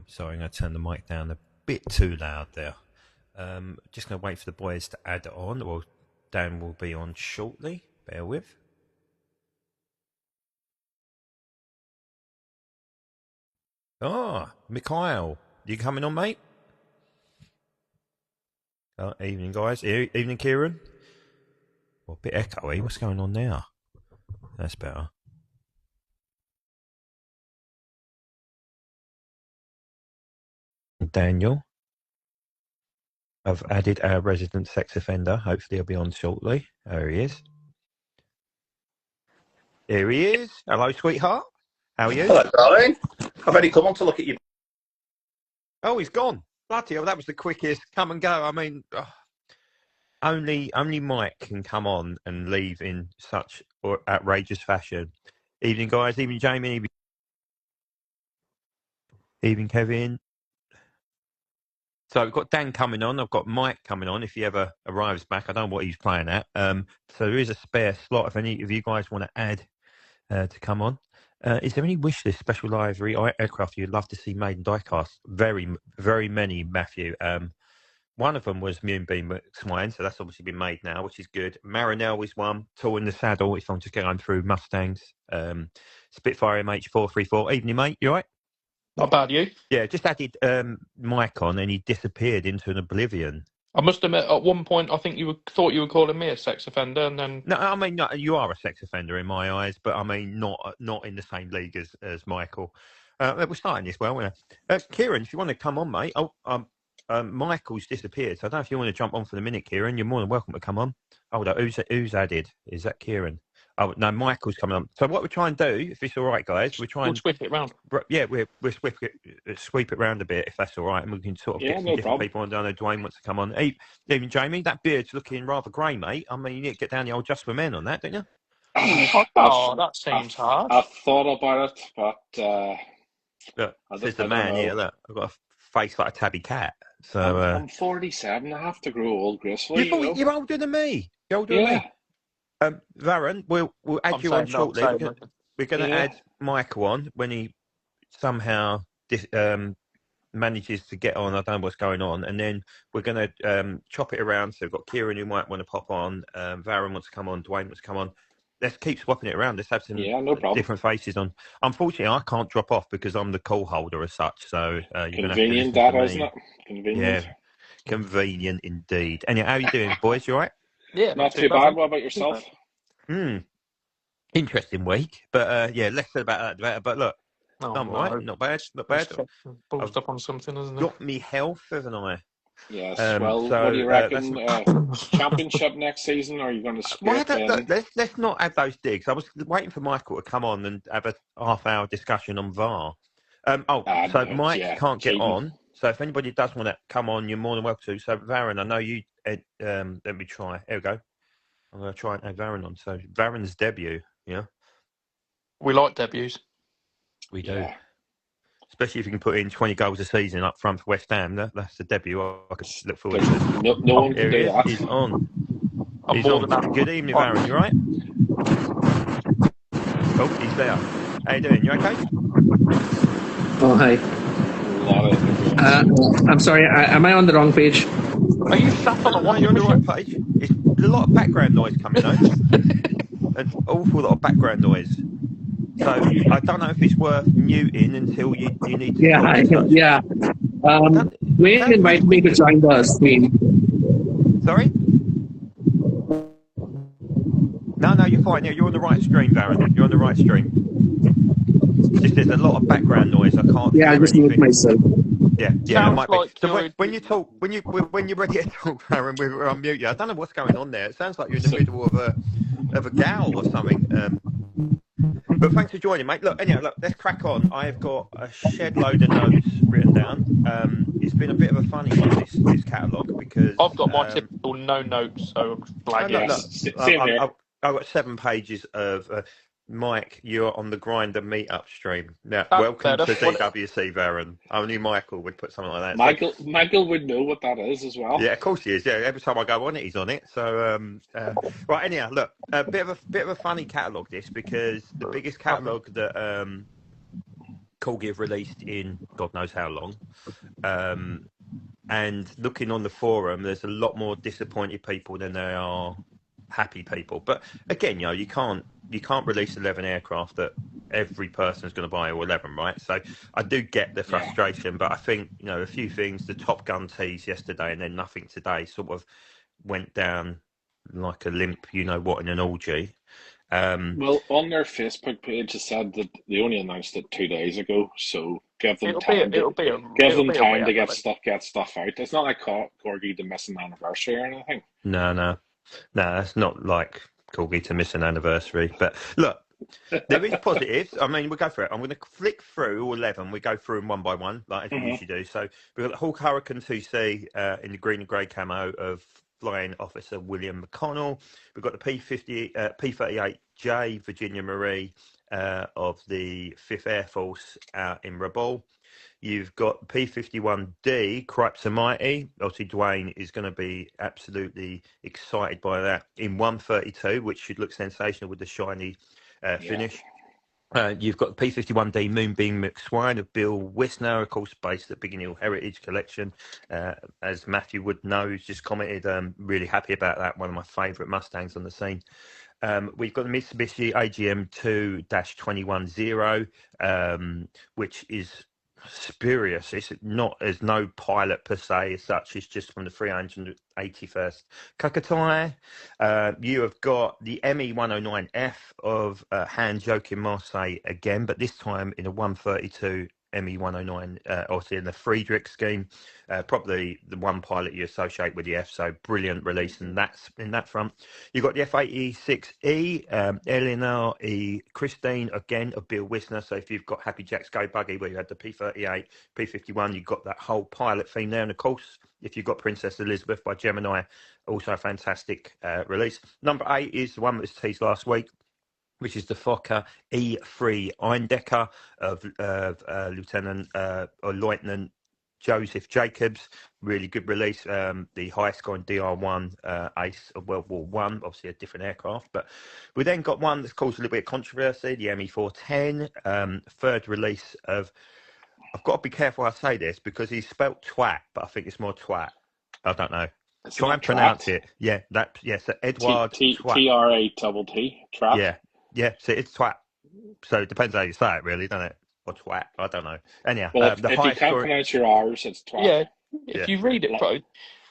Sorry, I'm going to turn the mic down a bit too loud there. Just going to wait for the boys to add it on. Well, Dan will be on shortly. Bear with. Mikhail, you coming on, mate? Evening, guys. Evening, Kieran. Well, a bit echoey. What's going on now? That's better. Daniel. I've added our resident sex offender. Hopefully he'll be on shortly. There he is. Here he is. Hello, sweetheart. How are you? Hello, darling. I've only come on to look at you. Oh, he's gone. Bloody hell, that was the quickest come and go. I mean, only Mike can come on and leave in such outrageous fashion. Evening, guys. Evening, Jamie. Evening, Kevin. So we've got Dan coming on. I've got Mike coming on if he ever arrives back. I don't know what he's playing at. So there is a spare slot if any of you guys want to add to come on. Is there any wish list special livery aircraft you'd love to see made in diecast? Very, very many, Matthew. One of them was Moonbeam Swine, so that's obviously been made now, which is good. Marinelle is one. Tall in the Saddle, if I'm just going through Mustangs. Spitfire MH434. Evening, mate. You all right? Not bad, you? Yeah, just added Mike on and he disappeared into an oblivion. I must admit, at one point, I think thought you were calling me a sex offender, and then... No, I mean, no, you are a sex offender in my eyes, but I mean, not in the same league as Michael. We're starting this well, we're Kieran, if you want to come on, mate. Michael's disappeared, so I don't know if you want to jump on for the minute, Kieran. You're more than welcome to come on. Hold on, who's added? Is that Kieran? Oh, no, Michael's coming on. So what we're trying to do, if it's all right, guys, we'll sweep it round. Yeah, we'll sweep it round a bit, if that's all right, and we can sort of get some different people on. I know Dwayne wants to come on. Even Jamie, that beard's looking rather grey, mate. I mean, you need to get down the old Just for Men on that, don't you? Oh, that seems hard. I thought about it, but... Look, this is the man here. Look, I've got a face like a tabby cat. So I'm 47. I have to grow old gracefully. You're older than me. You're older than me. Varun, we'll add you on shortly. We're going to add Michael on when he somehow manages to get on. I don't know what's going on. And then we're going to chop it around. So we've got Kieran who might want to pop on. Varun wants to come on. Dwayne wants to come on. Let's keep swapping it around. Let's have some different faces on. Unfortunately, I can't drop off because I'm the call holder as such. So you're convenient, that isn't it? Convenient. Yeah, convenient indeed. Anyway, how are you doing, boys? You all right? Yeah, not too bad. What about yourself? Interesting week, but less said about that the better. But look, I'm all right. Not bad. Ballsed up on something, isn't it? Got me health, haven't I? Yes. Well, so, what do you reckon? Championship next season? Or are you going to split? Let's not add those digs. I was waiting for Michael to come on and have a half-hour discussion on VAR. Mike can't get on. So if anybody does want to come on, you're more than welcome to. So Varun, I know you. Let me try. Here we go. I'm going to try and add Varun on. So Varun's debut. Yeah. We like debuts. We do. Yeah. Especially if you can put in 20 goals a season up front for West Ham. That's the debut I could look forward to. No one can do that. He's on. He's on. Good evening, Varun. You right? Oh, he's there. How you doing? You okay? Oh, hi. I'm sorry. Am I on the wrong page? Are you sat on the you're on the right page. There's a lot of background noise coming out. An awful lot of background noise. So I don't know if it's worth muting until you need to. Yeah. Wayne invited me to join the stream. Sorry? No, you're fine. Yeah, you're on the right stream, Varun. You're on the right stream. Just there's a lot of background noise. I can't. Yeah, I just mute myself. Yeah, it might be. So when you talk, when you're ready to talk, Varun, we'll unmute you. I don't know what's going on there. It sounds like you're in the middle of a gal or something. But thanks for joining, mate. Look, let's crack on. I've got a shed load of notes written down. It's been a bit of a funny one, this catalogue, because I've got my typical no notes, so I'm blagging. I've got 7 pages of Mike, you're on the Grinder meetup stream. Now, welcome to DWC, Varun. Only Michael would put something like that. Michael would know what that is as well. Yeah, of course he is. Yeah, every time I go on it, he's on it. So, right, anyhow, look, a bit of a funny catalogue this, because the biggest catalogue that Corgi have released in God knows how long. And looking on the forum, there's a lot more disappointed people than there are happy people. But again, you can't release 11 aircraft that every person is going to buy all 11, right? So I do get the frustration, but I think a few things. The Top Gun tease yesterday and then nothing today sort of went down like a limp, in an orgy. Well, on their Facebook page, it said that they only announced it 2 days ago, so give them time to get stuff out. It's not like Corgi to miss an anniversary or anything. No, it's not like Corgi to miss an anniversary. But look, there is positives. I mean, we'll go for it. I'm going to flick through all 11. We go through them one by one, like we usually do. So we've got the Hawk Hurricane 2C in the green and grey camo of Flying Officer William McConnell. We've got the P-38J Virginia Marie of the 5th Air Force out in Rabaul. You've got P-51D, Cripes and Mighty. Obviously, Dwayne is going to be absolutely excited by that in 132, which should look sensational with the shiny finish. You've got the P-51D Moonbeam McSwine of Bill Wisner, of course, based at Biggin Hill Heritage Collection. As Matthew Wood knows, just commented, really happy about that. One of my favourite Mustangs on the scene. We've got the Mitsubishi AGM 2-210, which is spurious. There's no pilot per se as such. It's just from the 381st Kukatai. You have got the ME-109F of Han Joachim Marseille again, but this time in a 132 ME-109, obviously in the Friedrich scheme. Probably the one pilot you associate with the F, so brilliant release in that front. You've got the F-86E, Eleanor E. Christine, again, of Bill Wisner. So if you've got Happy Jack's Go Buggy, where you had the P-38, P-51, you've got that whole pilot theme there. And of course, if you've got Princess Elizabeth by Gemini, also a fantastic release. Number 8 is the one that was teased last week, which is the Fokker E3 Eindecker of Lieutenant Joseph Jacobs. Really good release. The highest scoring DR1 ace of World War One. Obviously a different aircraft, but we then got one that's caused a little bit of controversy, the ME410. Third release of, I've got to be careful how I say this because he's spelt twat, but I think it's more twat. I don't know. Try and pronounce it. Yeah, so Edward Twat. T-R-A-T-T. Twat. Yeah, so it's twat. So it depends how you say it, really, doesn't it? Or twat, I don't know. Anyhow, well, if you can't pronounce your R's, it's twat. Yeah, if you read it,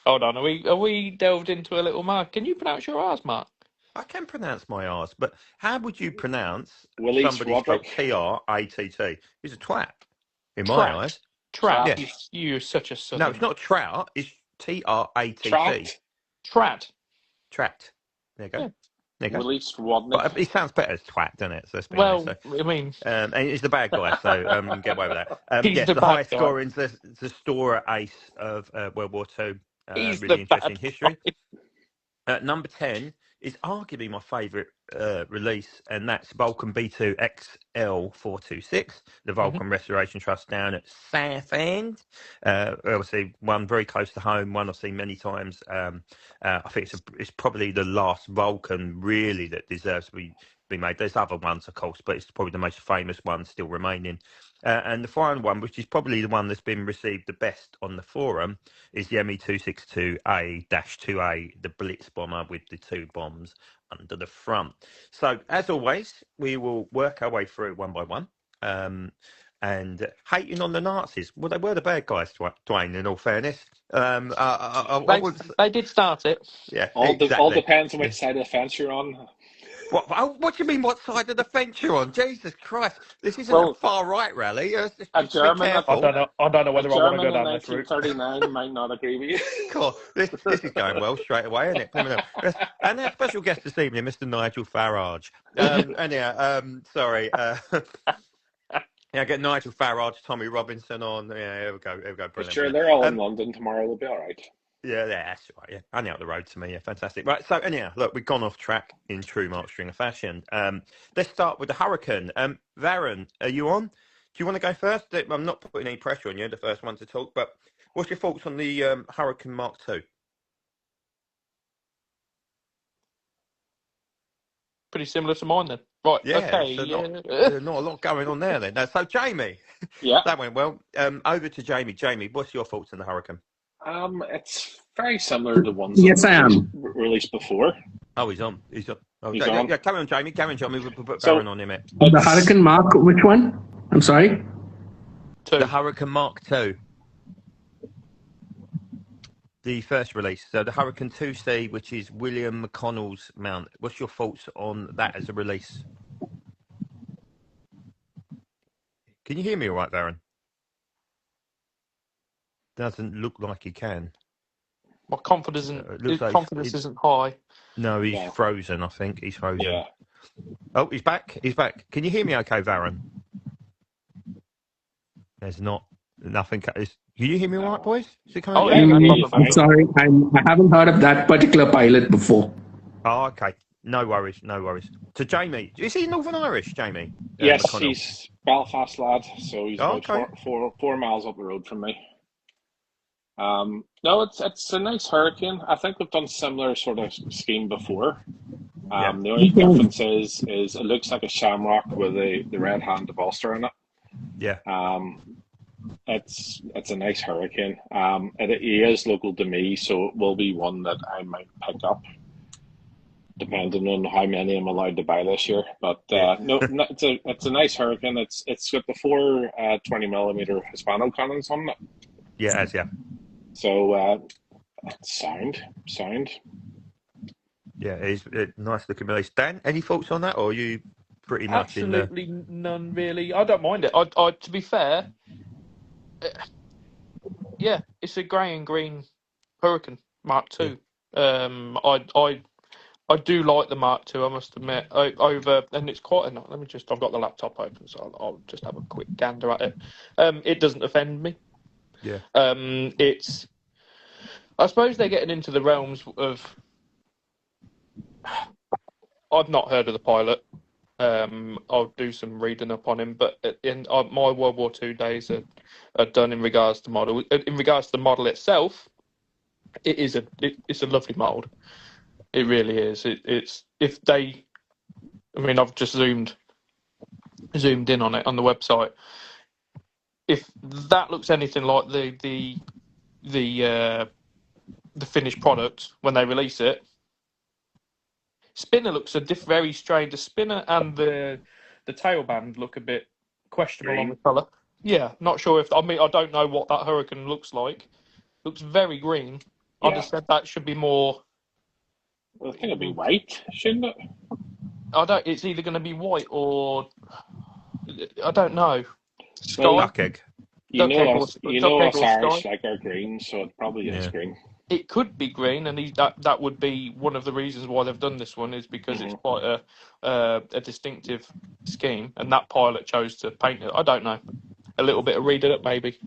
hold on. Are we delved into a little Mark? Can you pronounce your R's, Mark? I can pronounce my R's, but how would you pronounce somebody spelled T-R-A-T-T? He's a twat, in my eyes. Trout. Yeah. You're such a southern. No, it's not trout. It's T-R-A-T-T. Trat. There you go. Yeah. There you go. Released Rodney. But it sounds better as twat, doesn't it? So I mean, and he's the bad guy, so you can get away with that. He's the highest guy. scoring is the Storer Ace of World War II. He's really the interesting bad history. Number 10 is arguably my favourite release, and that's Vulcan B2 XL426, the Vulcan Restoration Trust down at Southend. Obviously, one very close to home, one I've seen many times. I think it's probably the last Vulcan really that deserves to be made. There's other ones, of course, but it's probably the most famous one still remaining. And the final one, which is probably the one that's been received the best on the forum, is the ME262A-2A, the Blitz bomber with the 2 bombs under the front. So, as always, we will work our way through one by one. And hating on the Nazis. Well, they were the bad guys, Dwayne, in all fairness. They did start it. Yeah, all exactly. depends on which side of the fence you're on. What do you mean, what side of the fence you're on? Jesus Christ. This isn't a far-right rally. A German, I don't know whether I want to go down this route. 1939 might not agree with you. Cool. This is going well straight away, isn't it? And our special guest this evening, Mr. Nigel Farage. Sorry. Yeah, get Nigel Farage, Tommy Robinson on. Yeah, here we go. Brilliant. Sure, they're all in London tomorrow. They'll be all right. Yeah, that's right. Yeah, only out the road to me. Yeah, fantastic. Right, so anyhow, look, we've gone off track in true Mark Stringer fashion. Let's start with the Hurricane. Varun, are you on? Do you want to go first? I'm not putting any pressure on you, the first one to talk, but what's your thoughts on the Hurricane Mark II? Pretty similar to mine then. Right, yeah, okay. So not a lot going on there then. So, Jamie, Yeah. That went well. Over to Jamie. Jamie, what's your thoughts on the Hurricane? It's very similar to ones Yes, that I am. released before. Oh, he's on. He's on. Oh, He's yeah, on. yeah, carry on, Jamie. Carry on, Jamie. We'll put So Baron on him. The Hurricane Mark, which one? I'm sorry. The Hurricane Mark II. The first release. So the Hurricane 2C, which is William McConnell's mount. What's your thoughts on that as a release? Can you hear me all right, Baron? Doesn't look like he can. My confidence isn't high. No, he's frozen, I think. He's frozen. Yeah. Oh, he's back. He's back. Can you hear me okay, Baron? There's nothing. Can you hear me all right, boys? Is it coming I'm sorry. I haven't heard of that particular pilot before. Oh, okay. No worries. No worries. So, Jamie, is he Northern Irish, Jamie? Yes, McConnell? he's Belfast lad, so he's about 4 miles up the road from me. No, it's a nice Hurricane. I think we've done similar sort of scheme before. The only difference is it looks like a shamrock with the red hand of Ulster in it. Yeah. It's a nice Hurricane. It is local to me, so it will be one that I might pick up, depending on how many I'm allowed to buy this year. But no, it's a nice Hurricane. It's got the 4 20mm Hispano cannons on it. Yeah, it has, yeah. So sound. Yeah, it's a nice looking release. Dan, any thoughts on that, or are you pretty much absolutely none really? I don't mind it. I to be fair, yeah, it's a grey and green Hurricane Mark II. Yeah. I do like the Mark II, I must admit. And it's quite a. I've got the laptop open, so I'll just have a quick gander at it. It doesn't offend me. Yeah. I suppose they're getting into the realms of. I've not heard of the pilot. I'll do some reading up on him, but my World War II days are done in regards to model. In regards to the model itself, it's a lovely mould. It really is. I've just zoomed in on it on the website. If that looks anything like the finished product when they release it, spinner looks very strange. The spinner and the tailband look a bit questionable on the colour. Yeah, not sure I don't know what that Hurricane looks like. Looks very green. Yeah. I'd have said that should be more. Well, I think it'd be white, shouldn't it? It's either going to be white or I don't know. Sky. Well, duck egg. You know us Irish like our green, so it probably is green. It could be green, and that would be one of the reasons why they've done this one is because it's quite a distinctive scheme, and that pilot chose to paint it. I don't know. A little bit of reading up, maybe.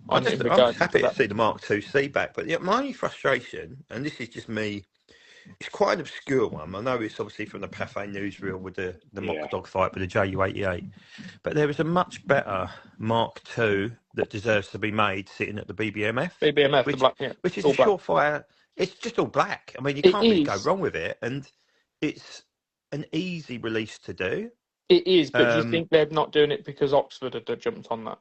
I'm happy to see the Mark II back, but my only frustration, and this is just me, it's quite an obscure one. I know it's obviously from the Pathé newsreel with the mock dogfight with the Ju-88, but there is a much better Mark II that deserves to be made sitting at the BBMF. Which is a surefire. It's just all black. I mean, you can't really go wrong with it, and it's an easy release to do. It is, but do you think they're not doing it because Oxford had jumped on that?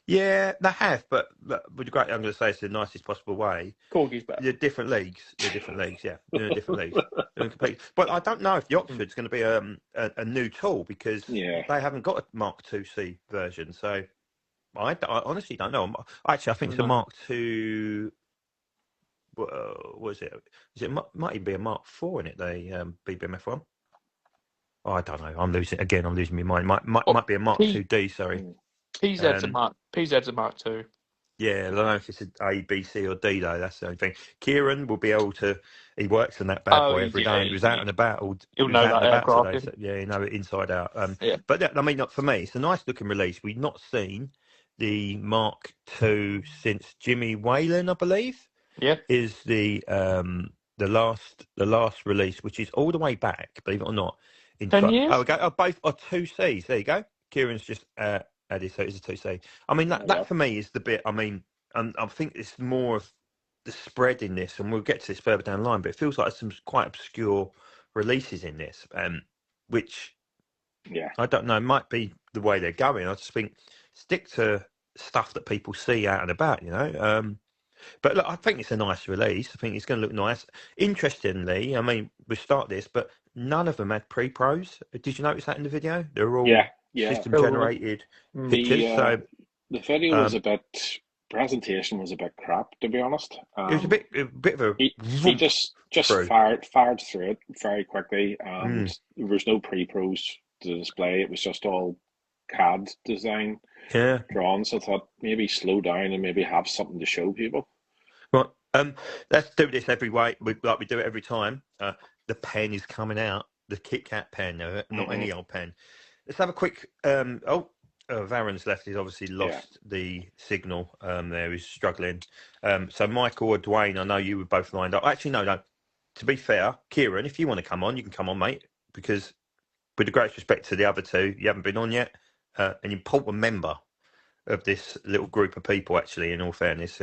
Yeah, they have, but with the great, I'm going to say it's the nicest possible way. Corgi's better. They're different leagues. Yeah. They're different leagues. But I don't know if the Oxford's going to be a new tool because they haven't got a Mark IIc version. So I honestly don't know. Actually, I think it's a Mark II. What is it? Might even be a Mark IV in it, the BBMF one. Oh, I don't know. I'm losing my mind. Might be a Mark IID, sorry. PZ's a Mark II. Yeah, I don't know if it's an A, B, C, or D though. That's the only thing. Kieran will be able to. He works on that bad boy every day. He was out and about. He'll know that aircraft. Today, so, yeah, he know it inside out. But I mean, not for me. It's a nice looking release. We've not seen the Mark II since Jimmy Whalen, I believe. Yeah, is the last release, which is all the way back. Believe it or not, in 10 years. Oh, okay. Both are 2Cs. There you go. Kieran's just added, so it's a 2C. I mean, that for me is the bit. I mean, and I think it's more of the spread in this, and we'll get to this further down the line. But it feels like there's some quite obscure releases in this, which Yeah. I don't know. It might be the way they're going. I just think stick to stuff that people see out and about, But look, I think it's a nice release. I think it's going to look nice. Interestingly, I mean, we start this, but none of them had pre-pros. Did you notice that in the video? They're all system-generated pictures. So the video was presentation was a bit crap, to be honest. it was a bit of a. He just fired through it very quickly, and there was no pre-pros to display. It was just all CAD design drawn. So I thought maybe slow down and maybe have something to show people. Right. Let's do this every way, like we do it every time. The pen is coming out, the Kit Kat pen, not any old pen. Let's have a quick. Varen's left. He's obviously lost the signal. There, he's struggling. So Michael or Dwayne, I know you were both lined up. Actually, no. To be fair, Kieran, if you want to come on, you can come on, mate. Because with the greatest respect to the other two, you haven't been on yet. An important member of this little group of people, actually, in all fairness.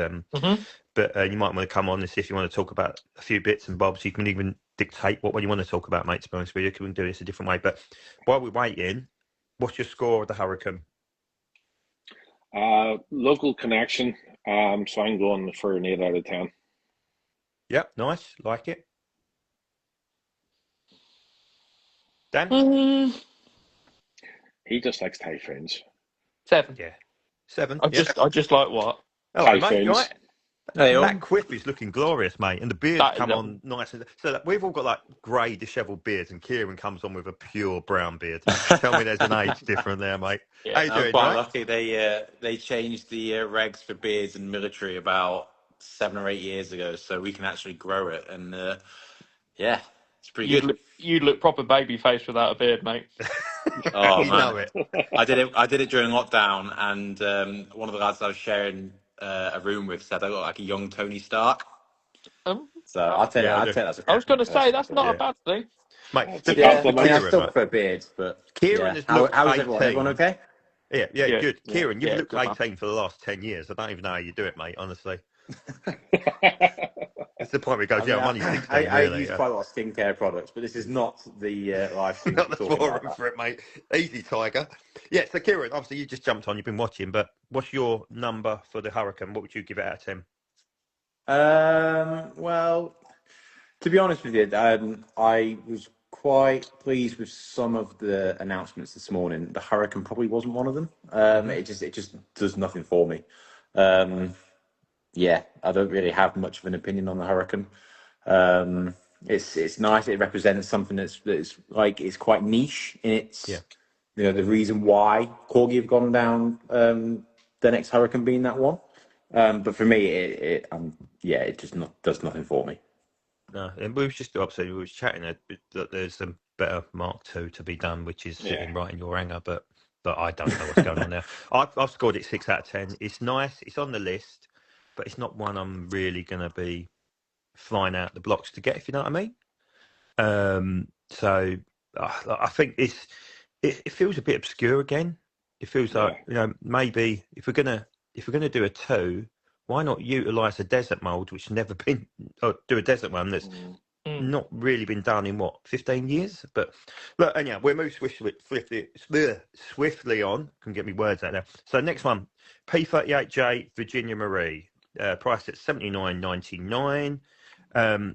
But you might want to come on and see if you want to talk about a few bits and bobs. You can even dictate what you want to talk about, mate, to be honest with you. We can do this a different way. But while we're waiting, what's your score of the Hurricane? Local connection. So I'm going for an 8 out of 10. Yep, nice. Like it. Dan? He just likes typhoons. 7. Yeah. 7. I just like what? Oh, mate, you right? Hey, that quip is looking glorious, mate, and the beard come on nice. So we've all got like grey, dishevelled beards, and Kieran comes on with a pure brown beard. Tell me there's an age difference there, mate. Yeah, how you doing, I'm quite right? lucky. They changed the regs for beards in military about 7 or 8 years ago, so we can actually grow it, and yeah, it's pretty good. You'd look proper baby face without a beard, mate. Oh You man, know it. I did it during lockdown, and one of the lads I was sharing a room with said I look like a young Tony Stark. So I'd say that's. I was going to say that's not a bad thing, mate. I still prefer beards, but Kieran has looked how's 18. everyone okay? Yeah, good. Yeah. Kieran, you've looked 18 for the last 10 years. I don't even know how you do it, mate, honestly. It's the point where he goes, I'm only 16, I really. use quite a lot of skincare products, but this is not the live stream. Not the forum for it, mate. Easy, Tiger. Yeah, so Kieran, obviously you just jumped on, you've been watching, but what's your number for the Hurricane? What would you give it out of 10? Well, to be honest with you, I was quite pleased with some of the announcements this morning. The Hurricane probably wasn't one of them. It just does nothing for me. Yeah, I don't really have much of an opinion on the Hurricane. It's nice. It represents something that's like it's quite niche in its. Yeah. The reason why Corgi have gone down. The next Hurricane being that one. But for me, it just does nothing for me. No, and we was just obviously we was chatting that there's a better Mark II to be done, which is sitting right in your hangar, but I don't know what's going on there. I've scored it 6 out of 10. It's nice. It's on the list, but it's not one I'm really going to be flying out the blocks to get, if you know what I mean. So I think it feels a bit obscure again. It feels like maybe if we're gonna do a 2, why not utilise a desert mould, which never been, or do a desert one that's not really been done in 15 years? But look, anyhow, we'll move swiftly on. Can get me words out there. So next one, P38J Virginia Marie, priced at $79.99.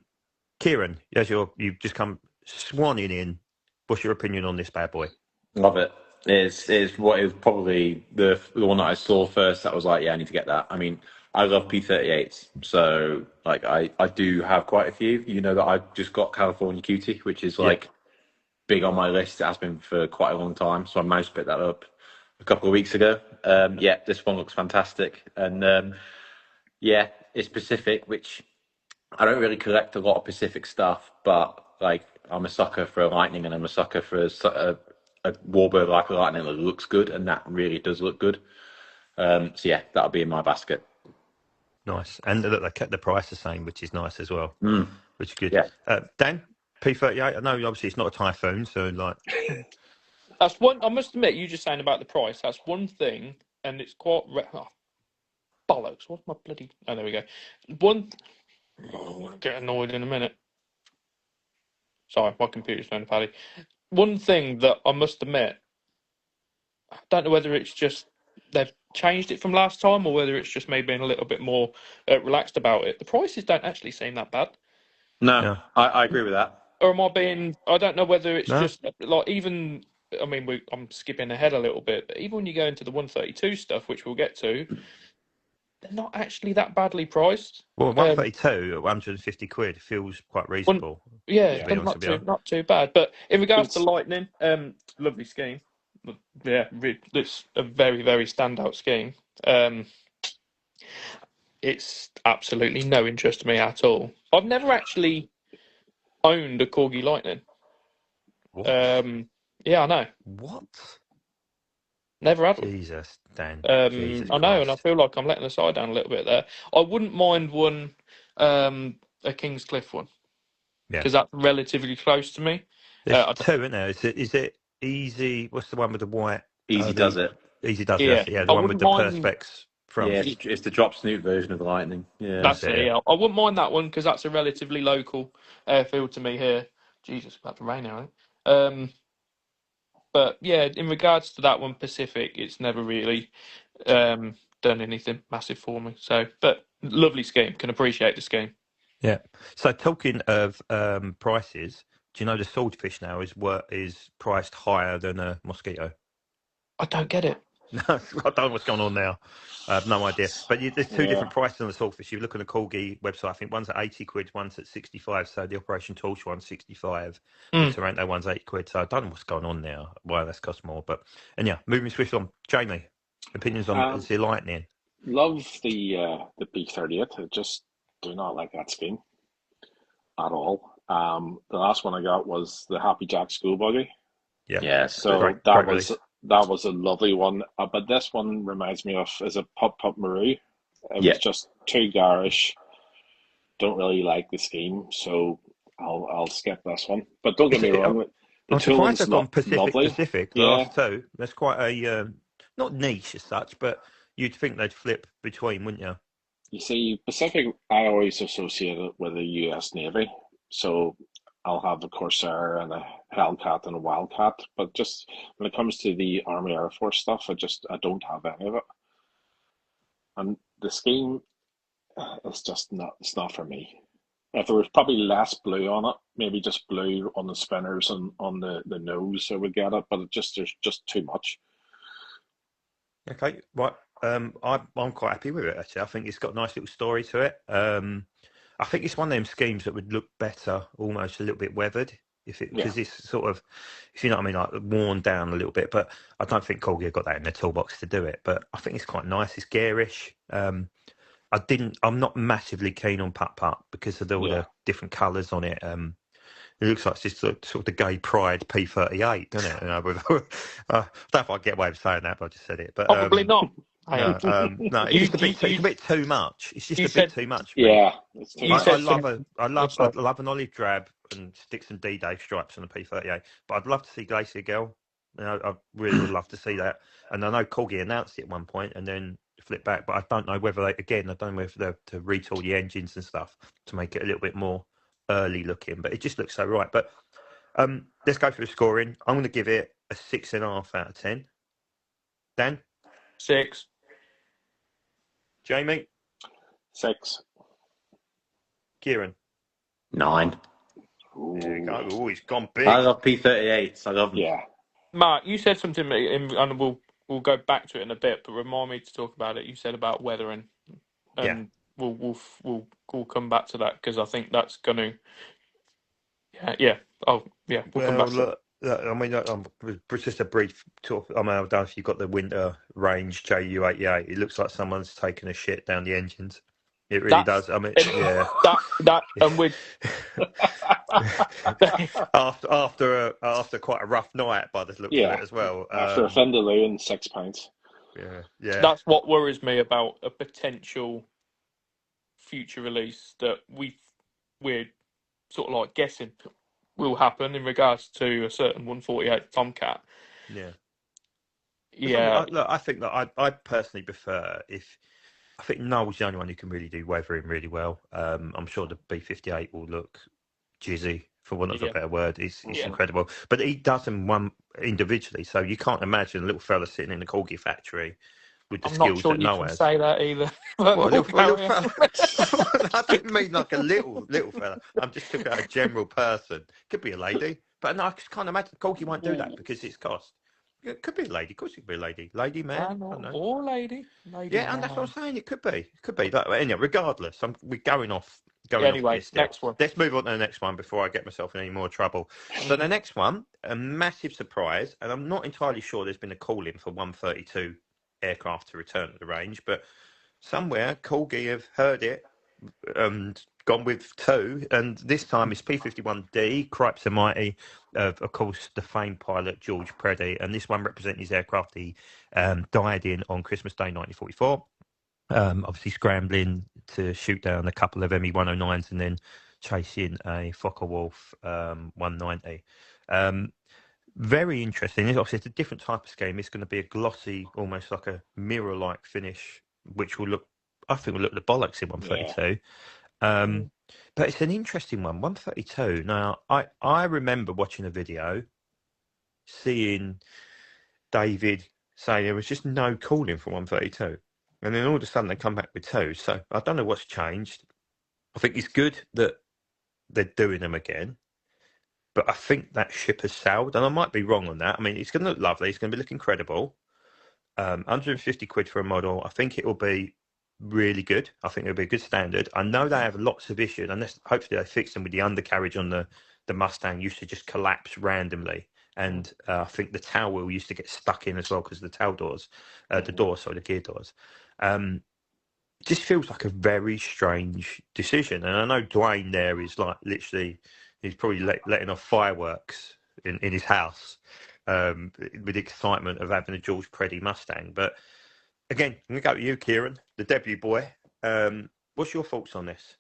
Kieran, as you've just come swanning in, what's your opinion on this bad boy? Love it. It's what is probably the one that I saw first. That was like, I need to get that. I mean, I love P38s, so like I do have quite a few. You know that I just got California Cutie, which is like big on my list. It has been for quite a long time, so I managed to pick that up a couple of weeks ago. This one looks fantastic, and it's Pacific, which I don't really collect a lot of Pacific stuff, but like I'm a sucker for a Lightning, and I'm a sucker for a warbird like a Lightning that looks good, and that really does look good. That'll be in my basket. Nice, and look, they kept the price the same, which is nice as well. Which is good. Yeah. Dan, P38. I know obviously it's not a Typhoon, so like that's one. I must admit, you just saying about the price. That's one thing, and it's quite bollocks. What's my bloody? Oh, there we go. I'll get annoyed in a minute. Sorry, my computer's going to paddy. One thing that I must admit don't know whether it's just they've changed it from last time or whether it's just me being a little bit more relaxed about it. The prices don't actually seem that bad. No, I agree with that. Or am I being? I don't know whether it's No. just like even. I mean, I'm skipping ahead a little bit, but even when you go into the 132 stuff, which we'll get to, they're not actually that badly priced. Well, 132 at 150 quid feels quite reasonable. Yeah, not too bad. But in regards to Lightning, lovely scheme. Yeah, it's a very, very standout scheme. It's absolutely no interest to me at all. I've never actually owned a Corgi Lightning. What? Yeah, I know. What? Never had one. Jesus, Dan. I know, and I feel like I'm letting the side down a little bit there. I wouldn't mind one, a Kingscliff one, because that's relatively close to me. There's two, isn't there? Is it Easy? What's the one with the white? Easy does it. Easy does it. Yeah, the one with the perspex. Yeah, it's the drop snoot version of the Lightning. Yeah, that's it. Yeah, I wouldn't mind that one because that's a relatively local airfield to me here. Jesus, about to rain now. But yeah, in regards to that one, Pacific, it's never really done anything massive for me. So, but lovely scheme. Can appreciate the scheme. Yeah. So talking of prices, do you know the swordfish now is priced higher than a mosquito? I don't get it. No, I don't know what's going on now. I have no idea. But there's two different prices on the swordfish. You look on the Corgi website, I think one's at 80 quid, one's at 65. So the Operation Torch one's 65. The Taranto one's 80 quid. So I don't know what's going on now, why that's cost more. But, and yeah, moving swiftly on. Jamie, opinions on the Lightning? Love the P38. I just do not like that scheme at all. The last one I got was the Happy Jack School Buggy. Yeah. So that was a lovely one. But this one reminds me of is a Pup Maru. It was just too garish. Don't really like the scheme, so I'll skip this one. But don't get me wrong, the tooling's not lovely. Pacific, the last two. That's quite a not niche as such, but you'd think they'd flip between, wouldn't you? You see, Pacific, I always associate it with the US Navy. So I'll have a Corsair and a Hellcat and a Wildcat. But just when it comes to the Army Air Force stuff, I don't have any of it. And the scheme is just not, it's not for me. If there was probably less blue on it, maybe just blue on the spinners and on the nose, I would get it. But there's just too much. Okay, right. I'm quite happy with it, actually. I think it's got a nice little story to it. I think it's one of them schemes that would look better, almost a little bit weathered, because it's sort of, if you know what I mean, like worn down a little bit. But I don't think Corgi have got that in their toolbox to do it. But I think it's quite nice. It's garish. I'm not massively keen on Putt because of all the different colours on it. It looks like it's just sort of the gay pride P38, doesn't it? You know, I don't know if I get away with saying that, but I just said it. But probably not. No, it's just a bit too much. It's just a bit too much. Yeah, it's too much. I love an olive drab and stick some D-Day stripes on the P38. But I'd love to see Glacier Girl. You know, I really would love to see that. And I know Corgi announced it at one point and then flipped back. But I don't know whether I don't know whether they're to retool the engines and stuff to make it a little bit more early looking. But it just looks so right. But let's go through the scoring. I'm going to give it a 6.5 out of 10. Dan? 6. Jamie? 6. Kieran? 9. There you go. Oh, he's gone big. I love P38s. I love them. Yeah. Mark, you said something, and we'll go back to it in a bit, but remind me to talk about it. You said about weathering, and we'll come back to that because I think that's going to. We'll come back to it. I mean, just a brief talk. I don't know if you've got the winter range JU88. It looks like someone's taken a shit down the engines. It really does. I mean, that and with after quite a rough night by the looks of it as well. After a Fenderloo and 6 pints. Yeah. That's what worries me about a potential future release that we're sort of like guessing will happen in regards to a certain 148 Tomcat. I think that I personally prefer I think Noel's the only one who can really do weathering really well. I'm sure the B58 will look jizzy. for want of a better word. It's incredible. But he does them one individually, so you can't imagine a little fella sitting in a Corgi factory with the I'm not skills sure that you Noah can has. say that either. What, a little fella? I didn't mean like a little fella. I'm just talking about a general person. Could be a lady, but no, I just can't imagine Corgi won't do that because it's cost. It could be a lady. Of course, it could be a lady, man. I don't know. Or lady, Yeah, and that's what I'm saying. It could be. It could be. But anyway, regardless, we're going off Anyway, here still. next one. Let's move on to the next one before I get myself in any more trouble. So the next one, a massive surprise, and I'm not entirely sure there's been a call-in for 132 aircraft to return to the range, but somewhere Corgi have heard it and gone with two, and this time it's P-51D, Cripes and Mighty, of course, the famed pilot George Preddy, and this one representing his aircraft he died in on Christmas Day 1944. Obviously scrambling to shoot down a couple of ME-109s and then chasing a Focke-Wulf 190. Very interesting. Obviously, it's a different type of scheme. It's going to be a glossy, almost like a mirror-like finish, which will look, I think, will look the bollocks in 132. Yeah. But it's an interesting one, 132. Now, I remember watching a video, seeing David say there was just no calling for 132. And then all of a sudden they come back with two. So I don't know what's changed. I think it's good that they're doing them again. But I think that ship has sailed. And I might be wrong on that. I mean, it's going to look lovely. It's going to be looking incredible. 150 quid for a model. I think it will be really good. I think it'll be a good standard. I know they have lots of issues. And hopefully they fix them with the undercarriage on the Mustang used to just collapse randomly. And I think the tail wheel used to get stuck in as well because of the tail doors, the gear doors. Just feels like a very strange decision. And I know Dwayne there is like literally, he's probably letting off fireworks in his house with the excitement of having a George Preddy Mustang. But again, I'm going to go to you, Kieran, the debut boy. What's your thoughts on this?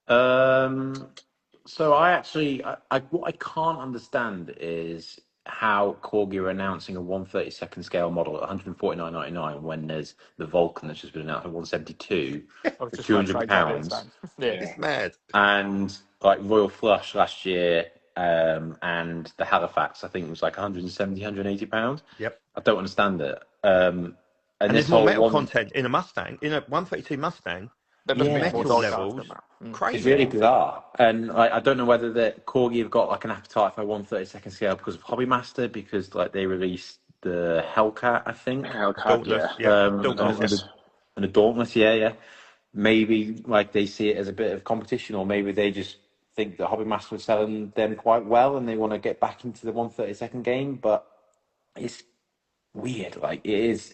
So what I can't understand is how Corgi are announcing a 132nd scale model at 149.99 when there's the Vulcan that's just been announced at 172 for £200. It's mad. And like Royal Flush last year, and the Halifax, I think it was like 170, 180 pounds. Yep. I don't understand it. And there's more metal content in a Mustang, in a 132 Mustang. The metal levels, crazy. It's really bizarre. And I don't know whether that Corgi have got like an appetite for 132nd scale because of Hobbymaster, because like they released the Hellcat, I think. Hellcat, Dauntless. And the Dauntless, yeah. Maybe like they see it as a bit of competition, or maybe they just think that Hobbymaster was selling them quite well and they want to get back into the 132nd game. But it's weird. Like it is.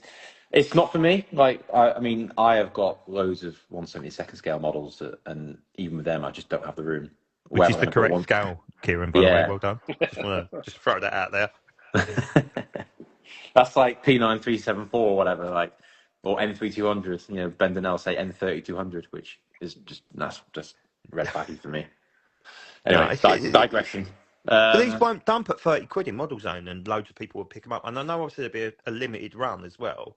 It's not for me. Like I mean, I have got loads of 172nd scale models, and even with them, I just don't have the room. Which is the correct scale, Kieran. By the way, well done. Just want to throw that out there. That's like P9374 or whatever, like, or N3200. You know, Brendan L say N3200, which is that's just red flaggy for me. Anyway, digression. But these won't dump at 30 quid in Model Zone, and loads of people will pick them up. And I know obviously there'll be a limited run as well.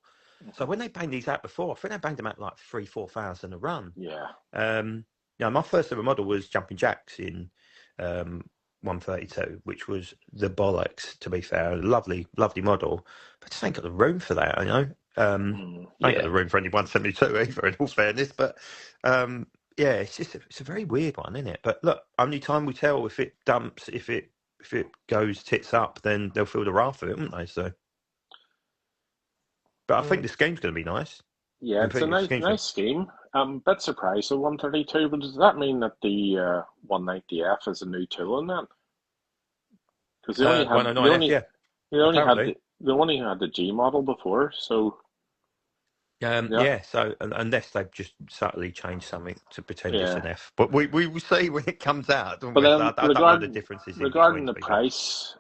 So when they banged these out before, I think they banged them out like 3,000-4,000 a run. Yeah. My first ever model was Jumping Jacks in 132, which was the bollocks, to be fair. Lovely model. But I just ain't got the room for that, you know. I ain't got the room for any 172 either, in all fairness. But it's a very weird one, isn't it? But look, only time will tell if it dumps, if it goes tits up, then they'll feel the wrath of it, won't they? So. But I think the scheme's going to be nice. Yeah, it's a nice scheme. I'm a bit surprised at 132, but does that mean that the 190F is a new tool in that? Because they only had 109F, they only had the G model before, so so unless they've just subtly changed something to pretend it's an F, but we will see when it comes out. Don't but we? I don't know the differences regarding the price.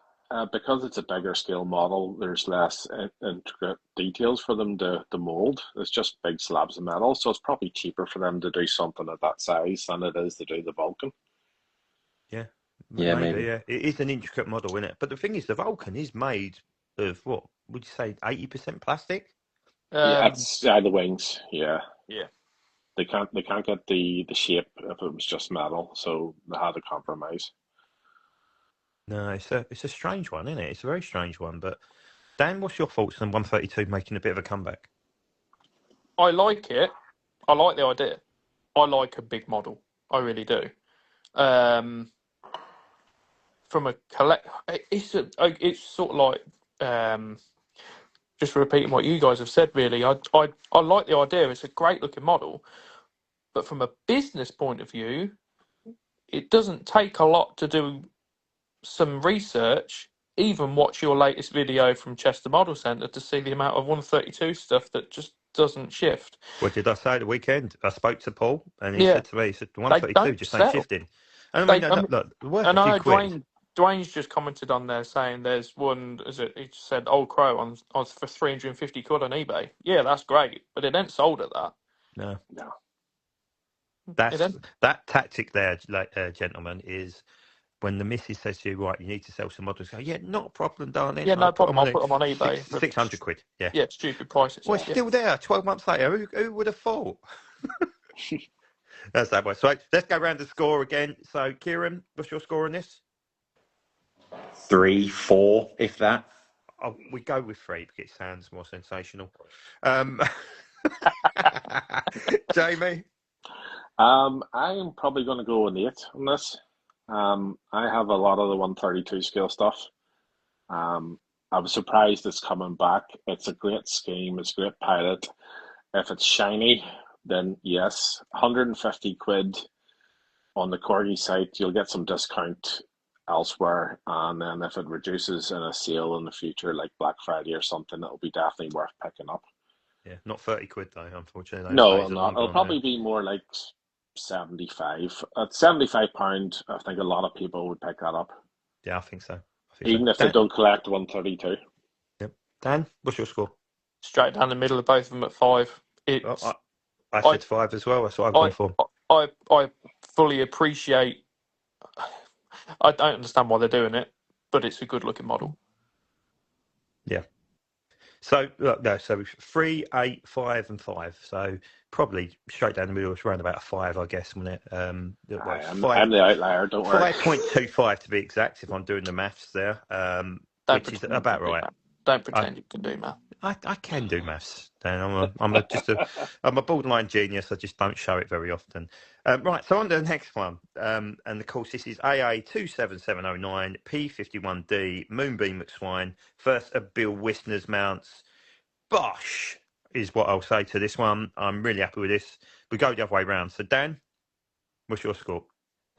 Because it's a bigger scale model, there's less intricate details for them to mold. It's just big slabs of metal, so it's probably cheaper for them to do something at that size than it is to do the Vulcan. Yeah, maybe. Yeah, it is an intricate model, isn't it? But the thing is, the Vulcan is made of what would you say, 80% plastic? The wings. Yeah. They can't get the shape if it was just metal, so they had to compromise. No, it's a strange one, isn't it? It's a very strange one. But Dan, what's your thoughts on 132 making a bit of a comeback? I like it. I like the idea. I like a big model. I really do. From a it's sort of like just repeating what you guys have said. Really, I like the idea. It's a great looking model, but from a business point of view, it doesn't take a lot to do some research. Even watch your latest video from Chester Model Centre to see the amount of 132 stuff that just doesn't shift. What did I say at the weekend? I spoke to Paul, and he said to me, he said, 132 just ain't shifting. And I mean, look, worth a few quid. Dwayne's just commented on there saying there's one, he said, Old Crow on for 350 quid on eBay. Yeah, that's great, but it ain't sold at that. No. That tactic there, gentlemen, is when the missus says to you, right, you need to sell some models, go, yeah, not a problem, darling. Yeah, no problem. I'll put them on eBay. 600 quid. Yeah. Yeah, stupid prices. Well, it's still there 12 months later. Who would have thought? That's that way. So let's go around the score again. So, Kieran, what's your score on this? 3, 4, if that. Oh, we go with 3 because it sounds more sensational. Jamie? I'm probably going to go an 8 on this. I have a lot of the 132 scale stuff. I'm surprised it's coming back. It's a great scheme. It's a great pilot. If it's shiny, then yes, 150 quid on the Corgi site. You'll get some discount elsewhere. And then if it reduces in a sale in the future, like Black Friday or something, it'll be definitely worth picking up. Yeah, not 30 quid though, unfortunately. No, not. It'll probably be more like 75. At £75, I think a lot of people would pick that up. Yeah, I think so. Even if they don't collect 132. Yep. Dan, what's your score? Straight down the middle of both of them at 5. I said 5 as well. That's what I've gone for. I fully appreciate. I don't understand why they're doing it, but it's a good looking model. Yeah. So so 3, 8, 5, and 5. So probably straight down the middle. It's around about a 5, I guess, wasn't it? I'm the outlier. Don't worry. 5.25 to be exact, if I'm doing the maths there. Which is about right. Don't pretend you can do math. I can do maths, Dan. I'm a borderline genius. I just don't show it very often. Right, so on to the next one. And of course, this is AA 27709 P51D Moonbeam McSwine. First of Bill Wisner's mounts. Bosh is what I'll say to this one. I'm really happy with this. We go the other way round. So Dan, what's your score?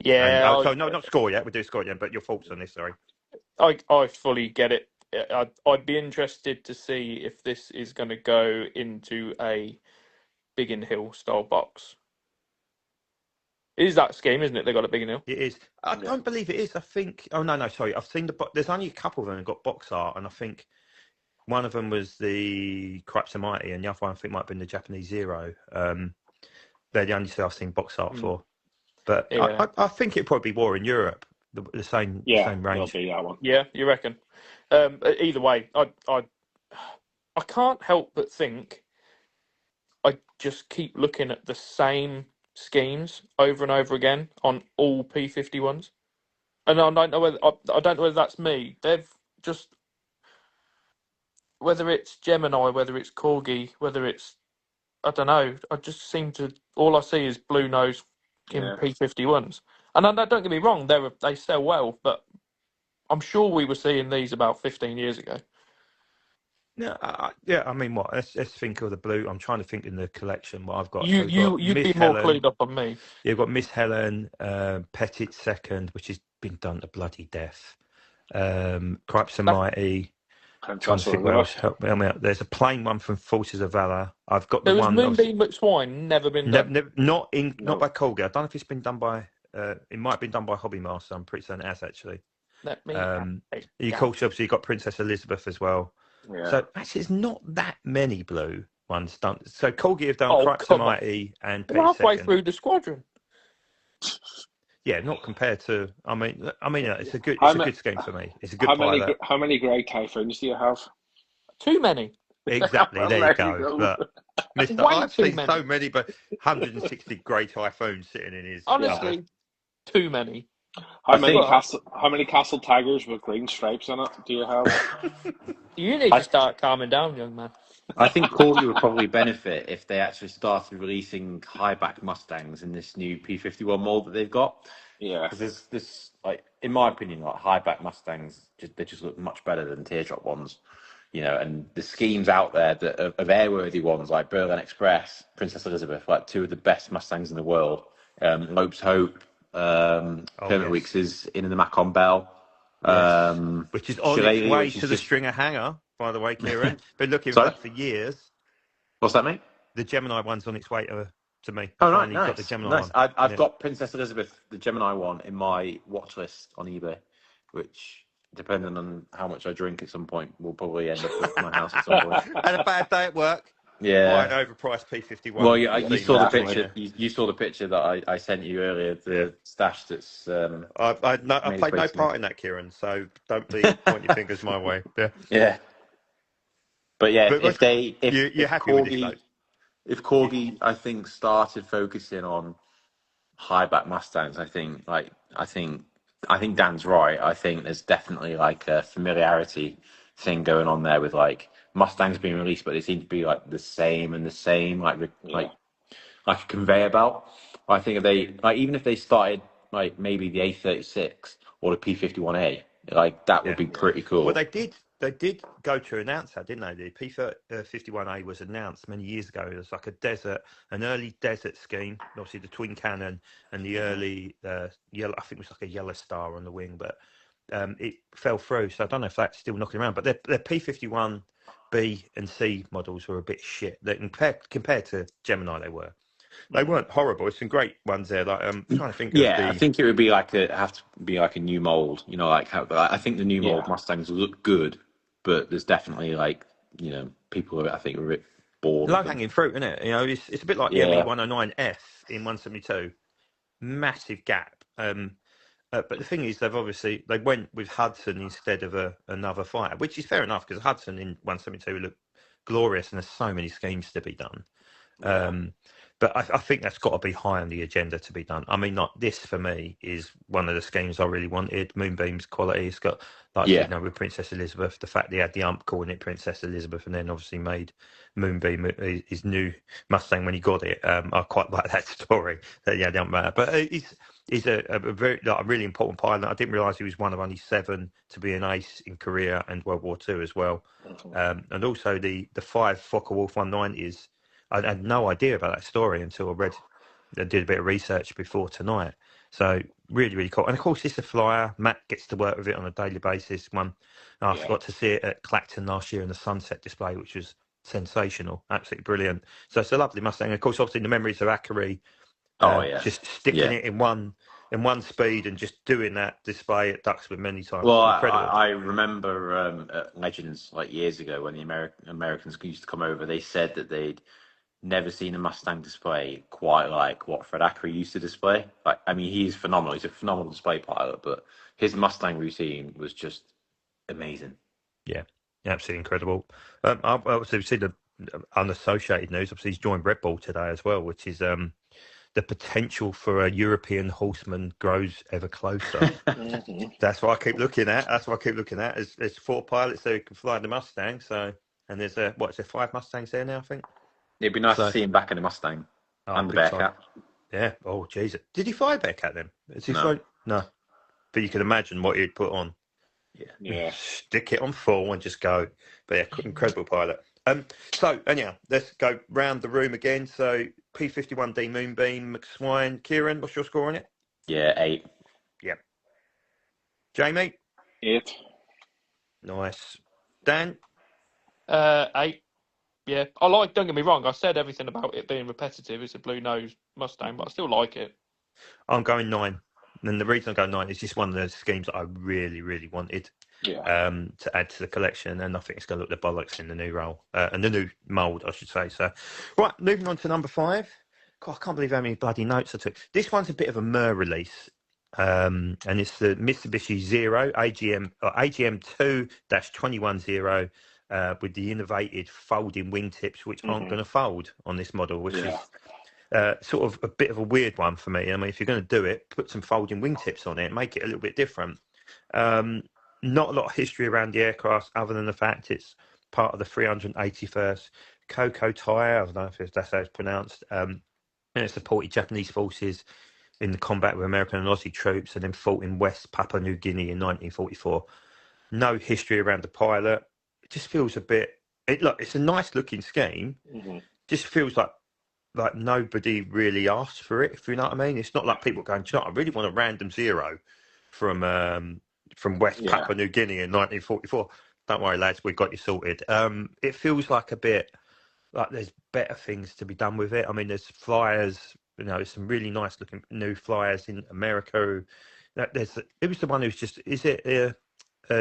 Yeah. So no, not score yet. We'll do score yet, but your thoughts on this? Sorry. I fully get it. I'd be interested to see if this is going to go into a Biggin Hill style box. It is that scheme, isn't it? They got a Biggin Hill. It is. I don't believe it is. I think. Oh no, sorry. I've seen there's only a couple of them that got box art, and I think one of them was the Crux Mighty, and the other one I think might have been the Japanese Zero. They're the only two I've seen box art for. But yeah. I think it'd probably be more in Europe. The same range. Be that one. Yeah, you reckon? Either way, I can't help but think I just keep looking at the same schemes over and over again on all P51s, and I don't know whether that's me. They've just, whether it's Gemini, whether it's Corgi, whether it's, I don't know. I just seem to, all I see is blue nose in P51s. And don't get me wrong, they sell well, but I'm sure we were seeing these about 15 years ago. No, I mean, what? Let's think of the blue. I'm trying to think in the collection what I've got. You'd be more clued up on me. You've got Miss Helen, Petit Second, which has been done to bloody death. Cripes and Mighty. I'm trying to think where else. Help me out. There's a plain one from Forces of Valor. I've got the one. Moonbeam McSwine, never been done. Not by Colgate. I don't know if it's been done by. It might have been done by Hobby Master. I'm pretty certain it has actually. You obviously got Princess Elizabeth as well. Yeah. So actually, it's not that many blue ones done. So Colgate have done Cripes and Mighty and Petit halfway through the squadron. Yeah, not compared to. I mean, it's a good scheme for me. It's a good pilot. How many grey Typhoons do you have? Too many. Exactly. There you go. But I've seen so many, but 160 grey Typhoons sitting in his. Honestly, too many. How many Castle Tigers with green stripes in it do you have? You need to start calming down, young man. I think Corgi would probably benefit if they actually started releasing high-back Mustangs in this new P51 mold that they've got. Yeah, because there's this, like, in my opinion, like high-back Mustangs, they just look much better than teardrop ones, and the schemes out there that of airworthy ones like Berlin Express, Princess Elizabeth, like two of the best Mustangs in the world. Lope's Hope, Kermit Weeks is in the Macon Bell, which is on its way to the Stringer hangar, by the way, Kieran. Been looking for that for years. What's that, mate? The Gemini one's on its way to me. Oh, right, nice. Got the Gemini nice. one. I've got Princess Elizabeth, the Gemini one, in my watch list on eBay, which, depending on how much I drink at some point, will probably end up at my house at some point. And a bad day at work. Yeah. Buy an overpriced P51. Well, you saw the picture. You saw the picture that I sent you earlier. The stash that's. I played no part in that, Kieran. So don't be pointing your fingers my way. Yeah. Yeah. But yeah, you're happy with this, though? If Corgi, I think, started focusing on high-back Mustangs, I think Dan's right. I think there's definitely like a familiarity thing going on there with like Mustangs being released, but they seem to be like the same, like a conveyor belt. I think if they even if they started like maybe the A36 or the P51A, like that would be pretty cool. Well, they did go to announce that, didn't they? The P51A was announced many years ago. It was like an early desert scheme. Obviously, the twin cannon and the early yellow. I think it was like a yellow star on the wing, but it fell through. So I don't know if that's still knocking around. But their P51 B and C models were a bit shit. Compared to Gemini, they weren't horrible. It's some great ones there. Like I'm trying to think. I think it would be have to be like a new mold. I think the new mold Mustangs look good, but there's definitely people who I think are a bit bored. Low hanging fruit, isn't it? It's a bit like the ME109F in 172. Massive gap. But the thing is, they went with Hudson instead of another fighter, which is fair enough because Hudson in 172 looked glorious, and there's so many schemes to be done. But I think that's got to be high on the agenda to be done. I mean, not this for me is one of the schemes I really wanted. Moonbeam's quality. It's got with Princess Elizabeth, the fact they had the ump calling it Princess Elizabeth, and then obviously made Moonbeam his new Mustang when he got it. I quite like that story. That the ump matter, but he's a very a really important pilot. I didn't realise he was one of only 7 to be an ace in Korea and World War II as well. And also the 5 Focke-Wulf 190s. I had no idea about that story until I did a bit of research before tonight. So really, really cool. And of course, it's a flyer. Matt gets to work with it on a daily basis. I forgot to see it at Clacton last year in the sunset display, which was sensational, absolutely brilliant. So it's a lovely Mustang. And of course, obviously the memories of Ackery. Just sticking it in one speed and just doing that display at Duxford many times. Well, I remember at Legends years ago when the Americans used to come over. They said that they'd never seen a Mustang display quite like what Fred Ackery used to display. He's phenomenal. He's a phenomenal display pilot, but his Mustang routine was just amazing. Yeah, absolutely incredible. I've obviously seen the unassociated news. Obviously, he's joined Red Bull today as well, which is the potential for a European horseman grows ever closer. That's what I keep looking at. There's 4 pilots who can fly the Mustang. So, and there's 5 Mustangs there now, I think. It'd be nice to see him back in a Mustang and the Bearcat. Yeah. Oh, Jesus. Did he fly a Bearcat then? No. But you can imagine what he'd put on. Yeah. Stick it on full and just go. But yeah, incredible pilot. So anyhow, let's go round the room again. So P51D Moonbeam, McSwine, Kieran, what's your score on it? Yeah, 8. Yeah. Jamie? 8. Nice. Dan? 8. Yeah, don't get me wrong, I said everything about it being repetitive. It's a blue nose Mustang, but I still like it. I'm going 9. And the reason I'm going 9 is just one of those schemes that I really, really wanted to add to the collection. And I think it's going to look the bollocks in the new role, and the new mould, I should say. So, right, moving on to number 5. God, I can't believe how many bloody notes I took. This one's a bit of a Mer release. And it's the Mitsubishi Zero AGM 2-210 with the innovated folding wingtips, which aren't going to fold on this model, which is sort of a bit of a weird one for me. I mean, if you're going to do it, put some folding wingtips on it, make it a little bit different. Not a lot of history around the aircraft other than the fact it's part of the 381st Koko Tai. I don't know if that's how it's pronounced. And it supported Japanese forces in the combat with American and Aussie troops, and then fought in West Papua New Guinea in 1944. No history around the pilot. It just feels a bit. It's a nice looking scheme. Mm-hmm. Just feels like nobody really asked for it. If you know what I mean. It's not like people going, I really want a random zero from West Papua New Guinea in 1944. Don't worry, lads, we've got you sorted. It feels like a bit like there's better things to be done with it. I mean, there's flyers. There's some really nice looking new flyers in America. It was the one who's just. Is it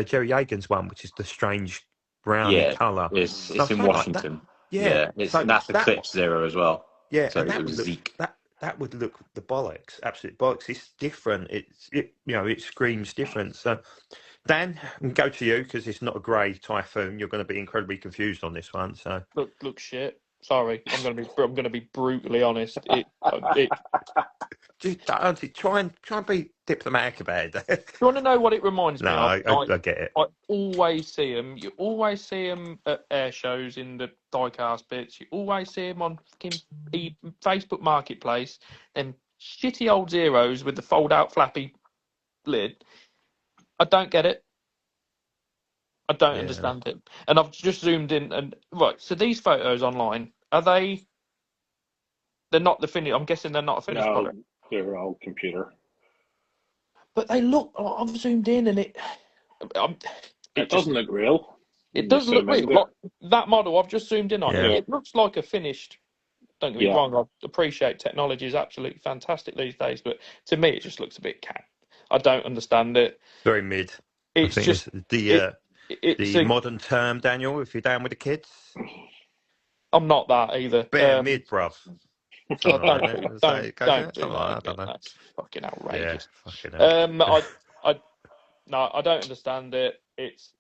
Jerry Yegan's one, which is the strange brown colour? It's in Washington. That's the Clip Zero as well. Yeah, so and that would look the bollocks, absolute bollocks. It's different. It screams different. So, Dan, I'm go to you because it's not a grey Typhoon. You're going to be incredibly confused on this one. So look shit. Sorry, I'm going to be brutally honest. Just try and be diplomatic about it. Do you want to know what it reminds me of? I get it. I always see them. You always see them at air shows in the diecast bits. You always see them on fucking Facebook Marketplace. Them shitty old zeros with the fold-out flappy lid. I don't get it. I don't understand it. And I've just zoomed in and so these photos online, they're not the finished. I'm guessing they're not a finished product. They're all computer. But they look. I've zoomed in and it doesn't look real. It doesn't look real. Like, that model I've just zoomed in on. Yeah. It looks like a finished. Don't get me wrong. I appreciate technology is absolutely fantastic these days, but to me it just looks a bit cat. I don't understand it. Very mid. It's just it's the modern term, Daniel. If you're down with the kids, I'm not that either. Bare mid, bruv. Don't do that. That's fucking outrageous. I don't understand it. It's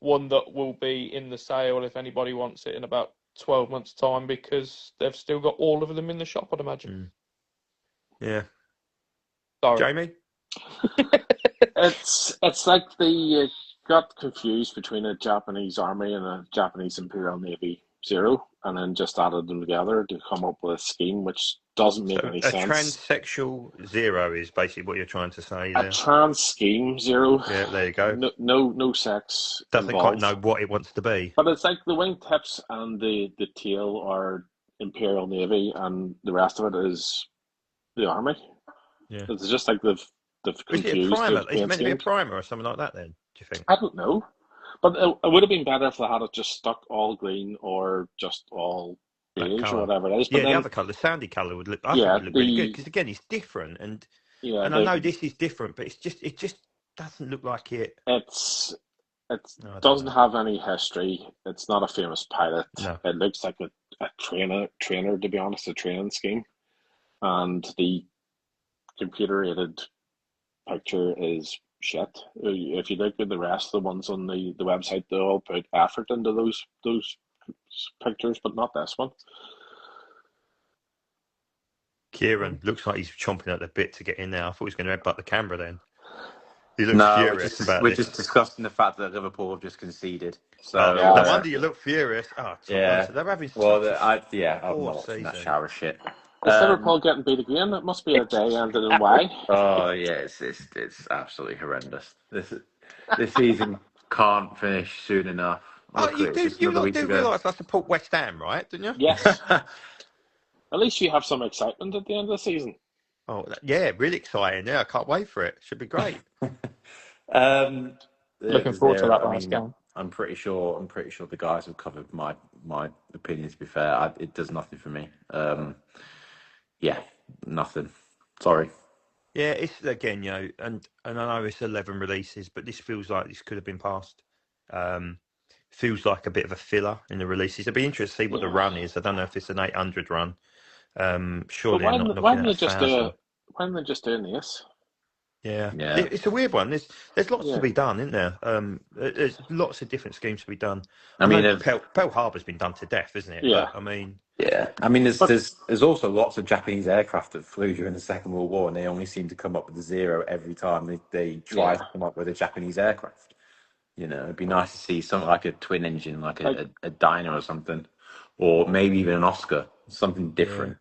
one that will be in the sale if anybody wants it in about 12 months' time because they've still got all of them in the shop, I'd imagine. Yeah. Sorry. Jamie? It's like they got confused between a Japanese army and a Japanese Imperial Navy Zero, and then just added them together to come up with a scheme which doesn't make any sense. A transsexual Zero is basically what you're trying to say there. A trans scheme Zero. Yeah, there you go. No sex. Doesn't involved. quite know what it wants to be. But it's like the wingtips and the tail are Imperial Navy, and the rest of it is the army. Yeah. It's just like they've confused. Is it a primer? Is it meant to be a schemes. primer or something like that then, do you think? I don't know. But it would have been better if they had it just stuck all green or just all beige or whatever it is. But the other colour, the sandy colour would look. I think it would look really good because again, it's different, and I know this is different, but it just doesn't look like it. It doesn't have any history. It's not a famous pilot. No. It looks like a trainer. To be honest, a training scheme, and the computer-aided picture is shit. If you look at the rest of the ones on the website, they all put effort into those pictures, but not this one. Kieran looks like he's chomping at the bit to get in there. I thought he was going to headbutt the camera then. He looks furious about we're this. just discussing the fact that Liverpool have just conceded. So no wonder you look furious. They're having I'm not watching that shower shit. Is Liverpool getting beat again? It must be a day ended in Y. Oh yeah, it's absolutely horrendous. This season can't finish soon enough. You do realise I support West Ham, right? Didn't you? Yes. At least you have some excitement at the end of the season. Oh yeah, really exciting! Yeah, I can't wait for it. Should be great. Looking forward to that last game. I'm pretty sure the guys have covered my opinion. To be fair, it does nothing for me. Yeah, nothing. Sorry. Yeah, it's again, and I know it's 11 releases, but this feels like this could have been passed. Feels like a bit of a filler in the releases. It'd be interesting to see what the run is. I don't know if it's an 800 run. Surely why not are they just doing this? Yeah. It's a weird one. There's lots to be done, isn't there? There's lots of different schemes to be done. I mean, Pearl Harbor's been done to death, isn't it? Yeah. But, I mean, Yeah, I mean, there's also lots of Japanese aircraft that flew during the Second World War, and they only seem to come up with a zero every time they try to come up with a Japanese aircraft. You know, it'd be nice to see something like a twin engine, like a Dyna or something, or maybe even an Oscar, something different.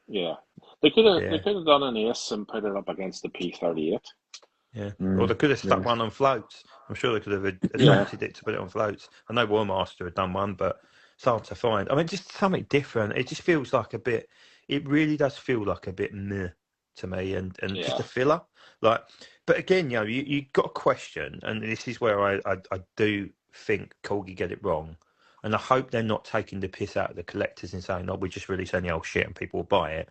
Yeah, they could have done an Ace and put it up against the P-38. Yeah, or they could have stuck one on floats. I'm sure they could have adapted it to put it on floats. I know Warmaster had done one, but it's hard to find. I mean, just something different. It just feels like a bit. It really does feel like a bit meh to me, and just a filler. Like, but again, you know, you got a question, and this is where I do think Corgi get it wrong, and I hope they're not taking the piss out of the collectors and saying, "Oh, we just release any old shit and people will buy it."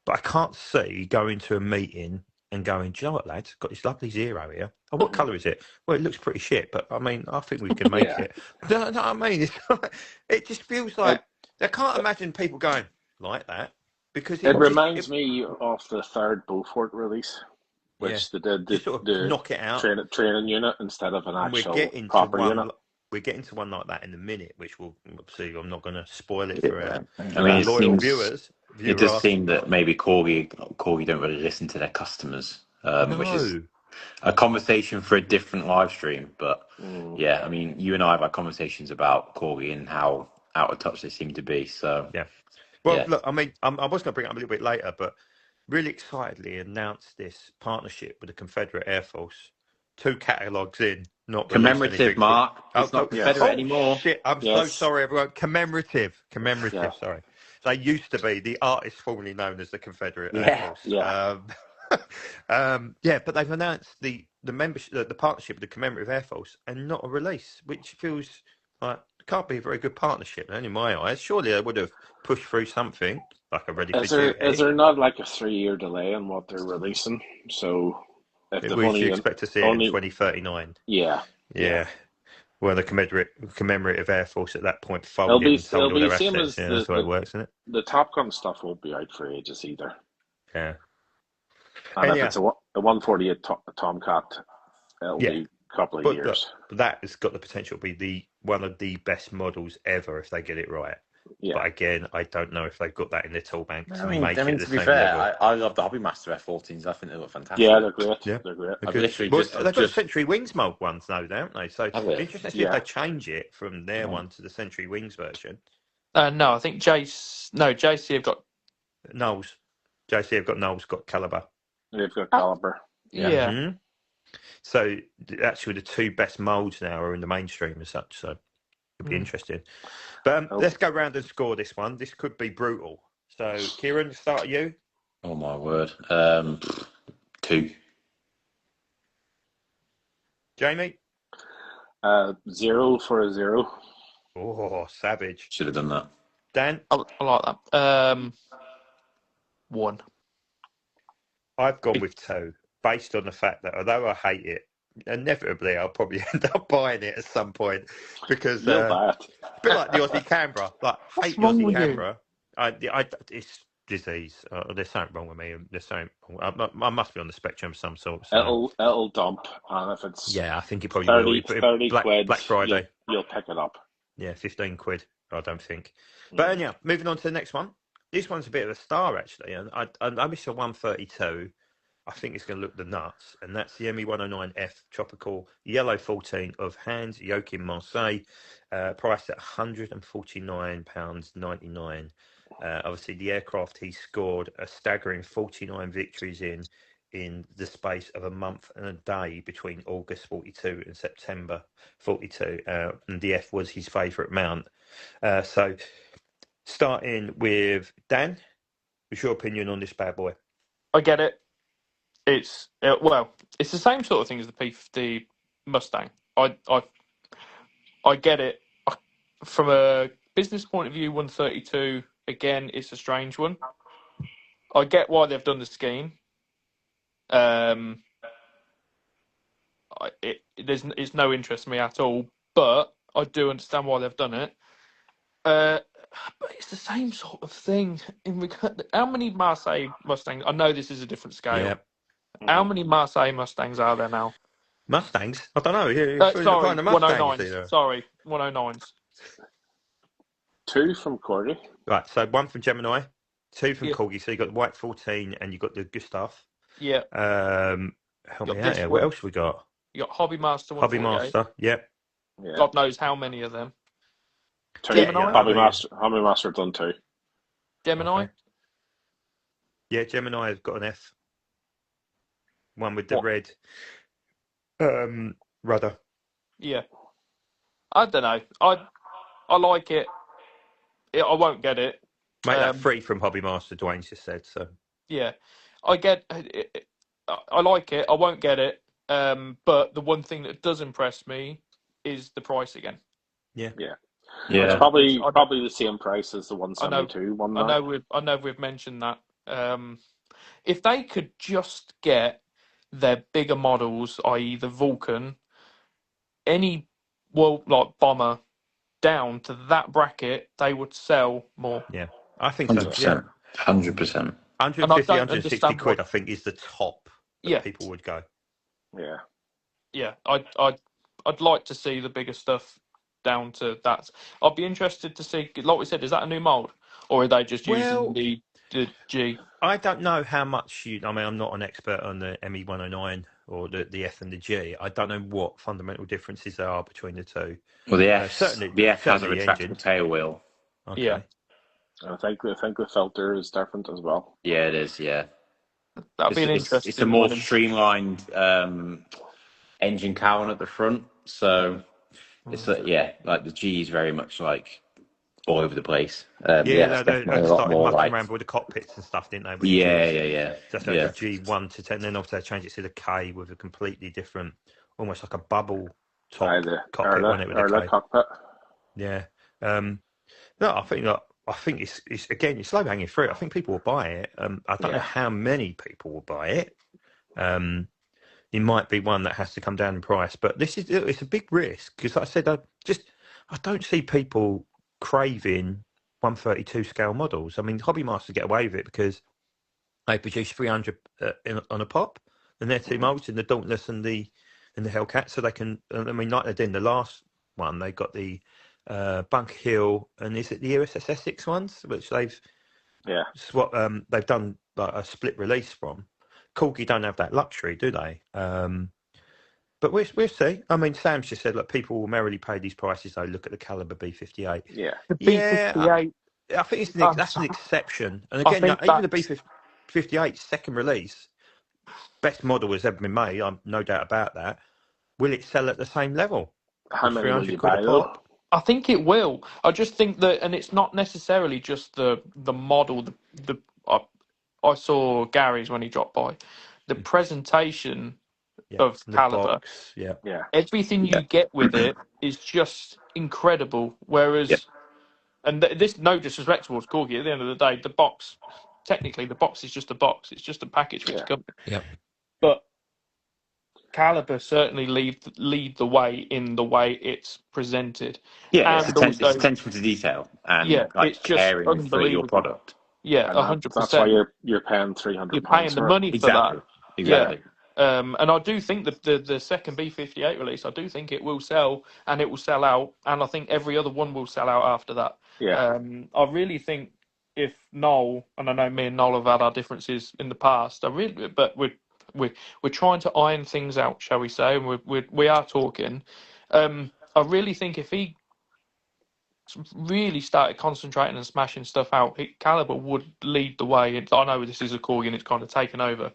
But I can't see going to a meeting and going, "Do you know what, lads? Got this lovely zero here. Oh, what colour is it? Well, it looks pretty shit, but I mean, I think we can make it." Do you know what I mean? It's like, it just feels like I can't imagine people going like that because it reminds me of the third Beaufort release, which they did just sort of knock it out, training unit instead of an actual proper unit. We're getting to one like that in a minute, which will obviously I'm not going to spoil it for loyal viewers. It does seem that maybe Corgi don't really listen to their customers, which is a conversation for a different live stream. But yeah, I mean, you and I have had conversations about Corgi and how out of touch they seem to be. So look, I mean, I was going to bring it up a little bit later, but really excitedly announced this partnership with the Confederate Air Force. 2 catalogues in, not commemorative, Mark. It's not Confederate anymore. Shit, I'm so sorry, everyone. Commemorative. Sorry. They used to be the artist formerly known as the Confederate Air Force. But they've announced the membership, the partnership with the Commemorative Air Force, and not a release, which feels like it can't be a very good partnership. In my eyes, surely they would have pushed through something like a ready. Is there not like a 3-year delay on what they're releasing? So we should expect to see it in 2039. Yeah. Well, the commemorative Air Force at that point folded and sold all their assets. That's the way it works, isn't it? The Top Gun stuff won't be out for ages either. Yeah. And if it's a 148 Tomcat, it'll be a couple of years. But that has got the potential to be one of the best models ever if they get it right. Yeah. But again, I don't know if they've got that in their tool bank to make it the same level. I love the Hobbymaster F-14s. I think they look fantastic. Yeah, they're great. Yeah. They're great. They've got Century Wings mold ones now, don't they? So it's interesting to see if they change it from their one to the Century Wings version. No, I think JC have got Knowles. JC have got Knowles, got Caliber. They've got Caliber. Yeah. Mm-hmm. So actually, the 2 best molds now are in the mainstream as such. So it'll be interesting. But let's go round and score this one. This could be brutal. So, Kieran, start at you. Oh, my word. 2. Jamie? 0 for a 0. Oh, savage. Should have done that. Dan? I like that. 1. I've gone with 2, based on the fact that although I hate it, inevitably I'll probably end up buying it at some point because a bit like the Aussie Canberra. Like, hate the Aussie Canberra. It's disease. There's something wrong with me. There's something wrong. I must be on the spectrum of some sort. So. It'll dump, and if it's I think it probably 30 will. quid, Black Friday, you'll pick it up. Yeah, 15 quid. I don't think. But anyhow, moving on to the next one. This one's a bit of a star actually, and I missed a 132. I think it's going to look the nuts, and that's the ME109F Tropical Yellow 14 of Hans Joachim Marseille, priced at £149.99. Obviously, the aircraft he scored a staggering 49 victories in the space of a month and a day between August 42 and September 42, and the F was his favourite mount. So, starting with Dan, what's your opinion on this bad boy? I get it. It's it's the same sort of thing as the P50 Mustang. I get it. From a business point of view, 132 again, it's a strange one. I get why they've done the scheme. It's no interest in me at all, but I do understand why they've done it. But it's the same sort of thing. How many Marseille Mustangs? I know this is a different scale. Yeah. How many Marseille Mustangs are there now? Mustangs? I don't know. Sorry, 109s. Sorry, 109s. 2 from Corgi. Right, so one from Gemini, two from Corgi. So you got the White 14 and you got the Gustav. Yeah. Help me out here. What else we got? You got Hobby Master 148. Hobby Master, yep. Yeah. God knows how many of them. Gemini? Hobby Master done 2. Gemini? Okay. Yeah, Gemini has got an F. One with the red rudder. Yeah. I don't know. I like it. I won't get it. Make that free from Hobby Master, Dwayne's just said. So yeah, I get it. I like it. I won't get it. But the one thing that does impress me is the price again. Yeah. Yeah. It's probably the same price as the 172 one. Now. I know we've mentioned that. If they could just get their bigger models, i.e. the Vulcan, any like bomber down to that bracket, they would sell more. Yeah, I think 100%. so. 100%. 150, 160 quid, I think, is the top that people would go. Yeah. Yeah, I'd like to see the bigger stuff down to that. I'd be interested to see, like we said, is that a new mould? Or are they just using the G? I don't know how much I mean, I'm not an expert on the ME109 or the F and the G. I don't know what fundamental differences there are between the two. Well, the F has a retractable engine. tail wheel. Okay. Yeah. I think the filter is different as well. Yeah, it is. Yeah, that'd be an interesting. It's a more streamlined engine cowling at the front, so it's like the G is very much like all over the place. They started mucking around with the cockpits and stuff, didn't they? Yeah. Just like a G1 to 10, then obviously they changed it to the K with a completely different, almost like a bubble top cockpit, wasn't it? With the K. Cockpit. Yeah. No, I think it's low hanging fruit. I think people will buy it. I don't know how many people will buy it. It might be one that has to come down in price, but it's a big risk because, like I said, I don't see people craving 132 scale models. I mean, Hobby Masters get away with it because they produce 300 on a pop, and they're two molds in the Dauntless and the Hellcat, so they can. I mean, like they did in the last one, they got the Bunker Hill, and is it the USS Essex ones, which they've they've done like a split release from. Corgi don't have that luxury, do they? But we'll see. I mean, Sam's just said, look, people will merrily pay these prices. Though, look at the Caliber B58. Yeah, the B58. I think that's an exception. And again, even the B58 second release, best model has ever been made. I'm no doubt about that. Will it sell at the same level? How many will you buy though? I think it will. I just think that, and it's not necessarily just the model. I saw Gary's when he dropped by. The presentation of Caliber, everything you get with it is just incredible. Whereas, and this no disrespect towards Corgi, at the end of the day, the box is just a box. It's just a package which comes. Yeah. But Caliber certainly lead the way in the way it's presented. Yeah, it's attention to detail and it's just caring for your product. Yeah, 100%. That's why you're paying £300. You're paying the money for that. Exactly. Yeah. And I do think that the second B58 release, I do think it will sell and it will sell out, and I think every other one will sell out after that. Yeah. I really think if Noel, and I know me and Noel have had our differences in the past, but we're trying to iron things out, shall we say? And we are talking. I really think if he really started concentrating and smashing stuff out, Caliber would lead the way. I know this is a Corgi and it's kind of taken over.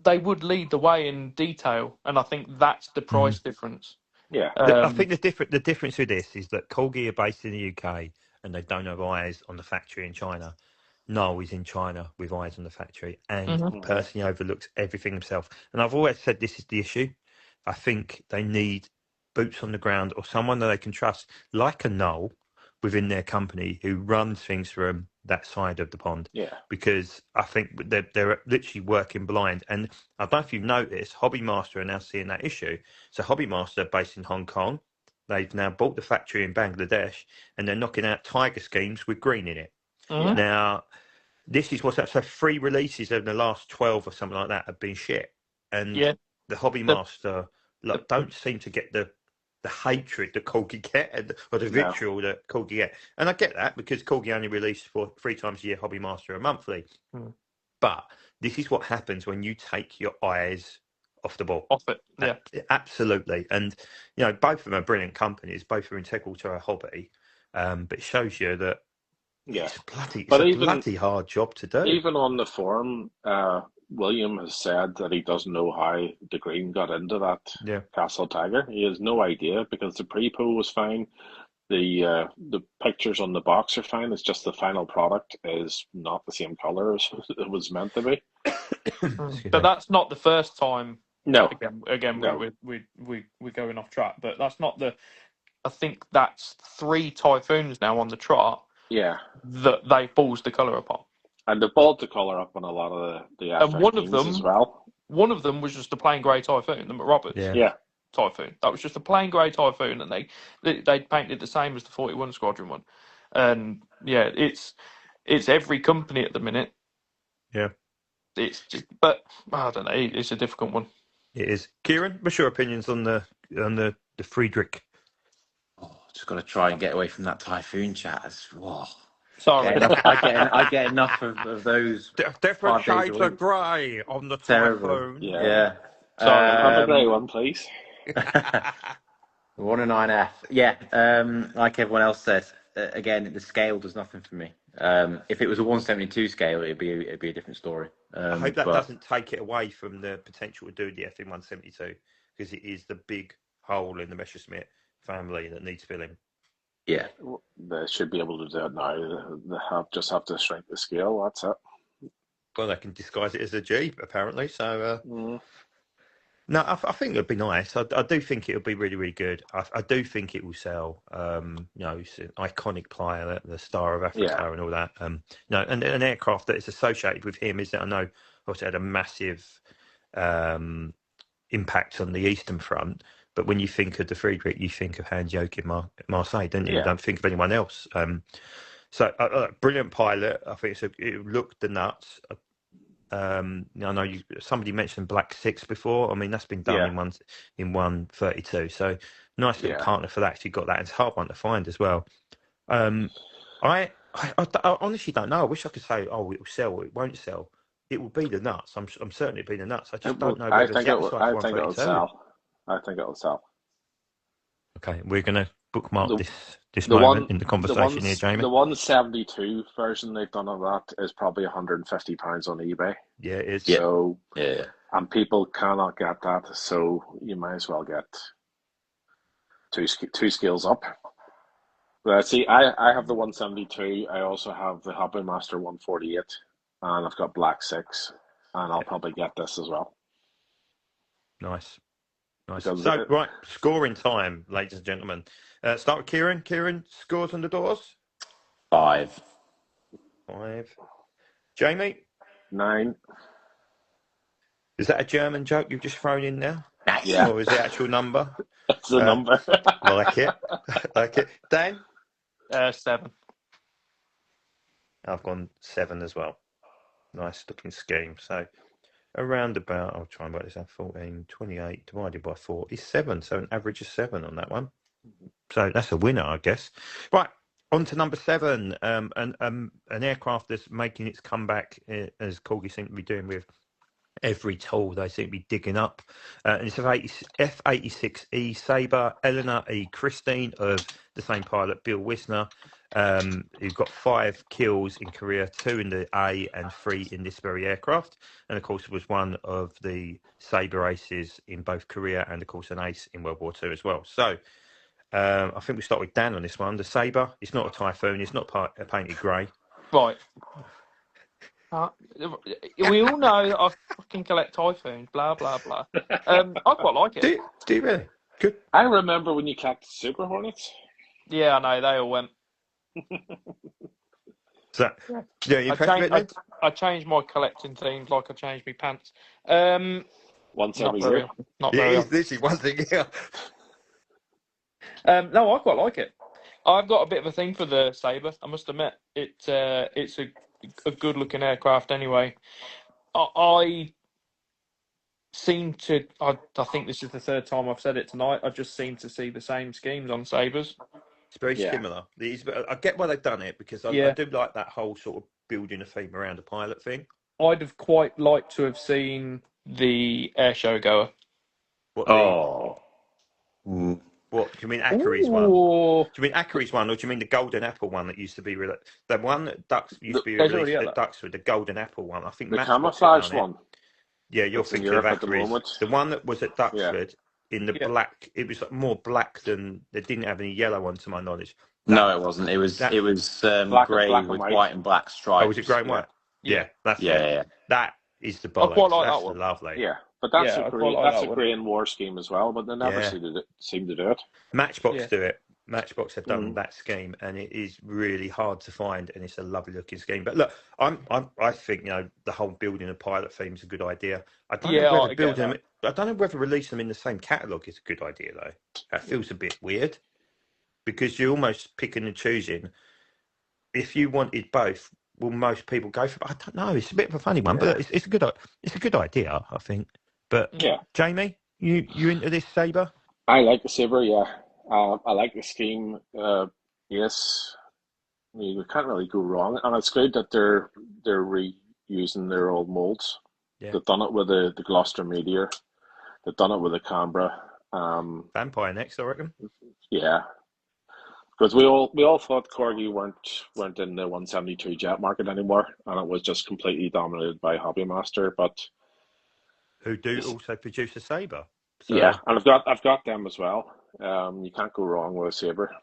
They would lead the way in detail, and I think that's the price difference. Yeah, I think the difference with this is that Corgi are based in the UK and they don't have eyes on the factory in China. Noel is in China with eyes on the factory and personally overlooks everything himself. And I've always said this is the issue. I think they need boots on the ground or someone that they can trust, like a Noel within their company who runs things from that side of the pond. Yeah. Because I think they're literally working blind. And I don't know if you've noticed, Hobby Master are now seeing that issue. So Hobby Master, based in Hong Kong, they've now bought the factory in Bangladesh and they're knocking out Tiger schemes with green in it. Mm-hmm. Now, this is what's up. So 3 releases in the last 12 or something like that have been shit. And the Hobby Master don't seem to get the the hatred that Corgi get, or the vitriol that Corgi get. And I get that because Corgi only released for 3 times a year Hobby Master and monthly. But this is what happens when you take your eyes off the ball. Off it, yeah. Absolutely. And, you know, both of them are brilliant companies. Both are integral to our hobby. But it shows you that it's a bloody hard job to do. Even on the forum, William has said that he doesn't know how the green got into that Castle Tiger. He has no idea because the pre-po was fine. The pictures on the box are fine. It's just the final product is not the same color as it was meant to be. But that's not the first time. No. Again, no. We're going off track. But that's not the. I think that's 3 Typhoons now on the trot. Yeah. That they balls the colour upon. And they balled the colour up on a lot of the and one of them as well. One of them was just a plain grey Typhoon, the McRoberts. Yeah. Typhoon. That was just a plain grey Typhoon, and they painted the same as the 41 Squadron one. And yeah, it's every company at the minute. Yeah. It's just, but I don't know. It's a difficult one. It is. Kieran, what's your opinions on the Friedrich? Just got to try and get away from that Typhoon chat. Whoa. Sorry, I get enough of those. Different shades of grey on the Typhoon. Yeah. Sorry, have a grey one, please. 109F. Yeah. Like everyone else said, again, the scale does nothing for me. If it was a 172 scale, it'd be a different story. I hope that doesn't take it away from the potential to do the FM 172 because it is the big hole in the Messerschmitt family that needs filling. Yeah, they should be able to do it now. They just have to shrink the scale. That's it. Well, they can disguise it as a Jeep, apparently. So, no, I think it'd be nice. I do think it'll be really, really good. I do think it will sell. You know, it's an iconic player, the Star of Africa, and all that. You know, and an aircraft that is associated with him is that I know also had a massive impact on the Eastern Front. But when you think of the Friedrich, you think of Hans Joachim Marseille, don't you? You don't think of anyone else. So, brilliant pilot. I think it looked the nuts. I know somebody mentioned Black 6 before. I mean, that's been done in 132. So, nice little partner for that. Actually, got that. It's a hard one to find as well. I honestly don't know. I wish I could say, oh, it will sell or it won't sell. It will be the nuts. I'm certain it'll be the nuts. I just don't know. I think it'll sell. I think it'll sell. Okay, we're going to bookmark this moment in the conversation here, Jamie. The 172 version they've done of that is probably £150 on eBay. Yeah, it is. So, and people cannot get that, so you might as well get two scales up. But see, I have the 172. I also have the Hobby Master 148, and I've got Black 6, and I'll probably get this as well. Nice. So, right, scoring time, ladies and gentlemen. Start with Kieran. Kieran, scores on the doors? 5. Jamie? 9. Is that a German joke you've just thrown in there? Yeah. Or is it actual number? That's the number. Like it. Dan? 7. I've gone 7 as well. Nice looking scheme. So, around about, I'll try and work this out, 14, 28 divided by 4 is 7. So an average of 7 on that one. So that's a winner, I guess. Right, on to number 7. An aircraft that's making its comeback, as Corgi seem to be doing with every tool they seem to be digging up. And it's F-86E Sabre, Eleanor E. Christine of the same pilot, Bill Wisner. Who've got 5 kills in Korea, 2 in the A and 3 in this very aircraft. And of course, was one of the Sabre aces in both Korea and of course an ace in World War II as well. So I think we start with Dan on this one. The Sabre, it's not a Typhoon, it's not painted grey. Right. We all know I fucking collect Typhoons, blah, blah, blah. I quite like it. Do you really? Good. I remember when you collected Super Hornets. Yeah, I know, they all went. So, I changed my collecting themes like I changed my pants. Once every year. Not very it's literally once a year. No, I quite like it. I've got a bit of a thing for the Sabre, I must admit. It's a good looking aircraft anyway. I seem to. I think this is the third time I've said it tonight. I just seem to see the same schemes on Sabres. It's very similar. I get why they've done it because I do like that whole sort of building a theme around a pilot thing. I'd have quite liked to have seen the air show goer. What do you mean, Ackery's one? Do you mean Ackery's one, or do you mean the Golden Apple one that used to be the one that Ducks used to be released at Duxford, the Golden Apple one? I think the camouflage one. Yeah, you're thinking of Ackery's. The one that was at Duxford in the black. It was more black than they didn't have any yellow on, to my knowledge. No, it wasn't. It was grey with white and black stripes. Oh, was it grey and white? Yeah, that's it. That is the bollocks. I quite like that's that one. Lovely. Yeah, but that's a Korean War scheme as well. But they never seem to do it. Matchbox do it. Matchbox have done that scheme, and it is really hard to find, and it's a lovely looking scheme. But look, I think the whole building a pilot theme is a good idea. I don't know whether releasing them in the same catalogue is a good idea though. That feels a bit weird because you're almost picking and choosing. If you wanted both, will most people go for? I don't know. It's a bit of a funny one, but it's a good idea, I think. But Jamie, you into this Sabre? I like the Sabre. Yeah, I like the scheme. Yes, you can't really go wrong, and it's good that they're reusing their old molds. Yeah. They've done it with the Gloucester Meteor. They've done it with the Canberra. Vampire next, I reckon. Yeah. Because we all thought Corgi weren't in the 172 jet market anymore, and it was just completely dominated by Hobbymaster. But who do also produce a Sabre? So. Yeah, and I've got them as well. You can't go wrong with a Sabre.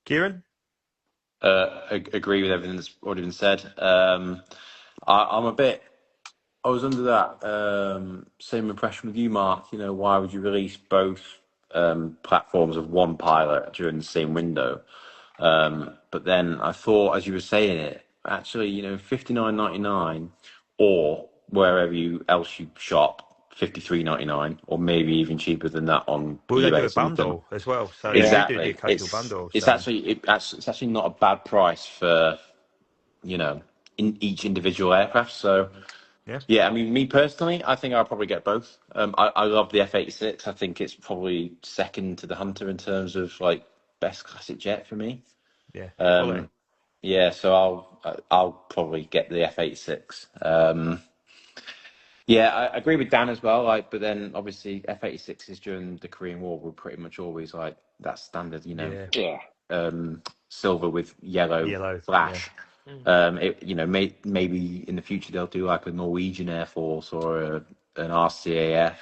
Kieran, agree with everything that's already been said. I was under that same impression with you, Mark. Why would you release both platforms of one pilot during the same window? But then I thought, as you were saying it, actually, $59.99 or wherever else you shop, $53.99, or maybe even cheaper than that on eBay. They do a bundle as well, so exactly. They do the occasional bundle. It's actually not a bad price for in each individual aircraft. So. Yeah, I mean, me personally, I think I'll probably get both. I love the F-86. I think it's probably second to the Hunter in terms of like best classic jet for me. Yeah. So I'll probably get the F-86. I agree with Dan as well. But then obviously F-86s during the Korean War were pretty much always like that standard, silver with yellow flash. Yeah. Maybe in the future they'll do like a Norwegian Air Force or an RCAF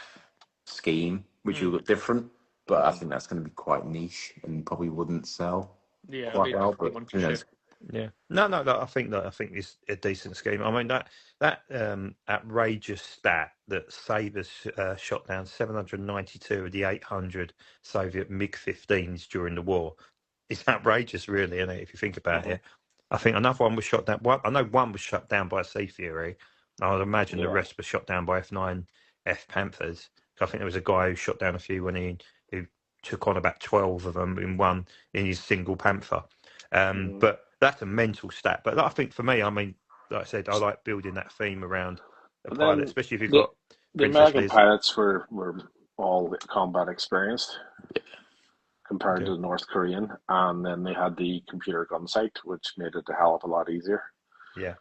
scheme, which will look different. But I think that's going to be quite niche and probably wouldn't sell quite well. But who knows? Yeah. No. I think it's a decent scheme. I mean that outrageous stat that Sabres shot down 792 of the 800 Soviet MiG-15s during the war. It's outrageous, really, isn't it? If you think about it. I think another one was shot down. I know one was shot down by Sea Fury. I would imagine the rest were shot down by F9F Panthers. I think there was a guy who shot down a few when he took on about 12 of them in his single Panther. But that's a mental stat. But I think for me, I mean, like I said, I like building that theme around a pilot, especially if you've got the American pilots were all combat experienced. Compared to the North Korean, and then they had the computer gun sight, which made it a hell of a lot easier. Yeah,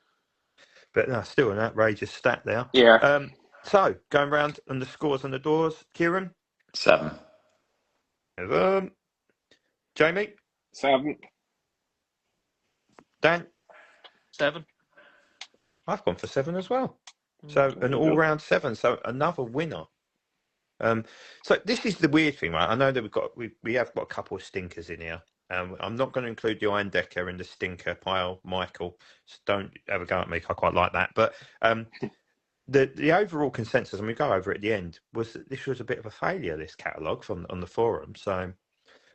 but no, still an outrageous stat there. Yeah. So going round and the scores on the doors, Kieran 7. Jamie 7. Dan 7. I've gone for 7 as well. So an all-round 7. So another winner. So this is the weird thing, right? I know that we have got a couple of stinkers in here. I'm not going to include the Iron Decker in the stinker pile, Michael. So don't ever go at me. I quite like that. But the overall consensus, and we go over it at the end, was that this was a bit of a failure. This catalogue on the forum. So,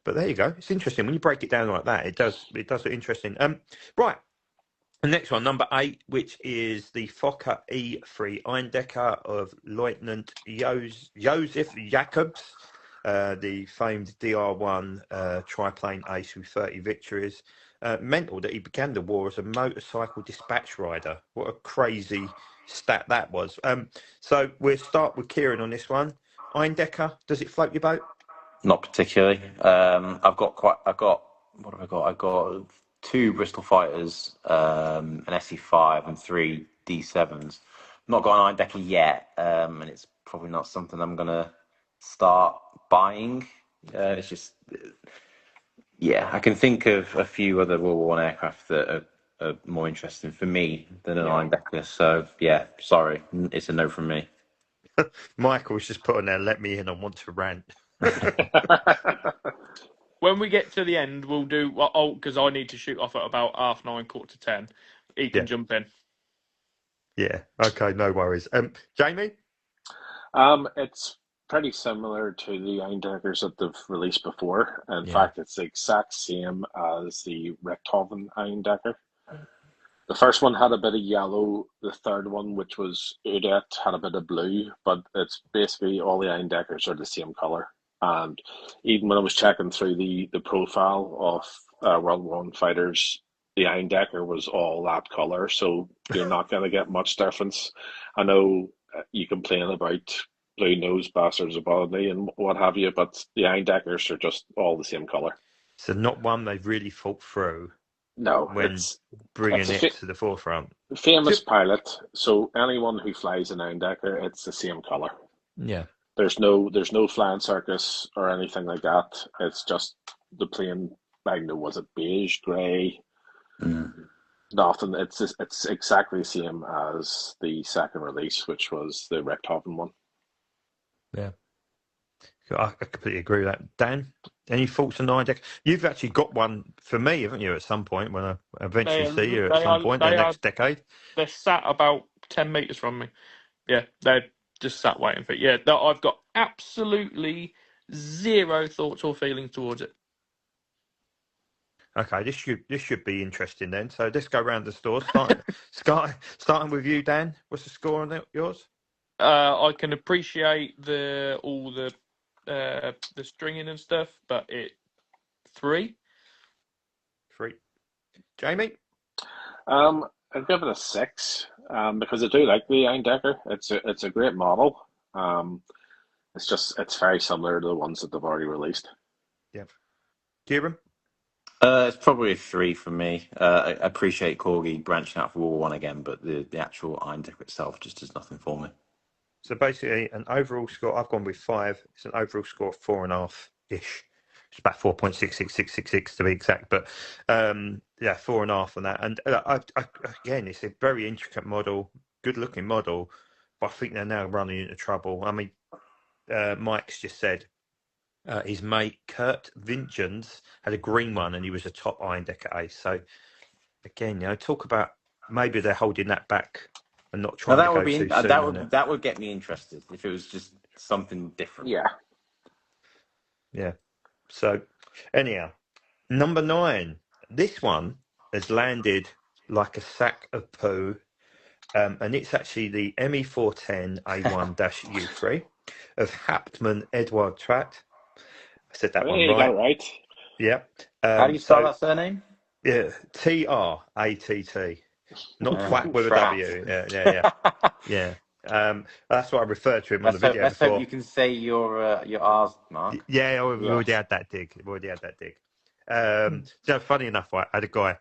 but there you go. It's interesting when you break it down like that. It does look interesting. Right. The next one, number 8, which is the Fokker E3 Eindecker of Lieutenant Joseph Jacobs, the famed DR1 triplane ace with 30 victories. Mental that he began the war as a motorcycle dispatch rider. What a crazy stat that was. So we'll start with Kieran on this one. Eindecker, does it float your boat? Not particularly. I've got what have I got? I got 2 Bristol Fighters, an SE5, and 3 D7s. Not got an Eindecker yet, and it's probably not something I'm gonna start buying. It's just, yeah, I can think of a few other World War One aircraft that are more interesting for me than an Eindecker. So yeah, sorry, it's a no from me. Michael's just put on there, let me in, I want to rant. When we get to the end, we'll do because I need to shoot off at about 9:30, 10:15. He can jump in. Yeah. Okay. No worries. Jamie. It's pretty similar to the Eindeckers that they've released before. In Yeah. fact, it's the exact same as the Richthofen Eindecker. The first one had a bit of yellow. The third one, which was Udet, had a bit of blue. But it's basically all the Eindeckers are the same color. And even when I was checking through the profile of World War One fighters, the Eindecker was all that color. So you're not going to get much difference. I know you complain about blue nose bastards above me and what have you, but the Eindeckers are just all the same color. So not one they've really thought through. No, when bringing it to the forefront. Famous pilot, so anyone who flies an Eindecker, it's the same color. Yeah. There's no flying circus or anything like that. It's just the plain, I don't know, was it beige, grey? Nothing. It's exactly the same as the second release, which was the Richthofen one. Yeah. I completely agree with that. Dan, any thoughts on Eindecker? You've actually got one for me, haven't you, at some point when I eventually see you at some point in the next decade? They're sat about 10 metres from me. Yeah, they're just sat waiting for it. Yeah, I've got absolutely zero thoughts or feelings towards it. Okay, this should be interesting then. So let's go around the store. Starting with you, Dan. What's the score on yours? I can appreciate all the stringing and stuff, but 3. Jamie? I'd give it a 6 because I do like the Eindecker. It's a great model. It's very similar to the ones that they've already released. Yeah. Kieran? It's probably a 3 for me. I appreciate Corgi branching out for World War One again, but the actual Eindecker itself just does nothing for me. So basically, an overall score, I've gone with 5. It's an overall score of 4.5-ish. It's about 4.66666 to be exact. But, 4.5 on that. And again, it's a very intricate model, good-looking model, but I think they're now running into trouble. I mean, Mike's just said his mate, Kurt Vingens, had a green one, and he was a top Eindecker ace. So, again, talk about maybe they're holding that back and not trying to go too soon. That would get me interested if it was just something different. Yeah. Yeah. So, anyhow, number 9. This one has landed like a sack of poo, and it's actually the ME410 A1-U3 of Haptman Edward Tratt. I said that one right. You got it right. Yeah. How do you spell that surname? Yeah, Tratt. Not twat with a W. Yeah. That's what I referred to him on the video let's before. Hope you can say your R's, Mark. Yeah, we already had that dig. So funny enough, I had a guy.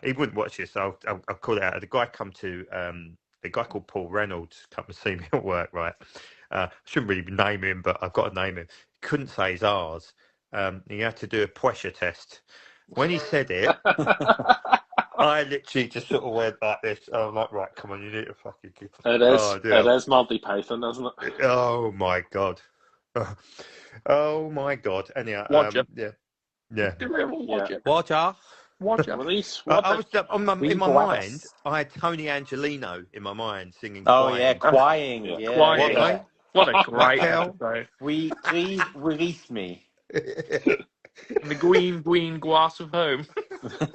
He wouldn't watch this, so I'll call it out. The guy come to a guy called Paul Reynolds come to see me at work. Right, I shouldn't really name him, but I've got to name him. He couldn't say his R's. He had to do a pressure test. When he said it, I literally just sort of went like this. I'm like, right, come on, you need to fucking keep it. It is Monty Python, isn't it? Oh my god. Oh my god. Anyhow, Watcher. Yeah. Watcher. I was in my mind. I had Tony Angelino in my mind singing. Crying. Yeah. What a great episode. We please release me. The green glass of home.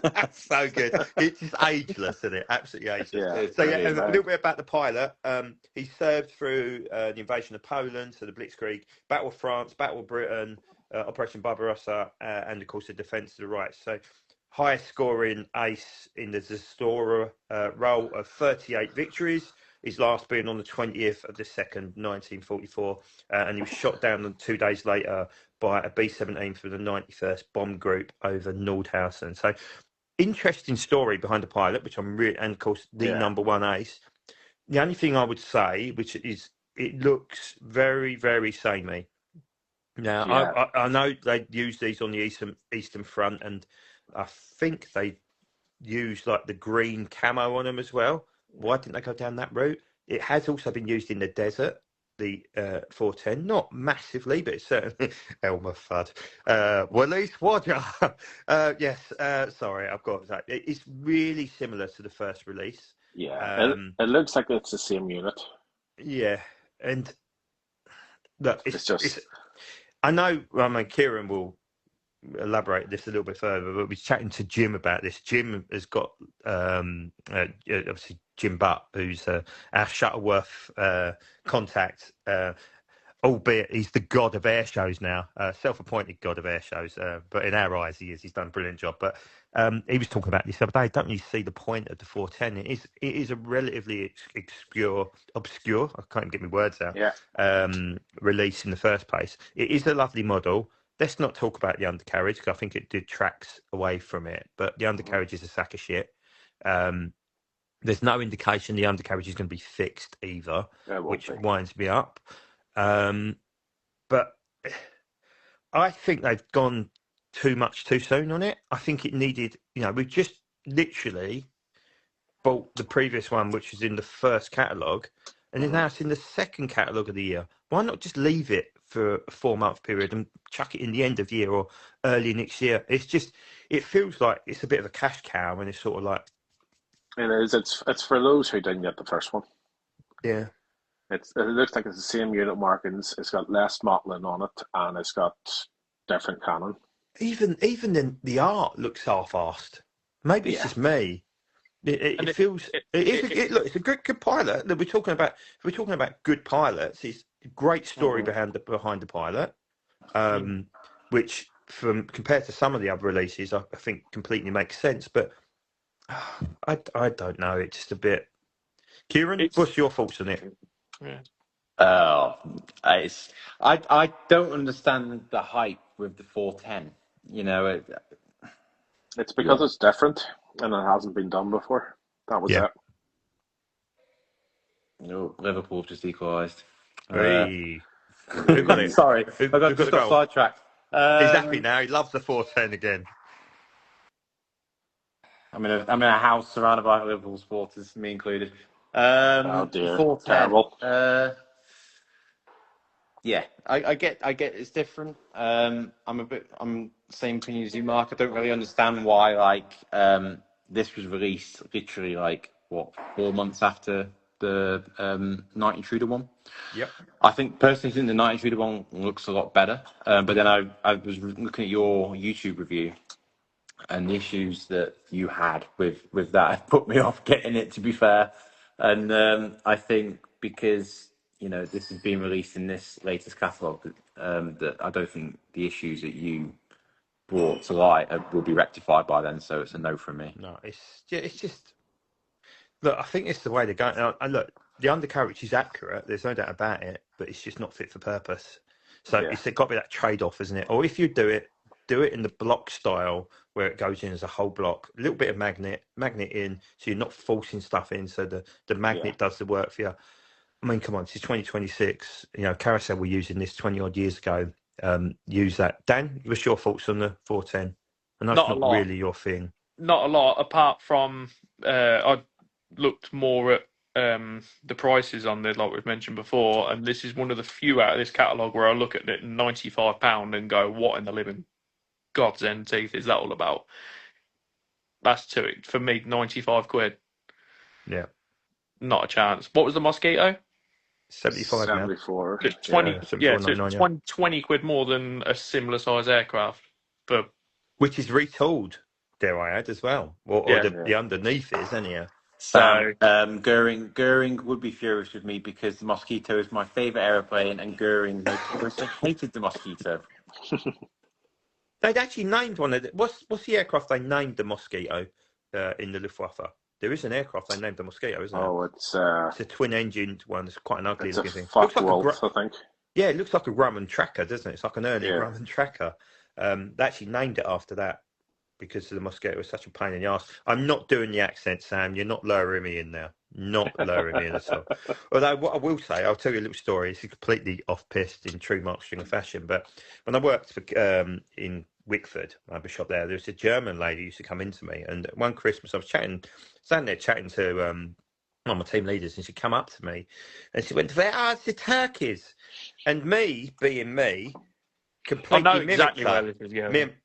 That's so good. It's just ageless, isn't it? Absolutely ageless. Yeah, So a little bit about the pilot. He served through the invasion of Poland, so the Blitzkrieg, Battle of France, Battle of Britain, Operation Barbarossa, and of course the defence of the right. So highest scoring ace in the Zastora role of 38 victories. his last being on the 20th of the 2nd, 1944, and he was shot down 2 days later by a B-17 from the 91st Bomb Group over Nordhausen. So, interesting story behind the pilot, which I'm really, and of course the number one ace. The only thing I would say, which is, it looks very, very samey. Now, I know they use these on the Eastern Front, and I think they use like the green camo on them as well. Why didn't they go down that route? It has also been used in the desert, the 410, not massively, but it's certainly Elmer Fudd. Wallis Wadja. Yes, sorry, I've got that. It's really similar to the first release. Yeah, it looks like it's the same unit. Yeah, and look, it's just. I know. I mean, Kieran will elaborate this a little bit further, but we're chatting to Jim about this. Jim has got obviously Jim Butt, who's our Shuttleworth contact, albeit he's the god of air shows now, self-appointed god of air shows, but in our eyes he is. He's done a brilliant job. But he was talking about this the other day. I don't really see the point of the 410. It is a relatively obscure, I can't even get my words out, release in the first place. It is a lovely model. Let's not talk about the undercarriage, because I think it detracts away from it. But the undercarriage is a sack of shit. There's no indication the undercarriage is going to be fixed either, which winds me up. But I think they've gone too much too soon on it. I think it needed, we've just literally bought the previous one, which was in the first catalogue, and then now it's in the second catalogue of the year. Why not just leave it for a 4-month period and chuck it in the end of the year or early next year? It's just, it feels like it's a bit of a cash cow, and it's sort of like. It is. It's for those who didn't get the first one. Yeah. It looks like it's the same unit markings. It's got less mottling on it, and it's got different cannon. Even the art looks half-assed. Maybe it's just me. It feels. Look, it's a good pilot. We're talking about. We're talking about good pilots. It's a great story behind the pilot, which compared to some of the other releases, I think completely makes sense. But I don't know. It's just a bit. Kieran, what's your thoughts on it? Yeah. I don't understand the hype with the 410. It's because it's different and it hasn't been done before. That was it. No, Liverpool just equalised. Hey. Who got it? Sorry, I got sidetracked. He's happy now. He loves the 410 again. I'm in a house surrounded by Liverpool supporters, me included. Oh dear, 410. terrible. Yeah, I get it's different. I'm same opinion as you, Mark. I don't really understand why this was released literally 4 months after the 90 Intruder one. Yep. I personally think the 90 Intruder one looks a lot better. But then I was looking at your YouTube review, and the issues that you had with that put me off getting it, to be fair. And I think because this has been released in this latest catalogue, that I don't think the issues that you brought to light will be rectified by then. So it's a no from me. No, it's just. Look, I think it's the way they're going. And look, the undercarriage is accurate. There's no doubt about it, but it's just not fit for purpose. So it's got to be that trade-off, isn't it? Or if you do it in the block style, where it goes in as a whole block, a little bit of magnet in, so you're not forcing stuff in, so the magnet does the work for you. I mean, come on, this is 2026. Carousel were using this 20-odd years ago. Use that. Dan, what's your thoughts on the 410? And that's not really your thing. Not a lot, apart from I looked more at the prices on there, like we've mentioned before, and this is one of the few out of this catalogue where I look at it £95 and go, what in the living God's end teeth is that all about? That's for me, 95 quid. Yeah. Not a chance. What was the Mosquito? 75 now. 74. It's 20, so 20 quid more than a similar size aircraft. Which is retooled, dare I add, as well. Or the underneath is, anyhow. So Goering would be furious with me because the Mosquito is my favourite aeroplane, and Goering notoriously hated the Mosquito. They'd actually named one of the... What's the aircraft they named the Mosquito in the Luftwaffe? There is an aircraft they named the Mosquito, isn't Oh, it? it's a twin-engined one. It's quite an ugly it's looking a thing. Fat Wolf, I think. Yeah, it looks like a Grumman tracker, doesn't it? It's like an early Yeah. Grumman tracker. They actually named it after that because the Mosquito was such a pain in the ass. I'm not doing the accent, Sam. You're not lowering me in now. Not lowering me in at all. Although what I will say, I'll tell you a little story. It's completely off-piste in true Mark Stringer fashion. But when I worked for in Wickford, I had a shop there was a German lady who used to come into me. And one Christmas I was standing there chatting to one of my team leaders, and she'd come up to me and she went, it's the turkeys. And me, being me, completely mimicked her.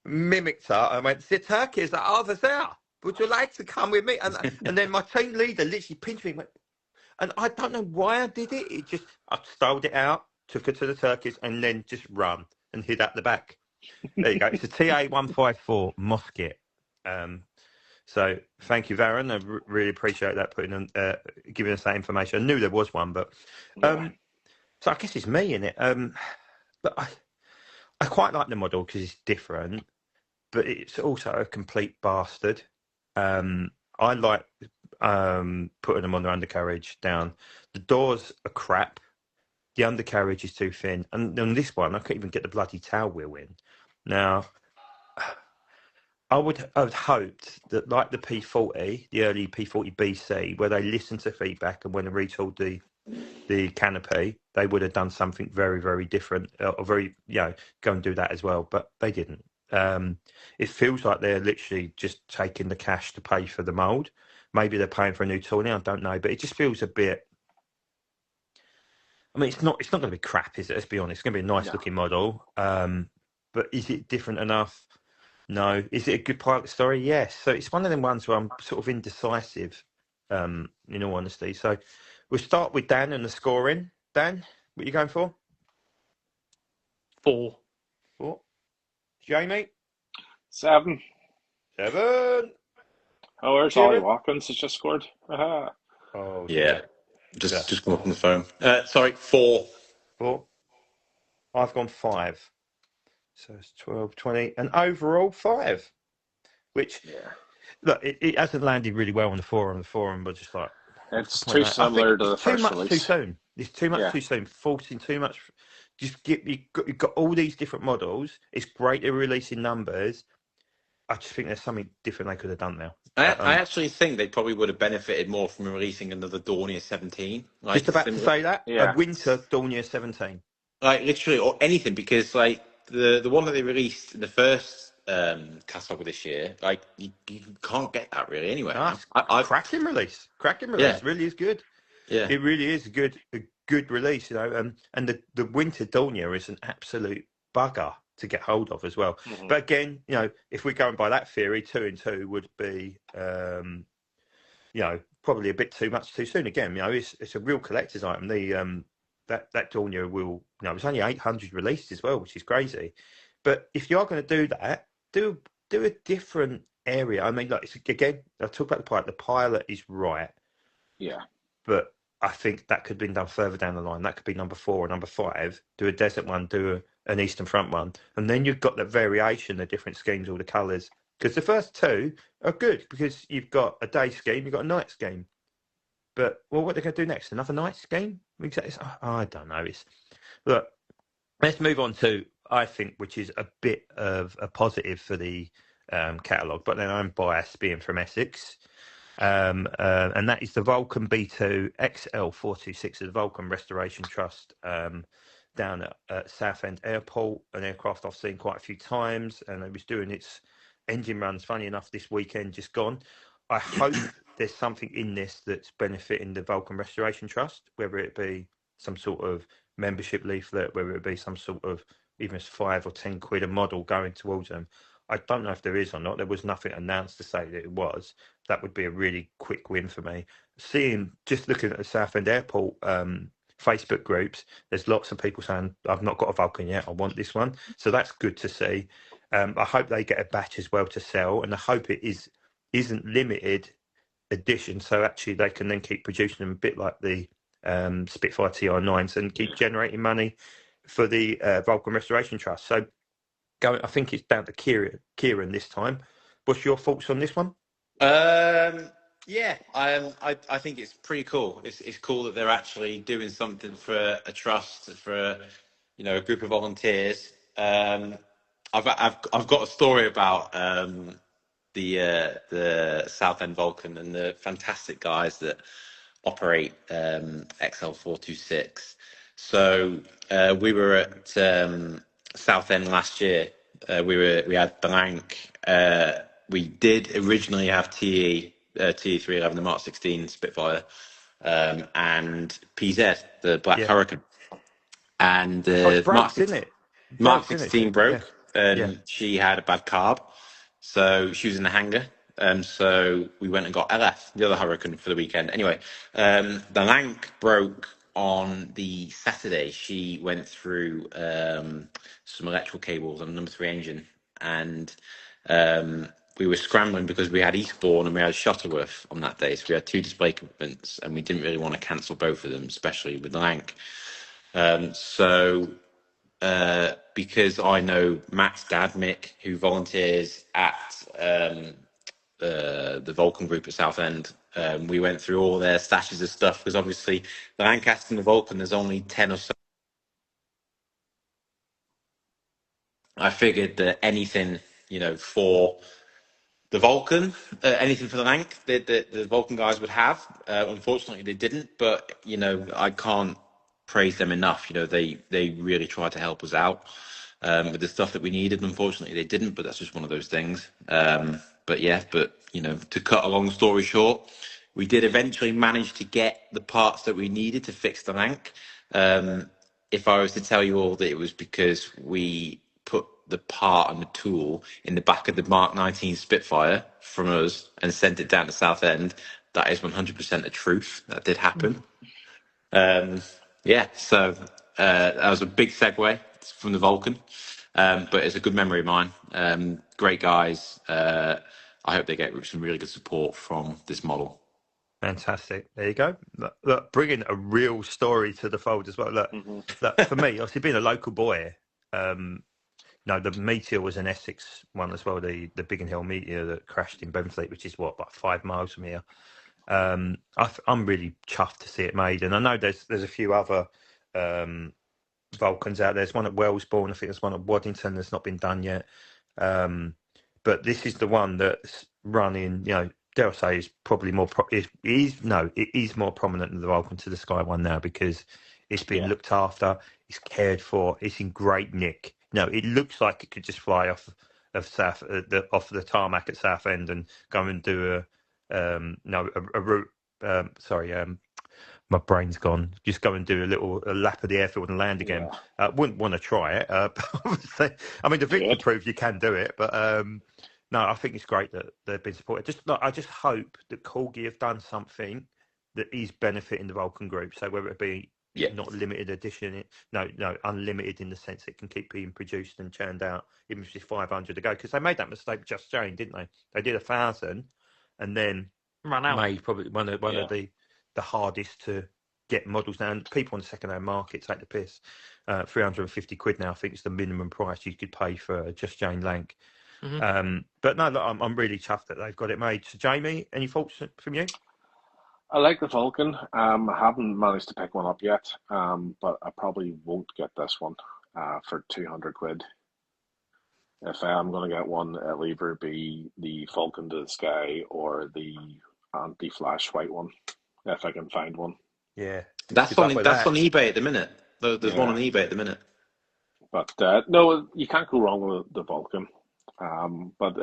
Mimicked her. I went, the turkeys are over there. Would you like to come with me? And then my team leader literally pinched me and went, and I don't know why I did it. I styled it out, took her to the turkeys, and then just run and hid at the back. There you go. It's a TA-154 Mosquito. So thank you, Varun. I really appreciate that giving us that information. I knew there was one, but so I guess it's me in it. But I quite like the model because it's different, but it's also a complete bastard. I like putting them on the undercarriage down. The doors are crap. The undercarriage is too thin, and on this one, I couldn't even get the bloody tail wheel in. Now, I would have hoped that, like the P40, the early P40 BC, where they listened to feedback and when they retooled the canopy, they would have done something very, very different, or very, go and do that as well. But they didn't. It feels like they're literally just taking the cash to pay for the mould. Maybe they're paying for a new tooling. I don't know, but it just feels a bit. I mean, it's not going to be crap, is it? Let's be honest. It's going to be a nice looking model. But is it different enough? No. Is it a good pilot story? Yes. So it's one of them ones where I'm sort of indecisive, in all honesty. So we'll start with Dan and the scoring. Dan, what are you going for? 4. Jamie? 7. Oh, there's Ollie Watkins has just scored. Aha. Oh, yeah. Just come up on the phone. Sorry, 4. I've gone 5. So it's 12, 20, and overall 5. Which, look, it hasn't landed really well on the forum. The forum, but just like it's too similar to the first release. Too soon. It's too much too soon. Forcing too much. You've got all these different models. It's great they're releasing numbers. I just think there's something different they could have done now. I actually think they probably would have benefited more from releasing another Dornier 17. Just about to say that. A winter Dornier 17. Like literally, or anything, because like the one that they released in the first catalogue of this year, like you can't get that really anywhere. No, cracking release. Really is good. Yeah, it really is a good release, and the winter Dornier is an absolute bugger to get hold of as well. Mm-hmm. But again, if we're going by that theory, 2 and 2 would be, probably a bit too much too soon. Again, it's a real collector's item. The that Dornier will, it's only 800 released as well, which is crazy. But if you are going to do that, do a different area. I mean, like again, I talk about the pilot. The pilot is right. Yeah. But I think that could have been done further down the line. That could be number 4 or number 5. Do a desert one, do an eastern front one. And then you've got the variation, the different schemes, all the colours. Because the first 2 are good because you've got a day scheme, you've got a night scheme. But, what are they going to do next? Another night scheme? I don't know. Look, let's move on to, I think, which is a bit of a positive for the catalogue. But then I'm biased being from Essex. And that is the Vulcan B2 XL426 of the Vulcan Restoration Trust down at Southend Airport, an aircraft I've seen quite a few times, and it was doing its engine runs, funny enough, this weekend just gone. I hope there's something in this that's benefiting the Vulcan Restoration Trust, whether it be some sort of membership leaflet, whether it be some sort of even £5 or £10 a model going towards them. I don't know if there is or not. There was nothing announced to say that it was. That would be a really quick win for me. Just looking at the Southend Airport Facebook groups, there's lots of people saying, I've not got a Vulcan yet, I want this one. So that's good to see. I hope they get a batch as well to sell, and I hope it isn't limited edition, so actually they can then keep producing them a bit like the Spitfire TR9s and keep generating money for the Vulcan Restoration Trust. So I think it's down to Kieran this time. What's your thoughts on this one? Yeah, I think it's pretty cool. It's cool that they're actually doing something for a trust, for a group of volunteers. I've got a story about the Southend Vulcan and the fantastic guys that operate XL426. So we were at Southend last year. We had blank. We did originally have TE 311, the Mark 16 Spitfire, and PZ, the Black Yeah. Hurricane, and Oh, it broke, didn't it? It Mark broke, didn't it? 16 Yeah. broke, Yeah. and she had a bad carb, so she was in the hangar. So we went and got LF, the other Hurricane, for the weekend. Anyway, the Lank broke on the Saturday. She went through some electrical cables on the number 3 engine, and we were scrambling because we had Eastbourne and we had Shuttleworth on that day. So we had 2 display commitments, and we didn't really want to cancel both of them, especially with the Lank. Because I know Matt's dad, Mick, who volunteers at the Vulcan group at Southend, we went through all their stashes of stuff because obviously the Lancaster and the Vulcan, there's only 10 or so. I figured that anything, for the Vulcan, anything for the Lank, the Vulcan guys would have. Unfortunately, they didn't, but I can't praise them enough. They really tried to help us out with the stuff that we needed. Unfortunately, they didn't, but that's just one of those things. To cut a long story short, we did eventually manage to get the parts that we needed to fix the Lank. If I was to tell you all that it was because we put the part and the tool in the back of the Mark 19 Spitfire from us and sent it down to Southend, that is 100% the truth. That did happen. So that was a big segue from the Vulcan, but it's a good memory of mine. Great guys. I hope they get some really good support from this model. Fantastic. There you go. Look, bringing a real story to the fold as well. Look, for me, obviously being a local boy, the Meteor was an Essex one as well. The Biggin Hill Meteor that crashed in Benfleet, which is about 5 miles from here. I'm really chuffed to see it made, and I know there's a few other Vulcans out there. There's one at Wellesbourne. I think there's one at Waddington that's not been done yet. But this is the one that's running. Dare I say, is probably more. It is more prominent than the Vulcan to the Sky one now because it's been looked after. It's cared for. It's in great nick. It looks like it could just fly off off the tarmac at Southend and go and do a route. My brain's gone. Just go and do a lap of the airfield and land again. Wouldn't want to try it. Obviously, I mean, the Victor proved you can do it, but no, I think it's great that they've been supported. I just hope that Corgi have done something that is benefiting the Vulcan group. So whether it be not limited edition, unlimited in the sense it can keep being produced and churned out, even if it's 500 to go. Because they made that mistake with Just Jane, didn't they? They did 1,000 and then ran out. made probably one of the hardest to get models now. And people on the second-hand market take the piss. 350 quid now, I think, is the minimum price you could pay for a Just Jane Lank. But no, look, I'm really chuffed that they've got it made. So, Jamie, any thoughts from you? I like the Vulcan. I haven't managed to pick one up yet, but I probably won't get this one for 200 quid. If I'm going to get one, it'll either be the Falcon to the Sky or the anti-flash white one, if I can find one. Yeah, that's on eBay at the minute. There's one on eBay at the minute. But no, you can't go wrong with the Vulcan. But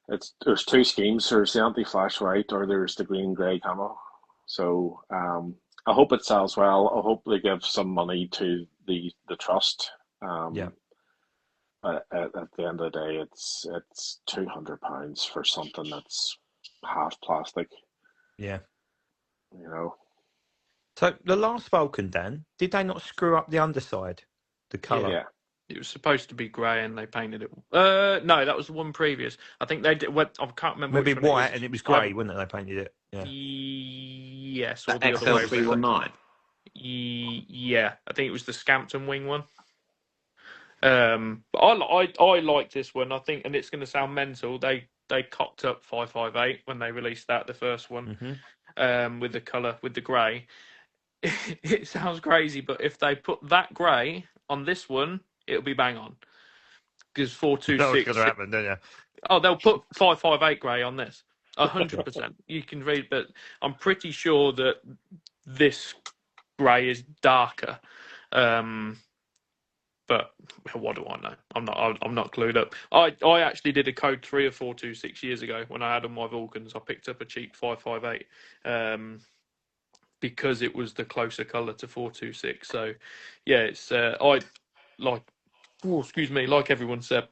there's 2 schemes. There's the anti-flash white or there's the green grey camo. So I hope it sells well. I hope they give some money to the trust. At the end of the day, it's £200 for something that's half plastic. Yeah. So the last Vulcan, Dan, did they not screw up the underside, the colour? Yeah. It was supposed to be grey and they painted it. No, that was the one previous. I think they did. I can't remember. Maybe white and it was grey, wasn't it? They painted it. Yeah. Yes. Or the XL319. Yeah, I think it was the Scampton wing one. But I like this one. I think, and it's going to sound mental. They they cocked up 558 when they released that, the first one, with the colour, with the grey. It sounds crazy, but if they put that grey on this one, it'll be bang on. Because 426. That's going to happen, don't you? Oh, they'll put 558 grey on this. 100%. You can read, but I'm pretty sure that this grey is darker. But what do I know? I'm not clued up. I actually did a code 3 of 426 years ago when I had on my Vulcans. I picked up a cheap 558 because it was the closer colour to 426. So yeah, it's like everyone said,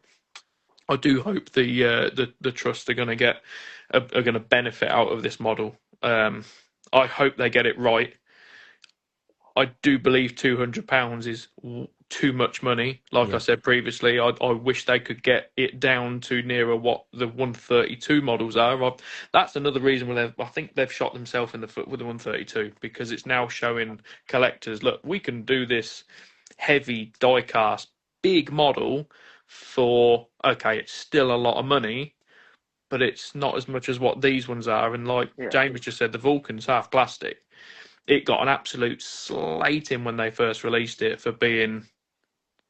I do hope the trust are going to benefit out of this model. I hope they get it right. I do believe £200 is too much money. Like I said previously, I wish they could get it down to nearer what the 132 models are. That's another reason why I think they've shot themselves in the foot with the 132, because it's now showing collectors, look, we can do this heavy diecast big model for, okay, it's still a lot of money, but it's not as much as what these ones are. And like James just said, the Vulcan's half plastic. It got an absolute slating when they first released it for being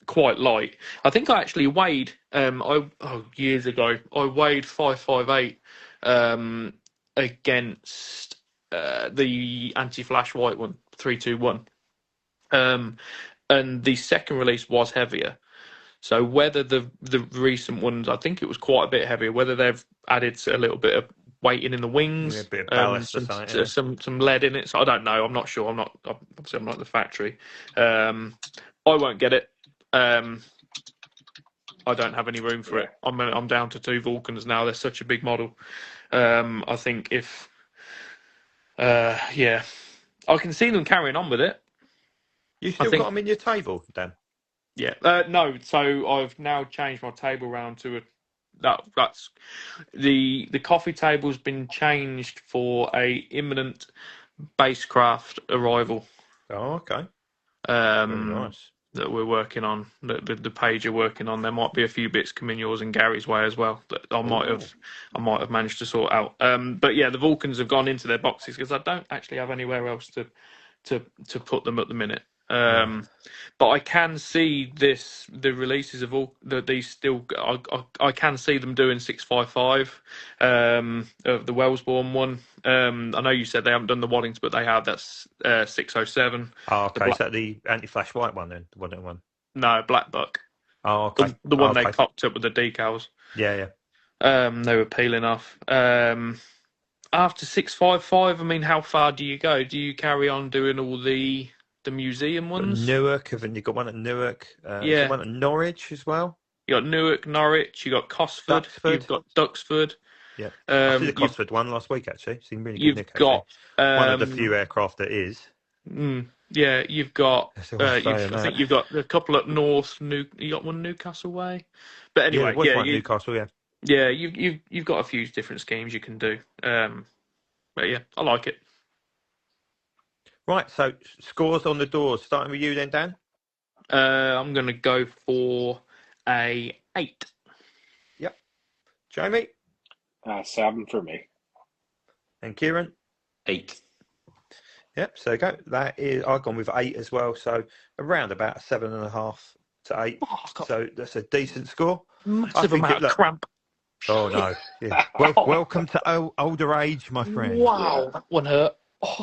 quite light. I think I actually weighed, years ago, I weighed 558 against the anti-flash white one, 321. And the second release was heavier. So whether the recent ones, I think it was quite a bit heavier, whether they've added a little bit of weighting in the wings, a bit of ballast some lead in it. So I don't know. I'm not sure. I'm not at the factory. I won't get it. I don't have any room for it. I'm down to 2 Vulcans now. They're such a big model. I think if I can see them carrying on with it. You still got them in your table, Dan? Yeah. No. So I've now changed my table round to that's the coffee table's been changed for a imminent basecraft arrival. Oh, okay. Very nice. That we're working on. The page are working on. There might be a few bits coming yours and Gary's way as well that I might have managed to sort out. But yeah, the Vulcans have gone into their boxes because I don't actually have anywhere else to put them at the minute. But I can see the releases of all these still. I can see them doing 655 of the Wellsbourne one. I know you said they haven't done the Waddings, but they have. That's 607. Oh, okay. Is that the anti-flash white one then? The one? No, Black Buck. Oh, okay. The one they cocked up with the decals. Yeah. They were peeling off. After 655, I mean, how far do you go? Do you carry on doing all the museum ones? Newark, haven't you got one at Newark? One at Norwich as well. You got Newark, Norwich. You got Cosford. You've got Duxford. Yeah, I see the Cosford one last week actually. Seemed really good. You've got one of the few aircraft that is. Yeah, you've got. I think you've got a couple at North. You got one Newcastle way. But anyway, Newcastle. Yeah. Yeah, you've got a few different schemes you can do. But yeah, I like it. Right, so scores on the doors. Starting with you then, Dan? I'm going to go for a 8. Yep. Jamie? 7 for me. And Kieran? 8. Yep, so go. That is, I've gone with 8 as well, so around about 7.5 to 8. So that's a decent score. Massive amount of cramp. Oh, no. Yeah. Welcome to older age, my friend. Wow, that one hurt.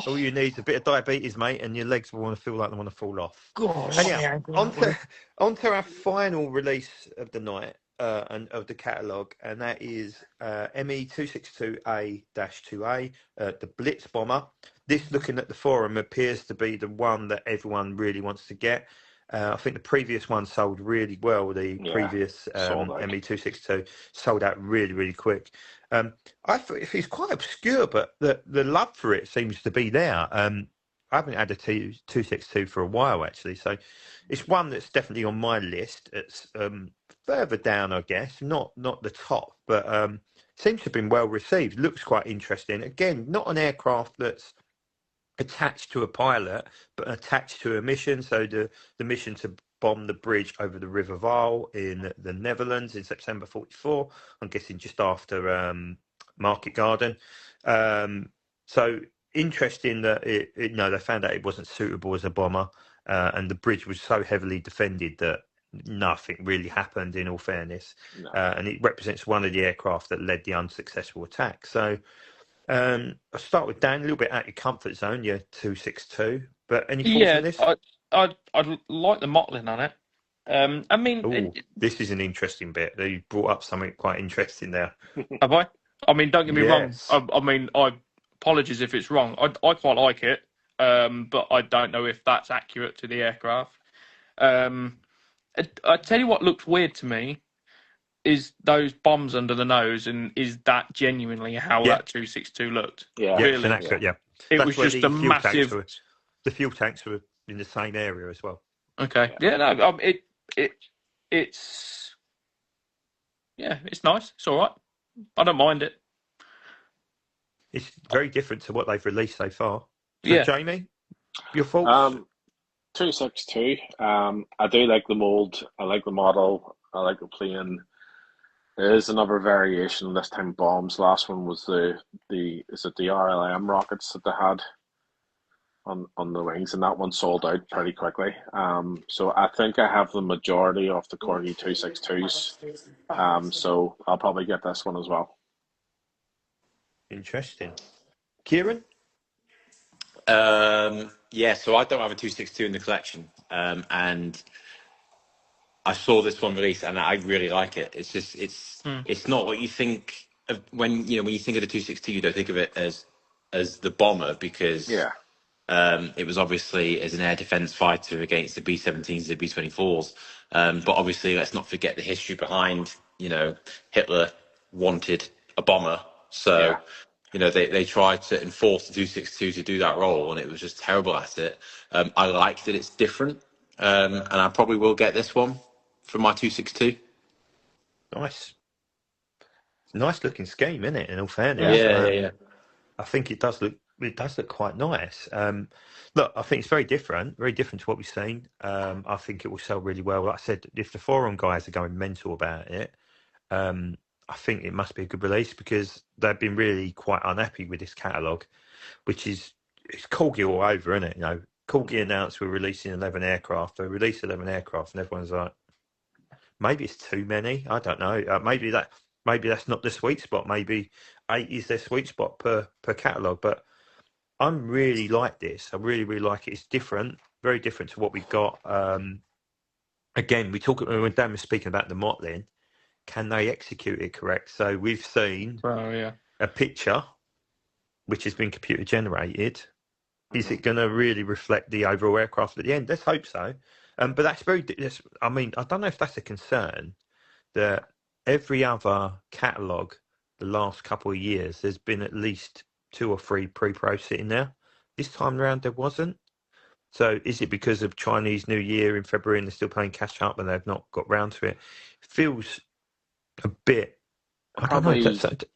All you need is a bit of diabetes, mate, and your legs will want to feel like they want to fall off. Gosh. Anyhow, onto our final release of the night and of the catalogue, and that is ME262A-2A, the Blitz bomber. This, looking at the forum, appears to be the one that everyone really wants to get. I think the previous one sold really well. The previous ME262 sold out really, really quick. I thought it's quite obscure, but the love for it seems to be there. I haven't had a 262 for a while, actually. So it's one that's definitely on my list. It's further down, I guess. Not the top, but seems to have been well received. Looks quite interesting. Again, not an aircraft that's attached to a pilot, but attached to a mission. So the mission to bombed the bridge over the River Vaal in the Netherlands in September 44. I'm guessing just after Market Garden. So interesting that they found out it wasn't suitable as a bomber, and the bridge was so heavily defended that nothing really happened, in all fairness. No. And it represents one of the aircraft that led the unsuccessful attack. So I'll start with Dan, a little bit out of your comfort zone, your 262. But any thoughts on this? I like the mottling on it. I mean, this is an interesting bit. You brought up something quite interesting there. Have I? I mean, don't get me wrong. I mean, apologies if it's wrong. I quite like it, but I don't know if that's accurate to the aircraft. I tell you what looked weird to me is those bombs under the nose, and is that genuinely how that 262 looked? Yeah, really? It was just a massive. The fuel tanks were in the same area as well. Okay. Yeah. No. It's nice. It's all right. I don't mind it. It's very different to what they've released so far. So, yeah. Jamie, your thoughts? 262. I do like the mold. I like the model. I like the plane. There is another variation, this time bombs. Last one was the RLM rockets that they had on the wings, and that one sold out pretty quickly. So I think I have the majority of the Corgi 262s. So I'll probably get this one as well. Interesting. Kieran? Yeah, so I don't have a 262 in the collection, and I saw this one released, and I really like it. It's just it's not what you think of when you think of the 262. You don't think of it as the bomber, because it was obviously as an air defense fighter against the B-17s, the B-24s. But obviously, let's not forget the history behind. Hitler wanted a bomber, so they tried to enforce the 262 to do that role, and it was just terrible at it. I like that it's different, and I probably will get this one for my 262. Nice. Nice looking scheme, isn't it? In all fairness, yeah. I think it does look quite nice. Look, I think it's very different to what we've seen. I think it will sell really well. Like I said, if the forum guys are going mental about it, I think it must be a good release, because they've been really quite unhappy with this catalogue, which it's Corgi all over, isn't it? Corgi announced we're releasing 11 aircraft. They released 11 aircraft, and everyone's like, maybe it's too many. I don't know. Maybe that's not the sweet spot. Maybe 8 is their sweet spot per catalogue. But I'm really like this. I really, really like it. It's different, very different to what we've got. Again, when Dan was speaking about the mottling, can they execute it correct? So we've seen a picture which has been computer generated. Is it going to really reflect the overall aircraft at the end? Let's hope so. But that's I mean, I don't know if that's a concern, that every other catalogue the last couple of years, there's been at least 2 or 3 pre-pro sitting there. This time around, there wasn't. So is it because of Chinese New Year in February and they're still playing catch up and they've not got round to it? It feels a bit, I don't know,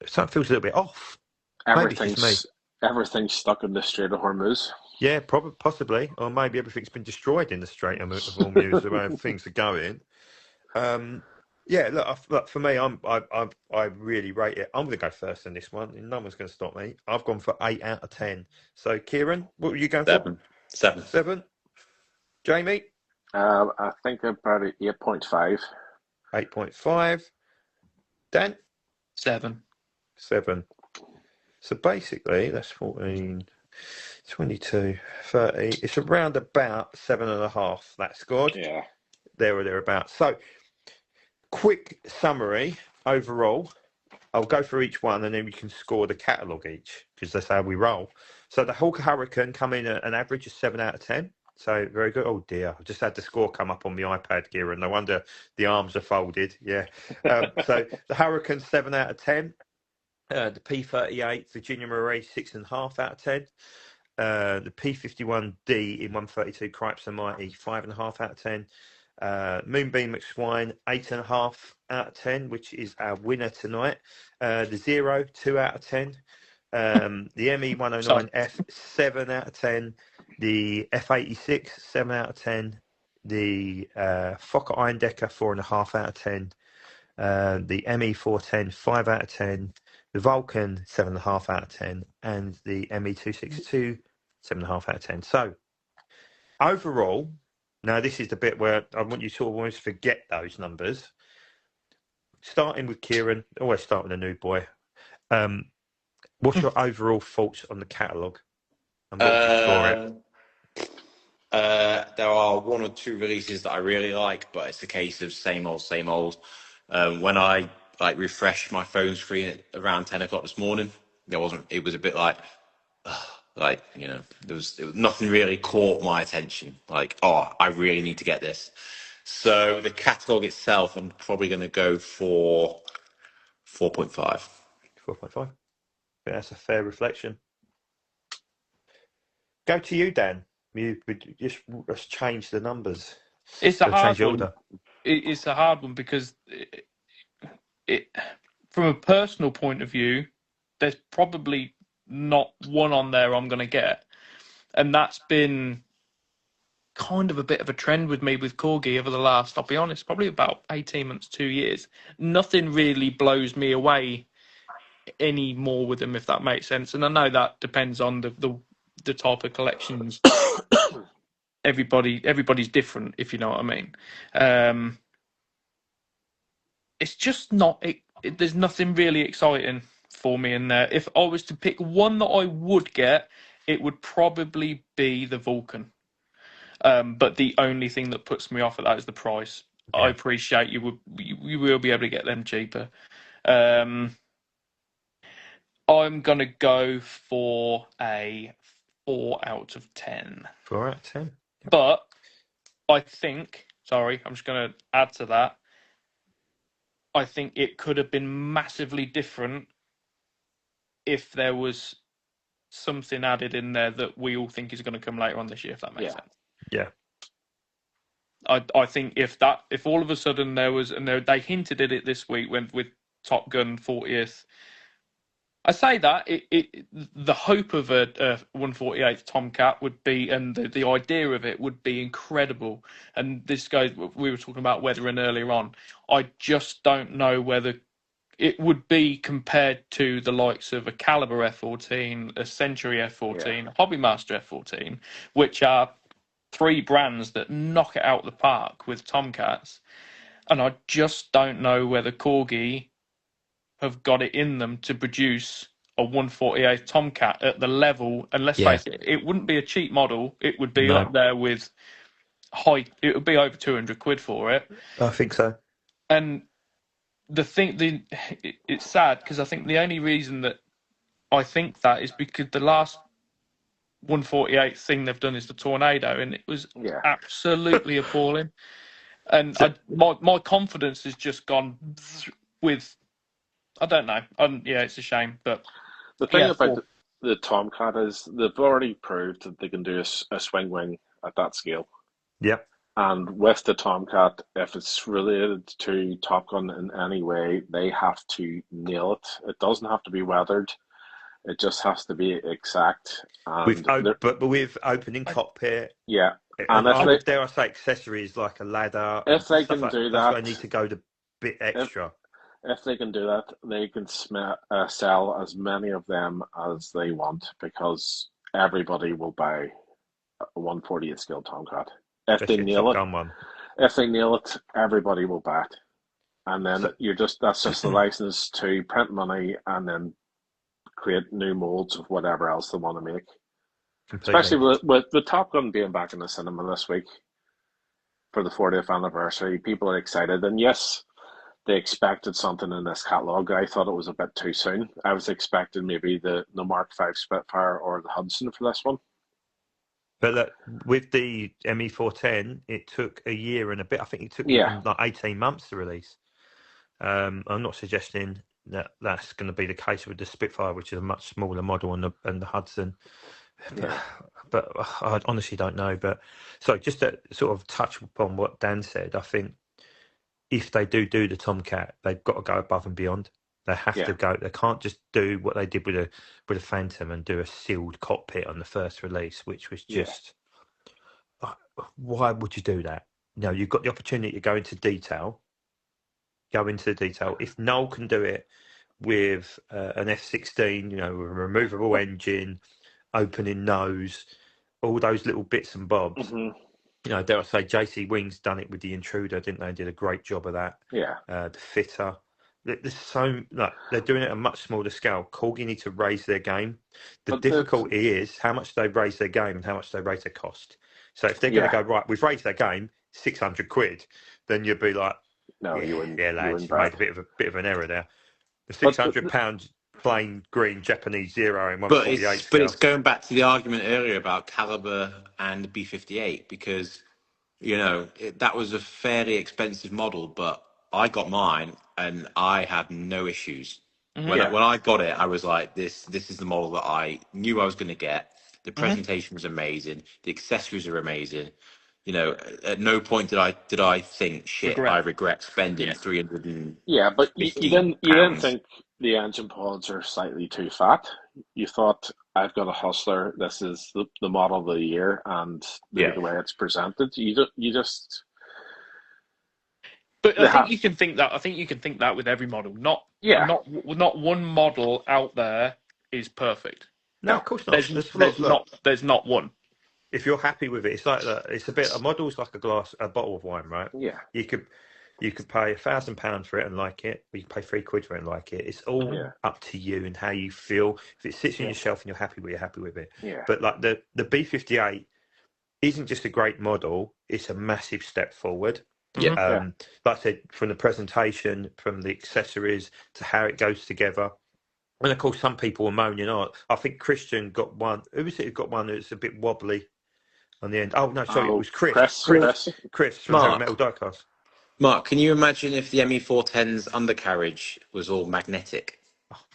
something feels a little bit off. Everything's stuck in the Strait of Hormuz. Yeah, probably, possibly, or maybe everything's been destroyed in the Strait of Hormuz, the way things are going. Yeah, look, for me, I really rate it. I'm going to go first in this one, and no one's going to stop me. I've gone for 8 out of 10. So, Kieran, what were you going for? 7. Jamie? I think about 8.5. 8.5. Dan? 7. So basically, that's 14, 22, 30. It's around about 7.5. That scored. Yeah. There or thereabouts. So, quick summary overall. I'll go through each one, and then we can score the catalogue each, because that's how we roll. So the Hawk Hurricane come in at an average of 7 out of 10. So very good. Oh dear, I just had the score come up on the iPad, Kieran. No wonder the arms are folded. Yeah. So the Hurricane 7 out of 10. The P-38 Virginia Marie 6.5 out of 10. The P-51D in 132 Cripes and Mighty 5.5 out of 10. Moonbeam McSwine 8.5 out of 10, which is our winner tonight. The Zero 2 out of 10. The ME-109F 7 out of 10. The F-86 7 out of 10. the Fokker Eindecker 4.5 out of 10, the ME410 5 out of 10, the Vulcan 7.5 out of 10, and the ME262 7.5 out of 10. So overall, now this is the bit where I want you to always forget those numbers. Starting with Kieran, always start with a new boy. What's your overall thoughts on the catalogue? And what would you score it? There are one or two releases that I really like, but it's a case of same old, same old. When I refreshed my phone screen at around 10 o'clock this morning, it was a bit there was nothing really caught my attention. Like, oh, I really need to get this. So the catalogue itself, I'm probably going to go for 4.5. 4.5. That's a fair reflection. Go to you, Dan. You just change the numbers. It's a hard one. It's a hard one because it, from a personal point of view, there's probably not one on there I'm going to get, and that's been kind of a bit of a trend with me with Corgi over the last, I'll be honest, probably about 18 months, 2 years. Nothing really blows me away anymore with them, if that makes sense. And I know that depends on the type of collections. Everybody's different, if you know what I mean. It's just not. There's nothing really exciting for me in there. If I was to pick one that I would get, it would probably be the Vulcan. But the only thing that puts me off of that is the price. Okay. I appreciate you will be able to get them cheaper. I'm gonna go for a 4 out of 10. 4 out of 10. Yep. But I think, I'm just gonna add to that. I think it could have been massively different if there was something added in there that we all think is going to come later on this year, if that makes sense. Yeah. I think if all of a sudden there was, and they hinted at it this week with Top Gun 40th. I say that the hope of a 148th Tomcat would be, and the idea of it would be incredible. And this goes, we were talking about weathering earlier on. I just don't know whether it would be compared to the likes of a Caliber F14, a Century F14, a Hobbymaster F14, which are 3 brands that knock it out of the park with Tomcats. And I just don't know whether Corgi have got it in them to produce a 148 Tomcat at the level, and let's face it, it wouldn't be a cheap model. It would be up there with it would be over 200 quid for it. I think so. And it's sad because I think the only reason that I think that is because the last 148 thing they've done is the Tornado, and it was absolutely appalling. And my confidence has just gone with, I don't know. It's a shame, but the thing about the Tomcat is they've already proved that they can do a swing wing at that scale. Yep. And with the Tomcat, if it's related to Top Gun in any way, they have to nail it. It doesn't have to be weathered. It just has to be exact. And but with opening cockpit. Yeah. And dare I say accessories like a ladder. If they can do that, I need to go the bit extra. If they can do that, they can sell as many of them as they want, because everybody will buy a 148 scale Tomcat. If they nail it, everybody will buy it. And then that's just the license to print money and then create new molds of whatever else they want to make. Completely. Especially with the Top Gun being back in the cinema this week for the 40th anniversary, people are excited. And yes, they expected something in this catalogue. I thought it was a bit too soon. I was expecting maybe the Mark V Spitfire or the Hudson for this one. But look, with the ME410, it took a year and a bit. I think it took like 18 months to release. I'm not suggesting that that's going to be the case with the Spitfire, which is a much smaller model, and the Hudson. But I honestly don't know. But so just to sort of touch upon what Dan said, I think if they do the Tomcat, they've got to go above and beyond. They have to go. They can't just do what they did with a Phantom and do a sealed cockpit on the first release, which was just why would you do that? you've got the opportunity to go into detail. If Noel can do it with an F-16, with a removable engine, opening nose, all those little bits and bobs. Mm-hmm. Dare I say, JC Wing's done it with the Intruder, didn't they? Did a great job of that. Yeah. The fitter. They're doing it at a much smaller scale. Corgi need to raise their game. The difficulty is how much they raise their game and how much they raise their cost. So if they're going to go, right, we've raised their game, £600, then you'd be like, no, you wouldn't. Yeah, lads, you made a bit of an error there. The £600 plain green Japanese Zero in 148. But it's going back to the argument earlier about caliber and the B-58 because that was a fairly expensive model, but I got mine and I had no issues. When I got it, I was like, this is the model that I knew I was going to get. The presentation was amazing. The accessories are amazing. At no point did I think, shit, I regret spending 300. Yeah, but you didn't think the engine pods are slightly too fat. You thought, I've got a Hustler. This is the model of the year, and the way it's presented. You just. But I think you can think that. I think you can think that with every model. Not one model out there is perfect. No, of course not. There's not one. If you're happy with it, it's like that. It's a model's like a bottle of wine, right? Yeah. You could pay £1,000 for it and like it, or you can pay £3 for it and like it. It's all up to you and how you feel. If it sits on your shelf and you're happy with it. Yeah. But like the B-58 isn't just a great model; it's a massive step forward. Yeah. Like I said, from the presentation, from the accessories to how it goes together. And of course, some people were moaning on. I think Christian got one. Who was it who got one that's a bit wobbly on the end? Oh no, sorry, it was Chris. Chris from Heavy Metal Diecast. Mark, can you imagine if the ME410's undercarriage was all magnetic?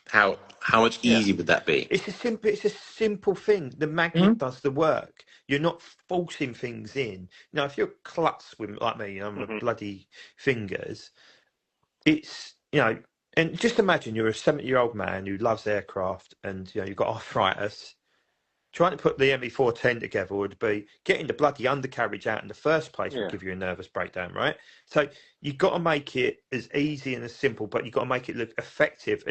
How much easier would that be? It's a simple thing. The magnet does the work. You're not forcing things in. If you're klutz with like me, with bloody fingers, it's and just imagine you're a 70-year-old man who loves aircraft and you've got arthritis. Trying to put the ME410 together would be getting the bloody undercarriage out in the first place would give you a nervous breakdown, right? So you've got to make it as easy and as simple, but you've got to make it look effective.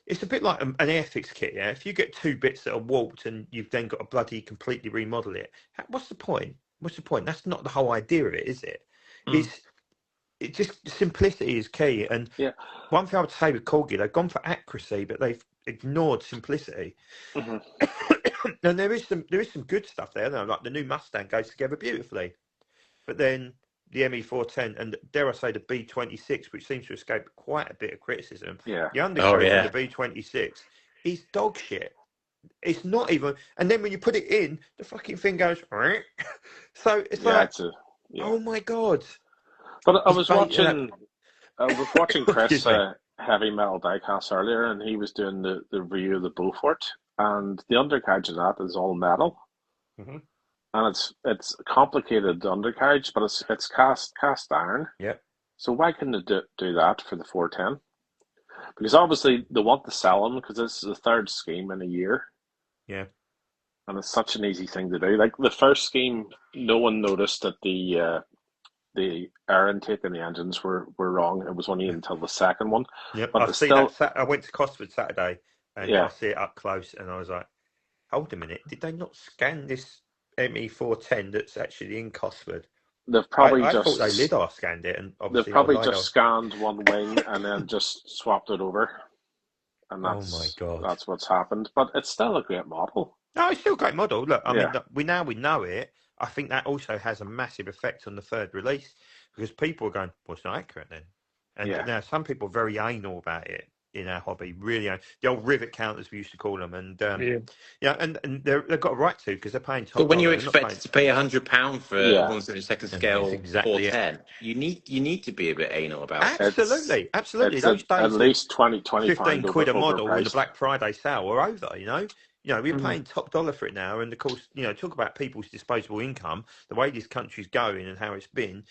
It's a bit like an Airfix kit, yeah? If you get 2 bits that are warped and you've then got to bloody completely remodel it, what's the point? That's not the whole idea of it, is it? It's just simplicity is key. And one thing I would say with Corgi, they've gone for accuracy, but they've ignored simplicity. And there is some good stuff there. Like the new Mustang goes together beautifully, but then the ME410 and dare I say the B26, which seems to escape quite a bit of criticism. Yeah, the undercarriage of the B26 is dog shit. It's not even. And then when you put it in, the fucking thing goes. So it's like, oh my god. But I was watching Chris Heavy Metal Diecast earlier, and he was doing the review of the Beaufort, and the undercarriage of that is all metal, and it's a complicated undercarriage, but it's cast iron. Yeah. So why couldn't they do that for the 410? Because obviously they want to sell them because this is the 3rd scheme in a year. Yeah. And it's such an easy thing to do. Like the first scheme, no one noticed that the air intake in the engines were wrong. It was only until the second one. Yep. But I went to Cosford Saturday and I see it up close and I was like, hold a minute, did they not scan this ME410 that's actually in Cosford? They've probably I thought they LiDAR scanned it, and obviously they've probably just scanned one wing and then just swapped it over. And that's what's happened. But it's still a great model. No, it's still a great model. Look, I mean, we know it. I think that also has a massive effect on the 3rd release because people are going, well, it's not accurate then. And now some people are very anal about it in our hobby, really. The old rivet counters, we used to call them. And and they've got a right to because they're paying top. But when you're expected to pay £100 for 1/72 scale exactly 410, you need to be a bit anal about it. Absolutely. Those days at least 25 £15 a model in the Black Friday sale are over, we're paying top dollar for it now. And of course, talk about people's disposable income, the way this country's going and how it's been,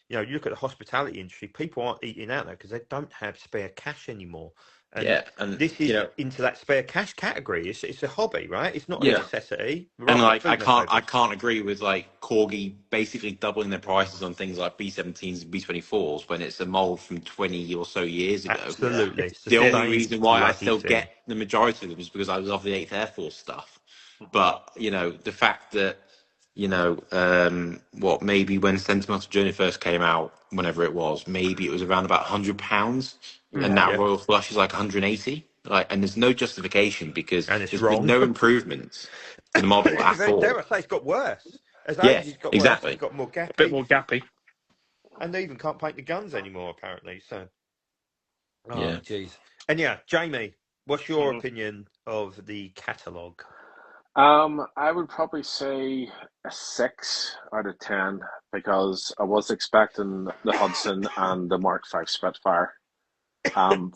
you look at the hospitality industry, people aren't eating out there because they don't have spare cash anymore. Yeah, and this is into that spare cash category. It's a hobby, right? It's not a necessity. And Rather like than I can't agree with like Corgi basically doubling their prices on things like B17s and B24s when it's a mold from 20 or so years ago. Absolutely, it's The only same reason why I bloody still thing. get the majority of them is because I love the 8th Air Force stuff. But the fact that maybe when Sentimental Journey first came out, whenever it was, maybe it was around about £100, and now Royal Flush is like 180. Like, and there's no justification because And it's there's been wrong. no improvements to the model at all. Dare I say it's got worse. As Yeah, age has got exactly. worse, it's got more gappy. A bit more gappy. And they even can't paint the guns anymore, apparently. So, Yeah. jeez. And yeah, Jamie, what's your opinion of the catalogue? I would probably say a 6 out of 10 because I was expecting the Hudson and the Mark V Spitfire.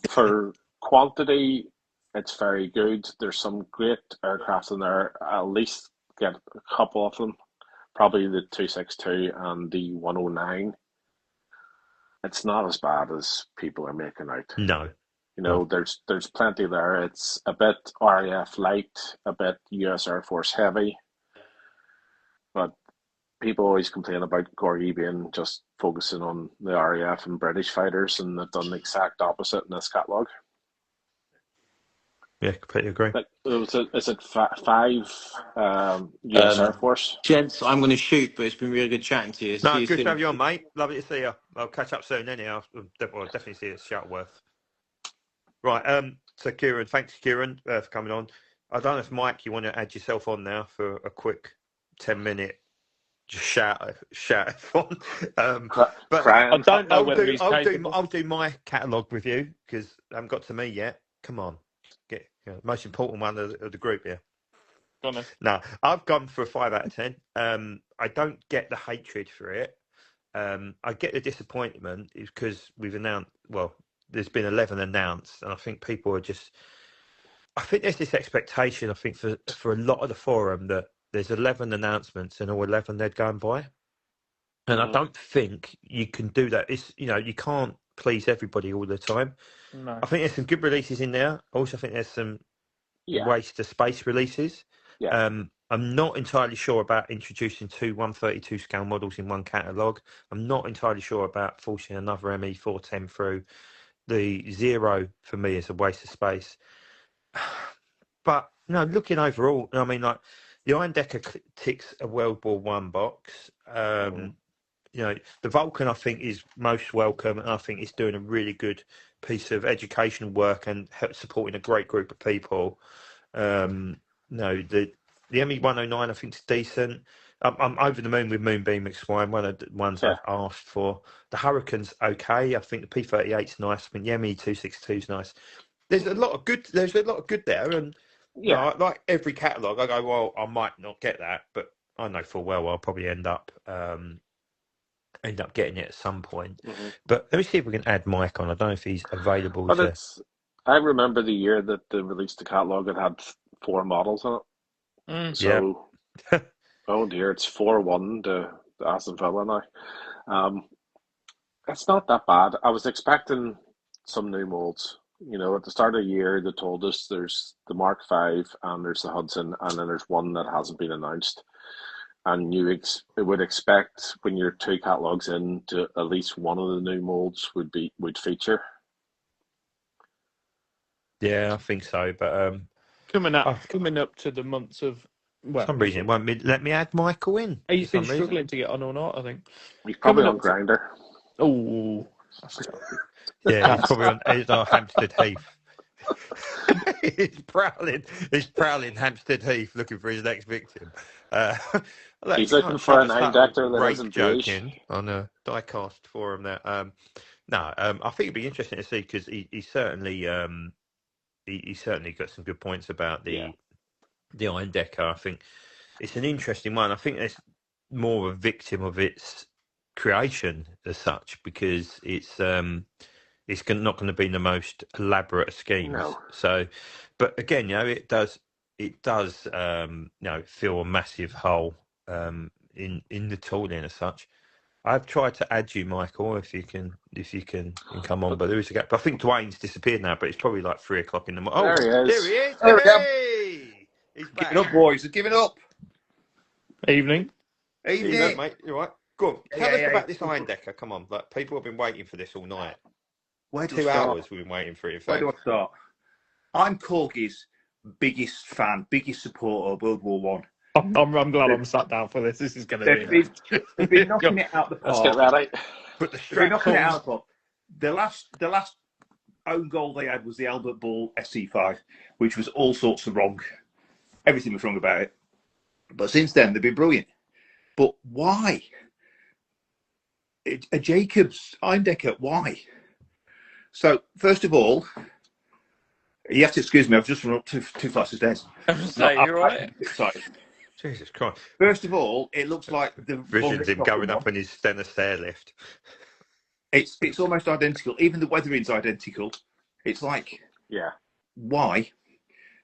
For quantity, it's very good. There's some great aircraft in there. I'll at least get a couple of them. Probably the 262 and the 109. It's not as bad as people are making out. No. There's plenty there. It's a bit RAF light, a bit US Air Force heavy. But people always complain about Corgi being just focusing on the RAF and British fighters, and they've done the exact opposite in this catalogue. Yeah, completely agree. Like, is it 5 US Air Force? Gents, I'm going to shoot, but it's been really good chatting to you. No, See you good soon. to have you on, mate. Lovely to see you. I'll catch up soon anyhow. I'll definitely see you at Shuttleworth. Right, so Kieran, thanks Kieran for coming on. I don't know if Mike, you want to add yourself on now for a quick 10-minute just shout on. But I don't know whether he's capable. I'll do my catalogue with you because I haven't got to me yet. Come on, get most important one of the group here. Go on then. No, I've gone for a 5 out of 10. I don't get the hatred for it. I get the disappointment because we've announced. Well, there's been 11 announced, and I think people are just. I think there's this expectation. I think for a lot of the forum that there's 11 announcements and all 11 they're going by, and I don't think you can do that. It's you can't please everybody all the time. No. I think there's some good releases in there. Also, I think there's some waste of space releases. Yeah. I'm not entirely sure about introducing 2 132 scale models in one catalogue. I'm not entirely sure about forcing another ME410 through. The 0 for me is a waste of space. But looking overall, I mean, like the Iron Decker ticks a World War One box. The Vulcan, I think, is most welcome, and I think it's doing a really good piece of educational work and supporting a great group of people. The ME109, I think, is decent. I'm over the moon with Moonbeam X1, one of the ones I've asked for. The Hurricane's okay. I think the P-38's nice. I think the ME262's nice. There's a lot of good there, and like every catalogue, I go, well, I might not get that, but I know full well I'll probably end up getting it at some point. But let me see if we can add Mike on. I don't know if he's available. I remember the year that they released the catalogue. It had 4 models in it. So, oh dear, it's 4-1 to Aston Villa now. It's not that bad. I was expecting some new molds. At the start of the year, they told us there's the Mark V and there's the Hudson, and then there's one that hasn't been announced. And you would expect when you're 2 catalogues in to at least one of the new molds would feature. Yeah, I think so. But coming up to the months of for some reason it won't let me add Michael in. He's been struggling to get on or not, I think. He's probably on Grindr. Oh, yeah, he's probably on Hampstead Heath. He's prowling Hampstead Heath looking for his next victim. He's looking for an actor that isn't joking on a Diecast forum there. I think it'd be interesting to see because he certainly he certainly got some good points about the Iron Decker. I think it's an interesting one. I think it's more a victim of its creation as such because it's not going to be the most elaborate of schemes. No. So, but again, it does fill a massive hole in the tooling as such. I've tried to add you, Michael, if you can come on, but there is a gap. I think Dwayne's disappeared now, but it's probably like 3 o'clock in the morning. There he is. There he is. There we go. Hey, he's back. Give it up, boys. Give it up. Evening. Evening. Mate. You all right? Go on. Tell us about this Irondecker. Come on, like people have been waiting for this all night. Where do 2 I start? hours we've been waiting for it. In Where fact. do I start? I'm Corgi's biggest fan, biggest supporter of World War One. I'm glad I'm sat down for this. This is going to be. They've been knocking it out the park. Let's get ready. But the They've been knocking it out the park. The last own goal they had was the Albert Ball SC5, which was all sorts of wrong. Everything was wrong about it. But since then, they've been brilliant. But why? A Jacobs Irondecker, why? So, first of all, you have to excuse me, I've just run up two flights of stairs. You're right. Sorry. Jesus Christ. First of all, it looks like the Visions him going up in his Stenner stair lift. It's almost identical. Even the weathering's identical. It's like, why?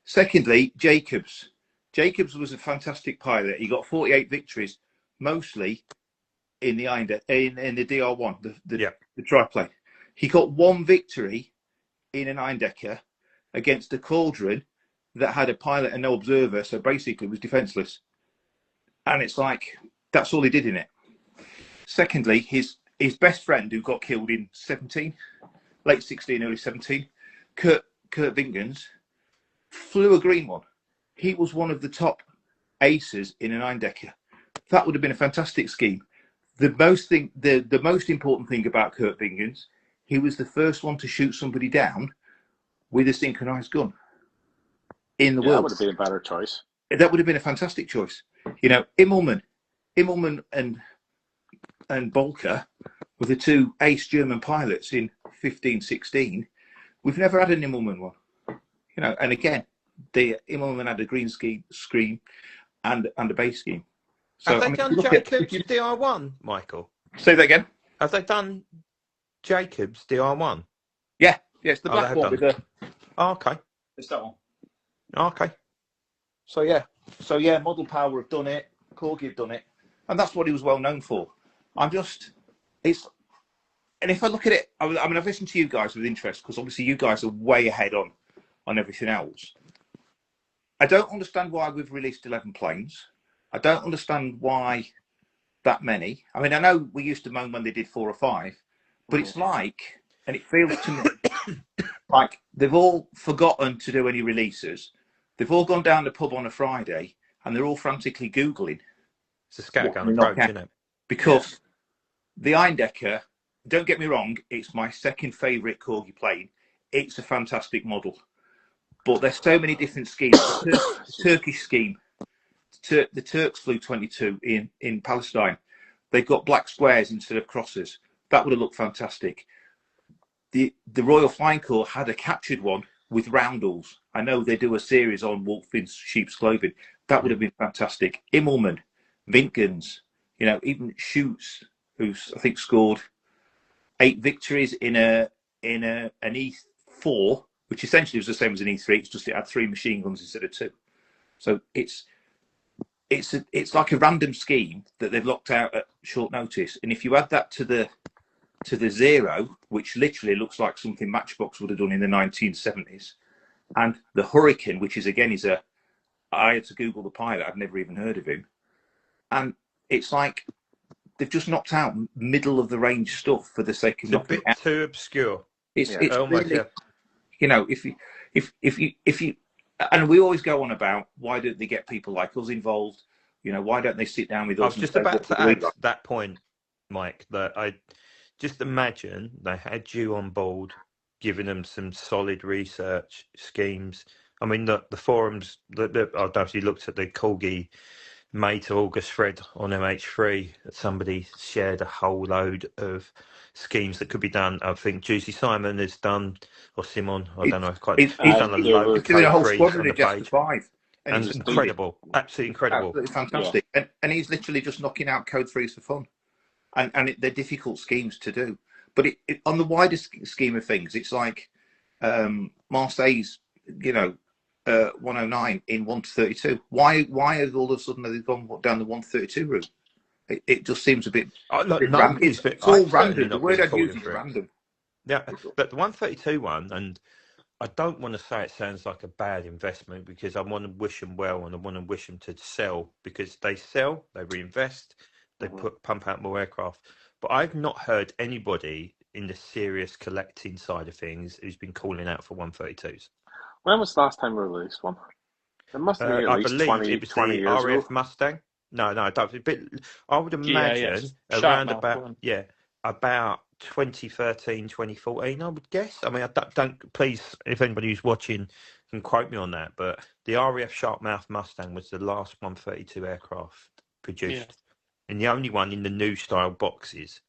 Secondly, Jacobs. Jacobs was a fantastic pilot. He got 48 victories, mostly in the in the DR1, the triplane. He got 1 victory in an Irondecker against a Cauldron that had a pilot and no observer, so basically was defenceless. And it's like, that's all he did in it. Secondly, his best friend, who got killed in 17, late 16, early 17, Kurt Vingens, flew a green one. He was one of the top aces in an Irondecker. That would have been a fantastic scheme. The most important thing about Kurt Vingens, he was the first one to shoot somebody down with a synchronized gun in the world. That would have been a better choice. That would have been a fantastic choice. You know, Immelmann and Bolker were the 2 ace German pilots in 15, 16. We've never had an Immelmann one. You know, and again, the Immelmann had a green screen and a base scheme. So, Have they done Jacobs DR1, Michael? Say that again. Have they done Jacobs DR1? Yeah, it's the black one with the. Oh, okay. It's that one. Okay. So yeah, Model Power have done it. Corgi have done it, and that's what he was well known for. And if I look at it, I mean, I've listened to you guys with interest because obviously you guys are way ahead on everything else. I don't understand why we've released 11 planes. I don't understand why that many. I mean, I know we used to moan when they did 4 or 5, but it's like, and it feels to me like they've all forgotten to do any releases. They've all gone down the pub on a Friday and they're all frantically Googling. It's a scattergun approach, isn't it? Because the Irondecker, don't get me wrong, it's my second favourite Corgi plane. It's a fantastic model. But there's so many different schemes. The Turkish scheme, the Turks flew 22 in Palestine. They've got black squares instead of crosses. That would have looked fantastic. The Royal Flying Corps had a captured one with roundels. I know they do a series on Wolf in Sheep's Clothing. That would have been fantastic. Immelmann, Vingens, you know, even Schutz, who's I think scored 8 victories in an E4, which essentially was the same as an E3. It's just it had 3 machine guns instead of 2. So it's like a random scheme that they've locked out at short notice. And if you add that to the Zero, which literally looks like something Matchbox would have done in the 1970s, and the Hurricane, which is again I had to Google the pilot. I'd never even heard of him, and it's like they've just knocked out middle of the range stuff for the sake of knocking a bit too obscure. It's really, you know, if you, and we always go on about why don't they get people like us involved? You know, why don't they sit down with us? I was just about to add that point, Mike, that I just imagine they had you on board, giving them some solid research schemes. I mean, the forums, I don't know if you looked at the Corgi May to August thread on MH3, that somebody shared a whole load of schemes that could be done. I think Juicy Simon has done, or Simon, I don't know, he's done a load of doing a whole code squadron on the of just 5. And it's incredible, absolutely incredible. Absolutely fantastic. And he's literally just knocking out code 3s for fun. And they're difficult schemes to do. But on the wider scheme of things, it's like Marseille's, you know, 109 in 1 to 32. Why have all of a sudden they've gone down the 132 route? It just seems a bit. Look, random. nobody's It's all I've certainly random. The not word been I'd use falling is for it. random. Yeah, but the 132 one, and I don't want to say it sounds like a bad investment because I want to wish them well and I want to wish them to sell because they sell, they reinvest, they pump out more aircraft. But I've not heard anybody in the serious collecting side of things who's been calling out for 132s. When was the last time we released one? It must have been at I least believe 20, it was 20 the years RAF ago. Mustang. No, I don't. But I would imagine Sharp around mouth about one. about 2013, 2014, I would guess. I mean, I don't please, if anybody who's watching can quote me on that, but the RAF Sharpmouth Mustang was the last 132 aircraft produced, and the only one in the new style boxes.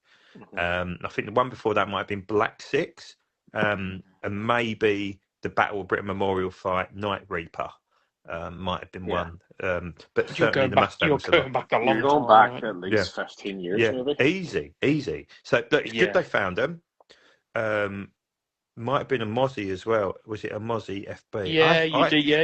I think the one before that might have been Black Six, and maybe the Battle of Britain Memorial Fight Night Reaper. Might have been one, but certainly the Mustang was going back a long You're going time, back right? at least 15 years, yeah, maybe. easy. So look, it's good they found them. Might have been a Mozzie as well. Was it a Mozzie FB?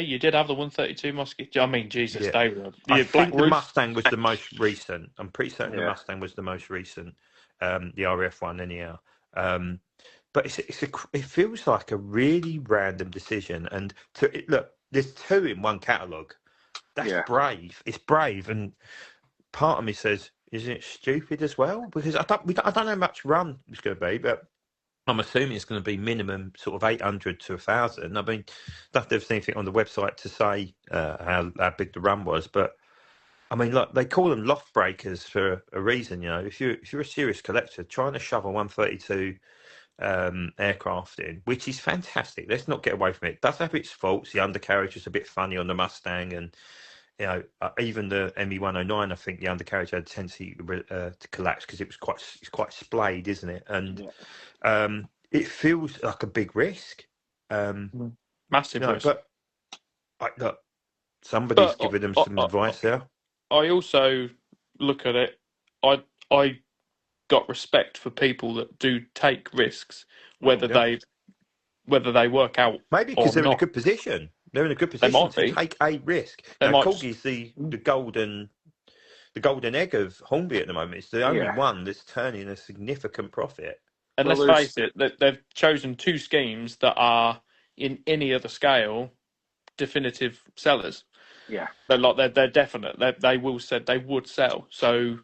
You did have the 132 Muskie. I mean, Jesus, Yeah. they were. I Black think the Roof. Mustang was the most recent. I'm pretty certain the Yeah. Mustang was the most recent. The RF one, anyhow. But it feels like a really random decision. And look, there's two in one catalogue. That's brave. It's brave, and part of me says, isn't it stupid as well? Because I don't know how much run it's going to be, but I'm assuming it's going to be minimum sort of 800 to 1,000. I mean, don't have anything on the website to say how big the run was, but I mean, look, they call them loft breakers for a reason. You know, if you're a serious collector, trying to shove a 132 aircraft in, which is fantastic. Let's not get away from it. It does have its faults. The undercarriage was a bit funny on the Mustang, and you know, even the ME-109, I think the undercarriage had a tendency to collapse because it's quite splayed, isn't it? And it feels like a big risk. Massive risk. But look, somebody's giving them some advice there. I also look at it. I got respect for people that do take risks, whether they work out. Maybe because they're in a good position. They're in a good position to take a risk. Now, Corgi's the golden egg of Hornby at the moment. It's the only one that's turning a significant profit. And let's face it, they've chosen two schemes that are, in any other scale, definitive sellers. Yeah, they're definite. They would sell. So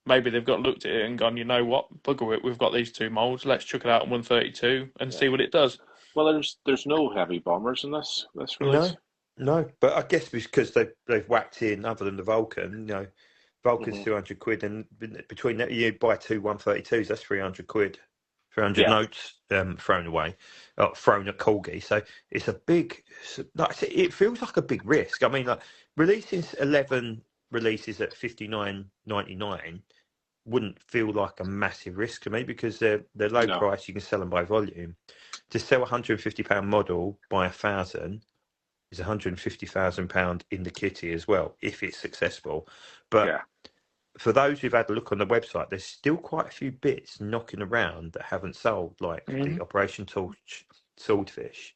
maybe they've looked at it and gone, you know what, bugger it. We've got these two molds. Let's chuck it out on 132 and see what it does. Well, there's no heavy bombers in this release. No. But I guess because they've whacked in, other than the Vulcan, you know, Vulcan's 200 quid, and between that you buy two 132s, that's 300 quid. 300 notes thrown away, thrown at Corgi. So it's a big, it feels like a big risk. I mean, like releasing 11 releases at $59.99 wouldn't feel like a massive risk to me because they're low price. You can sell them by volume. To sell £150 model by 1,000 is £150,000 in the kitty as well, if it's successful. But for those who've had a look on the website, there's still quite a few bits knocking around that haven't sold, like the Operation Torch Swordfish.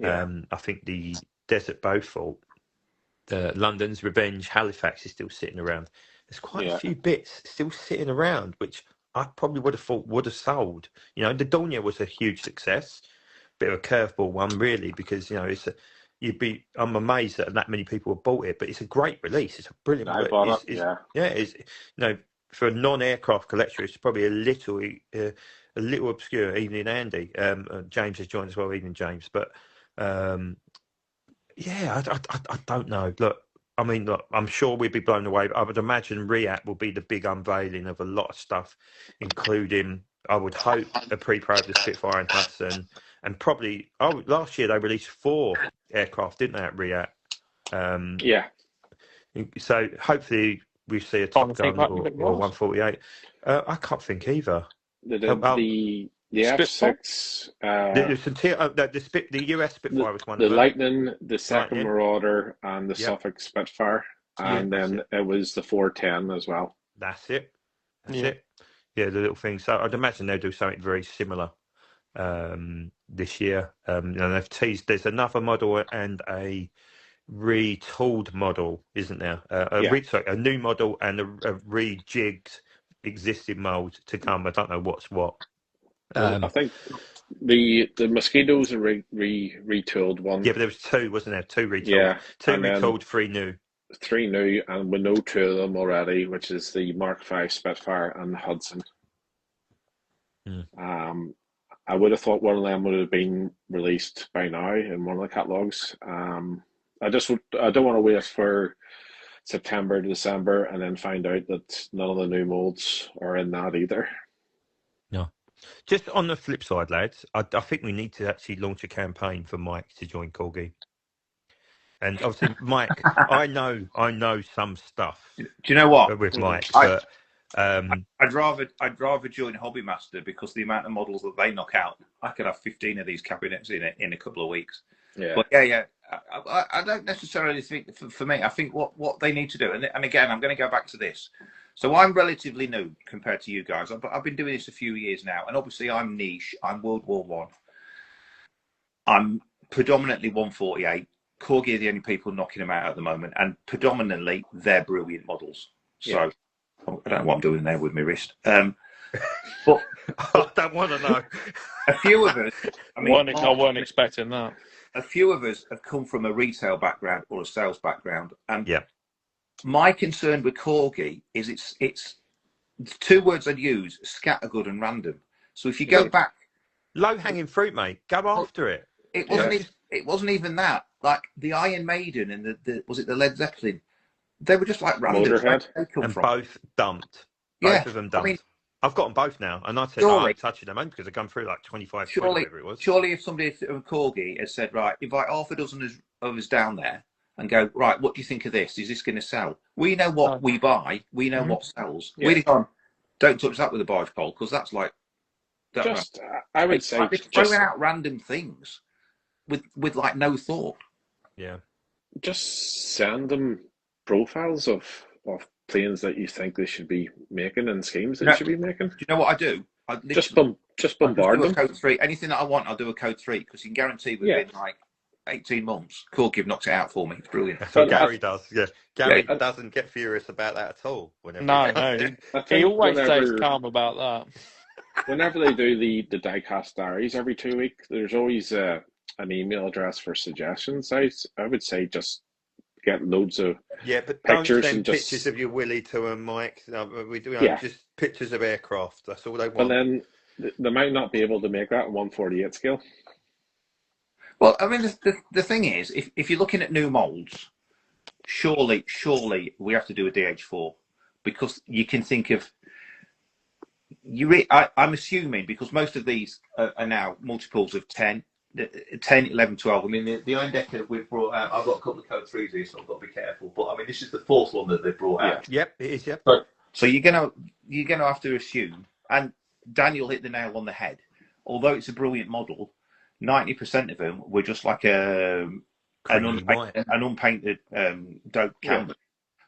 I think the Desert Beaufort, the London's Revenge Halifax is still sitting around. There's quite a few bits still sitting around, which I probably would have thought would have sold. You know, the Dornier was a huge success, bit of a curveball one, really, because you know I'm amazed that many people have bought it, but it's a great release. It's a brilliant. I bought it. It's you know, for a non-aircraft collector, it's probably a little obscure. Evening, Andy. James has joined as well. Evening, James. But I don't know. Look, I mean, look, I'm sure we'd be blown away. But I would imagine REACT will be the big unveiling of a lot of stuff, including, I would hope, a pre-pro of the Spitfire and Hudson. And probably, last year they released 4 aircraft, didn't they, at REACT? So hopefully we see a Top Gun or 148. I can't think either. The F6, the US Spitfire was one the of them. Lightning, the second Marauder, and the Suffolk Spitfire, and then it was the 410 as well. That's it. Yeah, the little thing. So I'd imagine they'll do something very similar this year. And they've teased. There's another model and a retooled model, isn't there? A new model and a rejigged existing mold to come. I don't know what's what. I think the mosquitoes are retooled one. Yeah, but there was 2, wasn't there? 2 retooled. Yeah, 2 retooled, 3 new. 3 new, and we know 2 of them already, which is the Mark V Spitfire and the Hudson. I would have thought one of them would have been released by now in one of the catalogues. I don't want to wait for September to December and then find out that none of the new molds are in that either. No. Just on the flip side, lads, I think we need to actually launch a campaign for Mike to join Corgi. And obviously, Mike, I know some stuff. Do you know what? With Mike, but I'd rather join Hobby Master because the amount of models that they knock out, I could have 15 of these cabinets in a couple of weeks. Yeah. But I don't necessarily think for me. I think what they need to do, and again, I'm going to go back to this. So I'm relatively new compared to you guys. I've been doing this a few years now, and obviously I'm niche. I'm World War One. I'm predominantly 148. Corgi are the only people knocking them out at the moment, and predominantly they're brilliant models. So I don't know what I'm doing there with my wrist. But I don't want to know. A few of us, I wasn't expecting that. A few of us have come from a retail background or a sales background, and my concern with Corgi is it's 2 words I'd use: scattergood and random. So if you go back, low hanging fruit, mate, go after it. It wasn't even that. Like the Iron Maiden and the was it the Led Zeppelin? They were just like random. Both dumped. Both of them dumped. I mean, I've got them both now, and I said I'm touching them because they've gone through like 25 quid, whatever it was. Surely, if somebody from Corgi has said, right, invite half a dozen of us down there and go, right, what do you think of this? Is this going to sell? We know what we buy. We know what sells. Yeah. We'd have gone, don't touch that with a bifocal because that's like. I would say like throwing out random things with like no thought. Yeah. Just send them profiles of planes that you think they should be making and schemes they should be making. Do you know what I do? I just bombard them. Code 3. Anything that I want, I'll do a code 3 because you can guarantee within like 18 months, Corgi knocks it out for me. It's brilliant. That's what Gary does. Yeah, Gary doesn't get furious about that at all. No. He always stays calm about that. Whenever they do the Diecast diaries every 2 weeks, there's always an email address for suggestions. I would say just get loads of but pictures don't send and just pictures of your Willy to them, Mike. No, we do just pictures of aircraft. That's all they want. And then they might not be able to make that 148 scale. Well, I mean, the thing is, if you're looking at new molds, surely we have to do a DH4 because you can think of I'm assuming because most of these are now multiples of 10, 11, 12. I mean, the Iron Decker we've brought out, I've got a couple of code 3s here, so I've got to be careful. But I mean, this is the 4th one that they've brought out. Yep, it is. Yep. So you're gonna have to assume, and Daniel hit the nail on the head. Although it's a brilliant model, 90% of them were just like an unpainted dope canvas.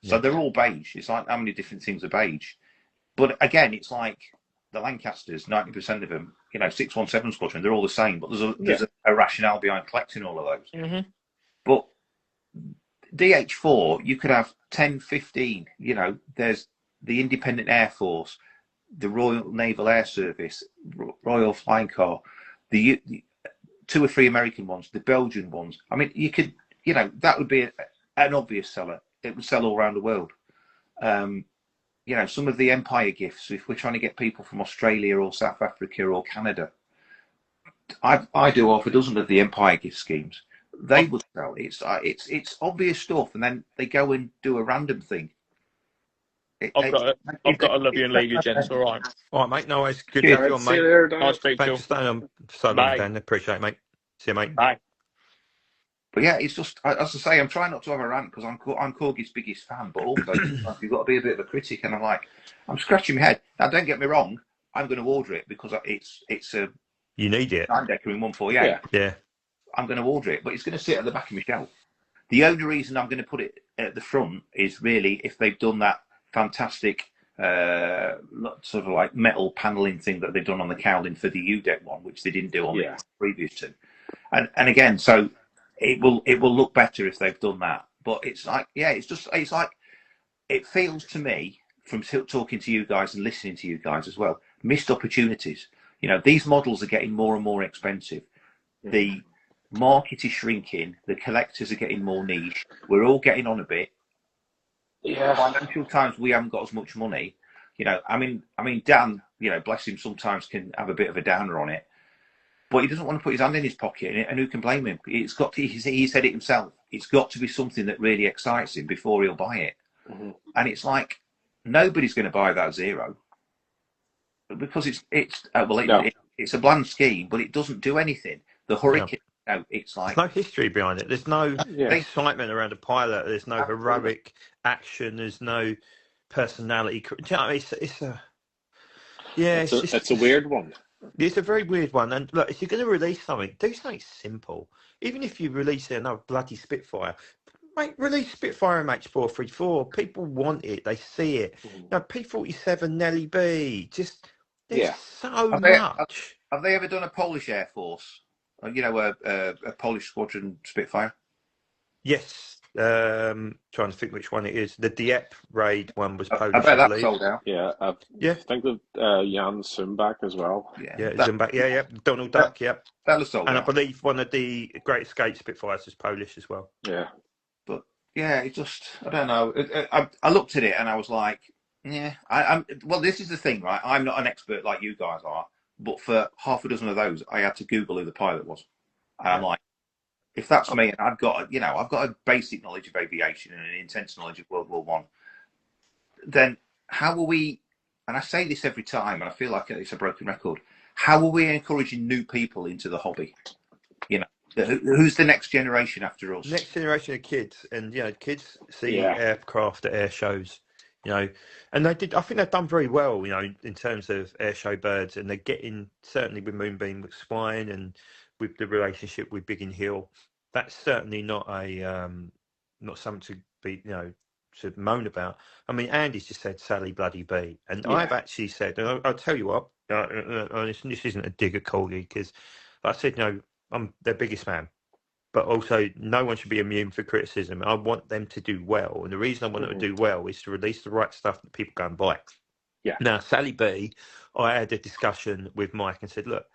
So they're all beige. It's like how many different things are beige. But again, it's like the Lancasters, 90% of them, 617 Squadron, they're all the same. But there's a rationale behind collecting all of those. Mm-hmm. But DH4, you could have 10, 15. There's the Independent Air Force, the Royal Naval Air Service, Royal Flying Corps, the 2 or 3 American ones, the Belgian ones. I mean, you could, that would be an obvious seller. It would sell all around the world. Some of the Empire gifts, if we're trying to get people from Australia or South Africa or Canada, I do half a dozen of the Empire gift schemes. They would sell. It's obvious stuff, and then they go and do a random thing. I've got to love you and leave you, gents. All right. All right, mate. No worries. Good to have you on, mate. I'll speak to you. Thanks for staying on so long, Dan. Appreciate it, mate. See you, mate. Bye. But yeah, it's just, as I say, I'm trying not to have a rant because I'm Corgi's biggest fan, but also you've got to be a bit of a critic. And I'm scratching my head. Now, don't get me wrong, I'm going to order it because it's a you need it. Iron Decker in 148. Yeah. I'm going to order it, but it's going to sit at the back of my shelf. The only reason I'm going to put it at the front is really if they've done that fantastic sort of like metal paneling thing that they've done on the cowling for the UDEC one, which they didn't do on the previous two. And again, so it will look better if they've done that. But it's like, yeah, it's like, it feels to me from talking to you guys and listening to you guys as well, missed opportunities. You know, these models are getting more and more expensive. The market is shrinking. The collectors are getting more niche. We're all getting on a bit. Yeah. Financial times, we haven't got as much money. You know, I mean, Dan, you know, bless him, sometimes can have a bit of a downer on it, but he doesn't want to put his hand in his pocket, and who can blame him? It's got to, he said it himself. It's got to be something that really excites him before he'll buy it. And it's like, nobody's going to buy that Zero because it's a bland scheme, but it doesn't do anything. The Hurricane, no, it's like, there's no history behind it. There's no excitement around a pilot. There's no heroic action. There's no personality. Do you know what I mean? It's a weird one. It's a very weird one. And look, if you're going to release something, do something simple. Even if you release another bloody Spitfire, release Spitfire MH434. People want it. They see it. You know, P47 Nelly B. Just there's so much. Have they ever done a Polish Air Force? You know, a Polish squadron Spitfire? Yes. Trying to think which one it is. The Dieppe raid one was Polish. I bet that sold out. Yeah, I think of Jan Sumbak as well. Zumbak. Yeah. Donald Duck. Yeah, that was sold out. And I believe one of the Great Escape Spitfires is Polish as well. Yeah, but yeah, it just, I don't know. I looked at it and I was like, yeah. Well, this is the thing, right? I'm not an expert like you guys are, but for half a dozen of those, I had to Google who the pilot was, and I'm like, if that's me, and I've got a basic knowledge of aviation and an intense knowledge of World War One, then how are we? And I say this every time, and I feel like it's a broken record. How are we encouraging new people into the hobby? You know, who's the next generation after us? Next generation of kids, and you know, kids see aircraft at air shows. You know, and they did. I think they've done very well. You know, in terms of air show birds, and they're getting, certainly with Moonbeam, with Swine, and with the relationship with Biggin Hill. That's certainly not not something to be, you know, to moan about. I mean, Andy's just said Sally bloody B, and I've actually said, and I'll tell you what, this isn't a dig at Corgi, because I said, you know, I'm their biggest fan, but also no one should be immune for criticism. I want them to do well, and the reason I want them to do well is to release the right stuff that people go and buy. Yeah. Now, Sally B, I had a discussion with Mike and said, look,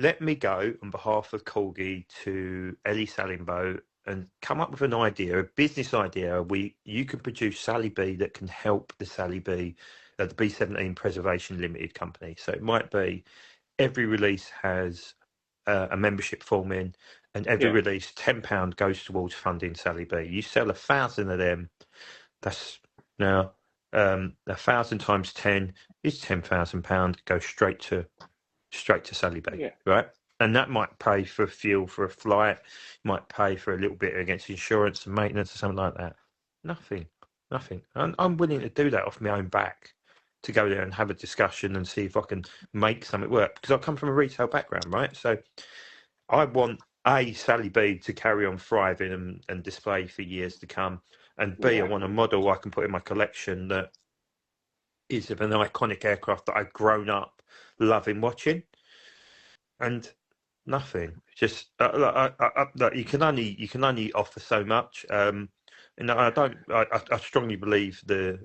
let me go on behalf of Corgi to Ellie Salimbo and come up with an idea, a business idea. You can produce Sally B that can help the Sally B, the B-17 Preservation Limited Company. So it might be every release has a membership form in, and every release £10 goes towards funding Sally B. You sell 1,000 of them, that's now 1,000 times 10 is £10,000, goes straight to Sally B, right? And that might pay for fuel for a flight, might pay for a little bit against insurance and maintenance or something like that. Nothing. I'm willing to do that off my own back, to go there and have a discussion and see if I can make something work, because I come from a retail background, right? So I want Sally B to carry on thriving and display for years to come, and B, I want a model I can put in my collection that is of an iconic aircraft that I've grown up loving watching. And nothing. Just you can only offer so much. And I strongly believe the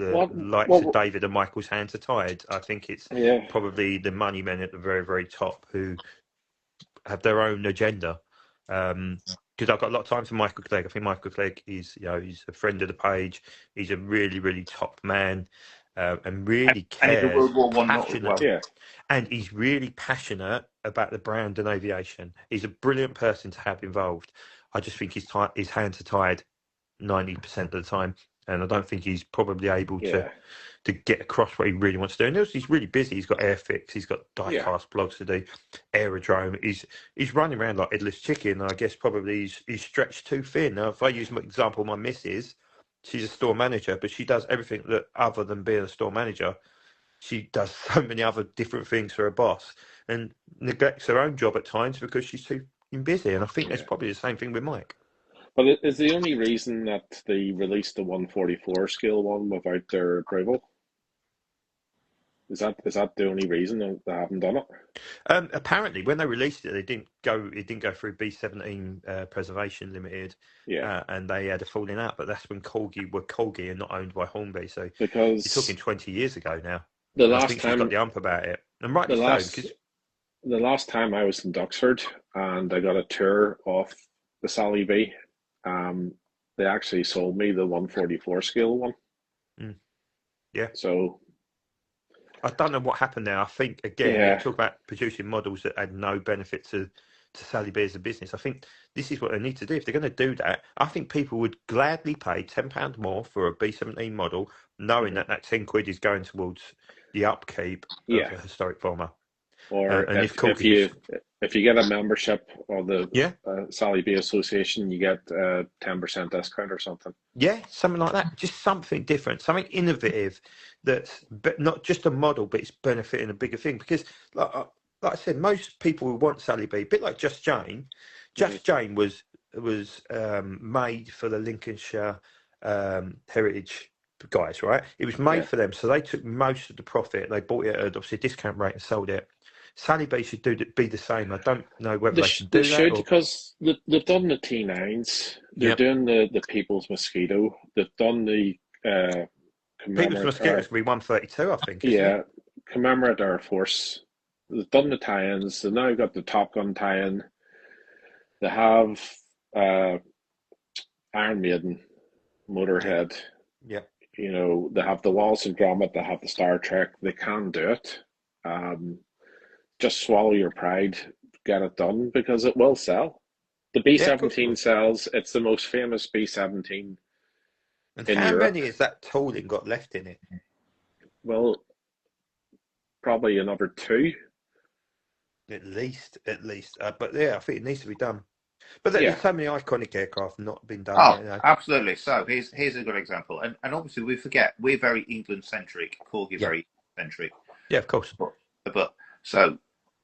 likes of David and Michael's hands are tied. I think it's probably the money men at the very, very top who have their own agenda. Because I've got a lot of time for Michael Clegg. I think Michael Clegg is, you know, he's a friend of the page. He's a really, really top man. And really cares, passionate, and he's really passionate about the brand and aviation. He's a brilliant person to have involved. I just think his hands are tied 90% of the time, and I don't think he's probably able to get across what he really wants to do. And also, he's really busy. He's got Airfix, he's got Diecast blogs to do, Aerodrome. He's running around like headless chicken. And I guess probably he's stretched too thin. Now, if I use my example, my missus, she's a store manager, but she does everything that other than being a store manager. She does so many other different things for her boss and neglects her own job at times because she's too busy. And I think that's probably the same thing with Mike. But is the only reason that they released the 144 scale one without their approval? Is that the only reason they haven't done it? Apparently, when they released it, it didn't go through B17 Preservation Limited. Yeah. And they had a falling out, but that's when Corgi were Corgi and not owned by Hornby. So because you're talking 20 years ago now. The and last I think time she's got the ump about it, and rightly the so. last, Because the last time I was in Duxford and I got a tour of the Sally B, they actually sold me the 144 scale one. Yeah. So I don't know what happened there. I think again, you talk about producing models that had no benefit to Sally B as a business. I think this is what they need to do. If they're going to do that, I think people would gladly pay £10 more for a B17 model, knowing that £10 is going towards the upkeep of a historic bomber. Or and if you get a membership of the Sally B Association, you get 10% discount or something. Yeah, something like that. Just something different, something innovative. That's not just a model, but it's benefiting a bigger thing. Because, like I said, most people would want Sally B, a bit like Just Jane. Just Jane was made for the Lincolnshire heritage guys, right? It was made for them, so they took most of the profit. They bought it at obviously a discount rate and sold it. Sally B should be the same. I don't know whether they should do that. Because they've done the T9s. They're doing the People's Mosquito. They've done the People's Mosquito's going to be 132, I think. Isn't it? Commemorate Air Force. They've done the tie-ins. They've now got the Top Gun tie-in. They have Iron Maiden, Motorhead. Yeah. You know, they have the Wallace and Gromit. They have the Star Trek. They can do it. Just swallow your pride, get it done, because it will sell. The B-17 sells. It's the most famous B-17 and in how Europe. many has that tooling got left in it? Well, probably another 2. At least. But yeah, I think it needs to be done. But there's so many iconic aircraft not been done. Oh, yet, you know. Absolutely. So here's a good example. And obviously we forget, we're very England-centric, Corgi very centric. Yeah, of course. But so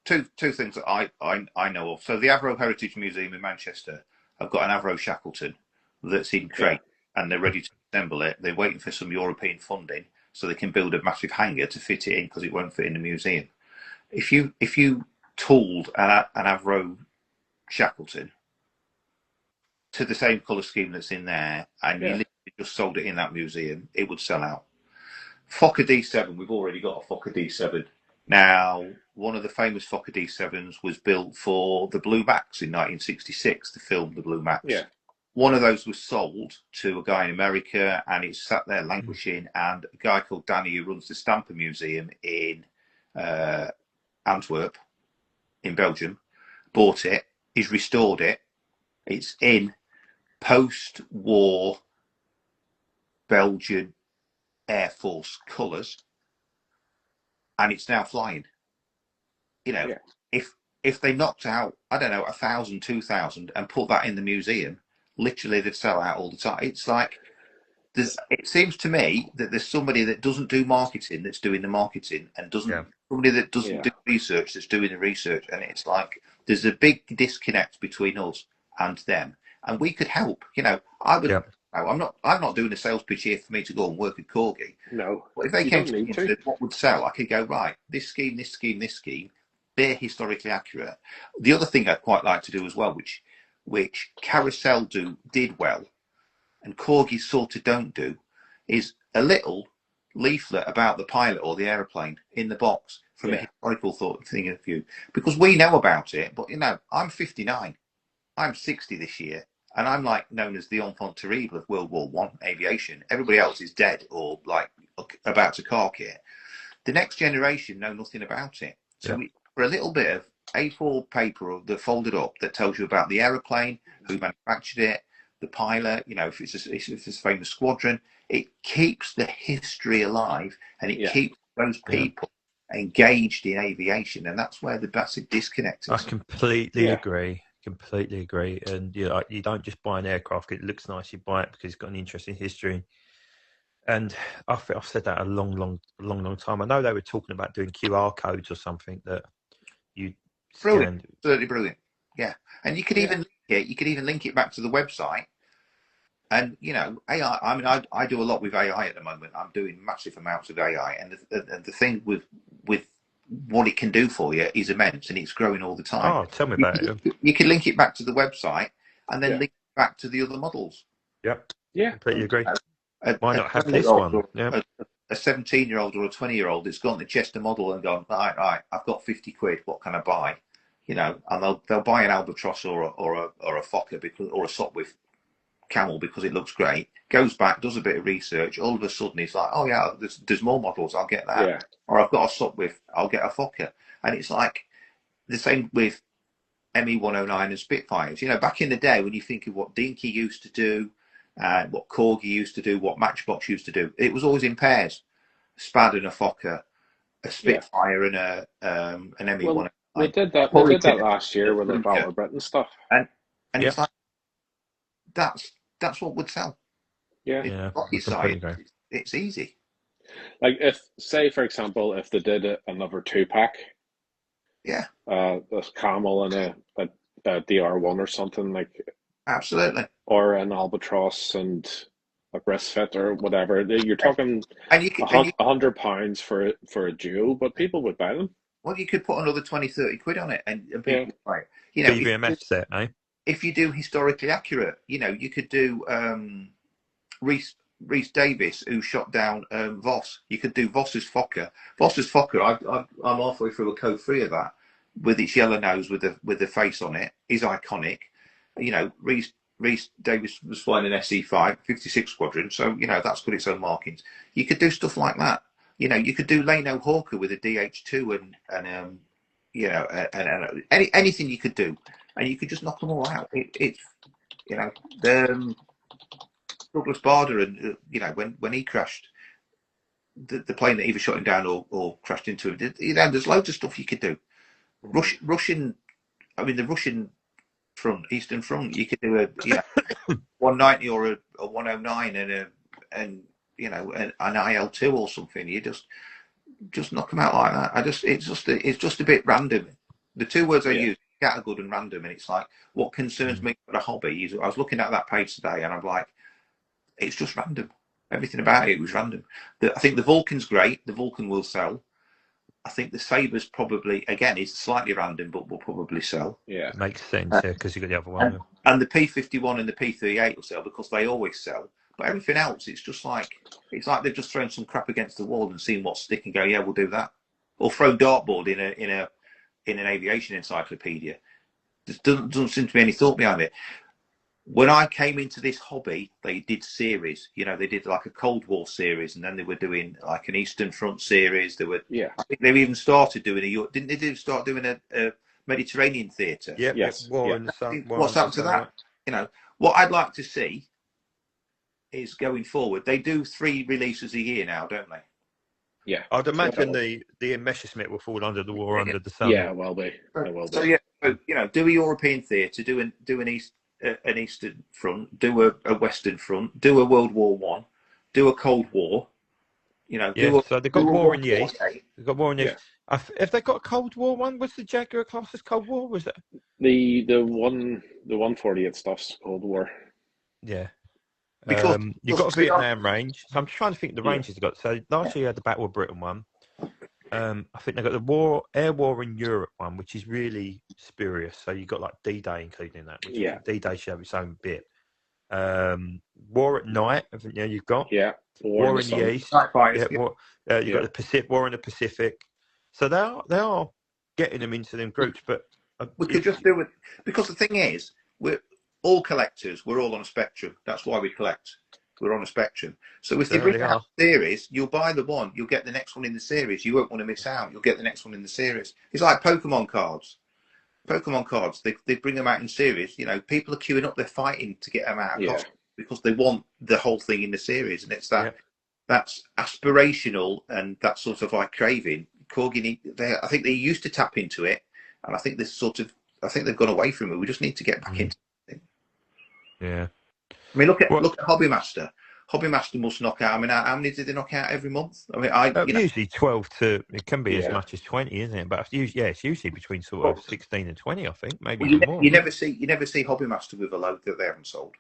two things that I know of. So the Avro Heritage Museum in Manchester have got an Avro Shackleton that's in crate and they're ready to assemble it. They're waiting for some European funding so they can build a massive hangar to fit it in because it won't fit in the museum. If you tooled an Avro Shackleton to the same colour scheme that's in there and you literally just sold it in that museum, it would sell out. Fokker D7, we've already got a Fokker D7. Now, one of the famous Fokker D7s was built for the Blue Max in 1966 to film the Blue Max. Yeah. One of those was sold to a guy in America and it's sat there languishing, and a guy called Danny who runs the Stamper Museum in Antwerp in Belgium bought it. He's restored it. It's in post-war Belgian Air Force colours, and it's now flying. You know, if they knocked out, I don't know, 1,000, 2,000 and put that in the museum, literally they'd sell out all the time. It's like it seems to me that there's somebody that doesn't do marketing that's doing the marketing, and somebody that doesn't do research that's doing the research, and it's like there's a big disconnect between us and them, and we could help. You know, I would. I'm not doing a sales pitch here for me to go and work at Corgi. No. But if they came to me and said what would sell, I could go, right, this scheme, this scheme, this scheme, they're historically accurate. The other thing I'd quite like to do as well, which Carousel did well, and Corgi sort of don't do, is a little leaflet about the pilot or the aeroplane in the box from a historical thing of view. Because we know about it, but you know, I'm 59. I'm 60 this year. And I'm like known as the enfant terrible of World War One aviation. Everybody else is dead or like about to cark it. The next generation know nothing about it. So for a little bit of A4 paper that folded up that tells you about the aeroplane, who manufactured it, the pilot, you know, if it's a famous squadron, it keeps the history alive, and it keeps those people engaged in aviation, and that's where the massive disconnect is. I completely agree. And you know, you don't just buy an aircraft because it looks nice. You buy it because it's got an interesting history. And I've said that a long time. I know they were talking about doing QR codes or something that you Absolutely brilliant. Yeah, and you could even link it. You could even link it back to the website. And AI. I mean, I do a lot with AI at the moment. I'm doing massive amounts of AI, and the thing with what it can do for you is immense, and it's growing all the time. Oh, tell me about it. You can link it back to the website, and then link it back to the other models. Yep. Yeah. Completely agree. Why not have this one? Yeah. A 17-year-old or a 20-year-old that's gone to Chester model and gone, right, I've got 50 quid. What can I buy? And they'll buy an albatross or a Fokker or a Sopwith Camel because it looks great. Goes back, does a bit of research. All of a sudden, it's like, oh yeah, there's more models. I'll get that. Yeah. Or I've got a Sopwith. I'll get a Fokker. And it's like the same with ME109 and Spitfires. Back in the day, when you think of what Dinky used to do, what Corgi used to do, what Matchbox used to do, it was always in pairs: Spad and a Fokker, a Spitfire and an ME109. Well, they did that. They did that last year with the Battle of Britain stuff. And it's like that's what would sell. Yeah, it's easy. Like if, say, for example, if they did another 2-pack. Yeah. A Camel and a DR1 or something like. Absolutely. Or an Albatross and a Breastfit or whatever. You're talking £100 for a duo, but people would buy them. Well, you could put another 20-30 quid on it, and people would buy it. BVMF set, eh? If you do historically accurate, you could do Rhys Davis, who shot down Voss. You could do Voss's Fokker. Voss's Fokker, I'm halfway through a code 3 of that, with its yellow nose with the face on it, is iconic. Rhys Davis was flying an SE5 56 Squadron, so that's got its own markings. You could do stuff like that. You could do Leno Hawker with a DH2 and anything you could do, and you could just knock them all out. It's Douglas Bader, and when he crashed, the plane that either shot him down or crashed into him. There's loads of stuff you could do. Russian front, Eastern Front, you could do a 190 or a 109 and an IL2 or something. You just knock them out like that. It's just a bit random. The two words I use, scattergood and random, and it's like what concerns me for a hobby is I was looking at that page today and I'm like, it's just random. Everything about it was random. I think the Vulcan's great. The Vulcan will sell. I think the Saber's probably, again, is slightly random, but will probably sell. Yeah, makes sense. Because you got the other one. And the P51 and the P38 will sell because they always sell. But everything else, it's like they've just thrown some crap against the wall and seen what's stick and go, yeah, we'll do that. Or throw dartboard in an aviation encyclopedia. There doesn't seem to be any thought behind it. When I came into this hobby, they did series. They did like a Cold War series, and then they were doing like an Eastern Front series. I think they even started doing didn't they start doing a Mediterranean theatre? Yeah, yes. What's up to that? What I'd like to see is going forward. They do 3 releases a year now, don't they? Yeah, I'd imagine the Messerschmitt will fall under the War Under the Sun. Yeah, well, they will. So do a European theatre, do an Eastern Front, do a Western Front, do a World War One, do a Cold War. So they've got War in the East. They've got War in the East. Have they got a Cold War one? Was the Jaguar class as Cold War? Was it the 148 stuff's Cold War? Yeah. Because you've got a Vietnam range. So I'm just trying to think the ranges they've got. So last year you had the Battle of Britain one. I think they've got the Air War in Europe one, which is really spurious. So you've got like D-Day included in that. Which D-Day should have its own bit. War at Night, haven't you? You've got War in the East. You've got the Pacific War in the Pacific. So they are getting them into them groups, but we could just do it because the thing is, we're all collectors. We're all on a spectrum. That's why we collect. We're on a spectrum. So if they bring out a series, you'll buy the one, you'll get the next one in the series. You won't want to miss out. You'll get the next one in the series. It's like Pokemon cards. They bring them out in series. People are queuing up. They're fighting to get them out because they want the whole thing in the series, and it's that's aspirational and that sort of like craving. Corgi, I think they used to tap into it, and I think they've gone away from it. We just need to get back into it. Yeah. I mean, look at Hobbymaster. Hobbymaster must knock out. I mean, how many did they knock out every month? I mean, usually 12 to it can be as much as 20, isn't it? But it's usually between sort of 16 and 20, I think, maybe more. You never see Hobbymaster with a load that they haven't sold.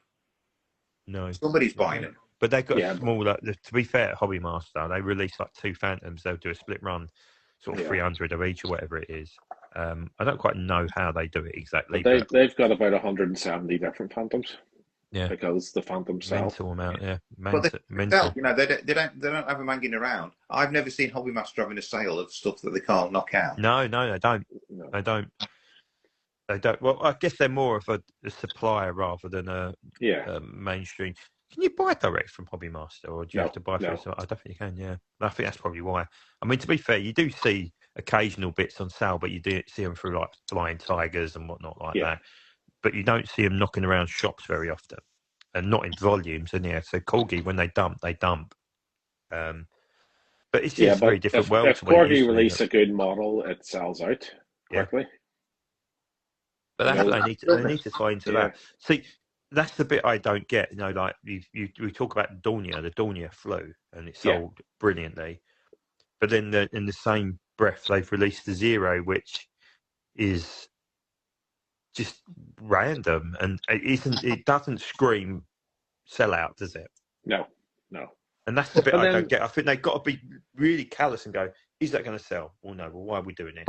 No. Somebody's buying them. But they've got a smaller. To be fair, at Hobby Master, they release like 2 Phantoms. They'll do a split run, sort of 300 of each or whatever it is. I don't quite know how they do it exactly. But they've got about 170 different Phantoms. Yeah, because the Phantoms sell. Mental amount, yeah. But mental. You know, they don't have them hanging around. I've never seen Hobby Master having a sale of stuff that they can't knock out. No, they don't. No. They don't. They don't. Well, I guess they're more of a supplier rather than a mainstream. Can you buy direct from Hobby Master, or do you have to buy through? I don't think you can. Yeah, I think that's probably why. I mean, to be fair, you do see occasional bits on sale, but you do see them through like Flying Tigers and whatnot like that. But you don't see them knocking around shops very often, and not in volumes. And so Corgi, when they dump, they dump. But it's just very different world. If Corgi release a good model, it sells out quickly. But that's what they need to tie into that. See, that's the bit I don't get. You know, like we talk about the Dornier flew, and it sold brilliantly. But then in the same breath, they've released the Zero, which is just random, and it doesn't scream sellout, does it? No. And that's the bit I don't get. I think they've got to be really callous and go, is that going to sell? Well, no. Well, why are we doing it?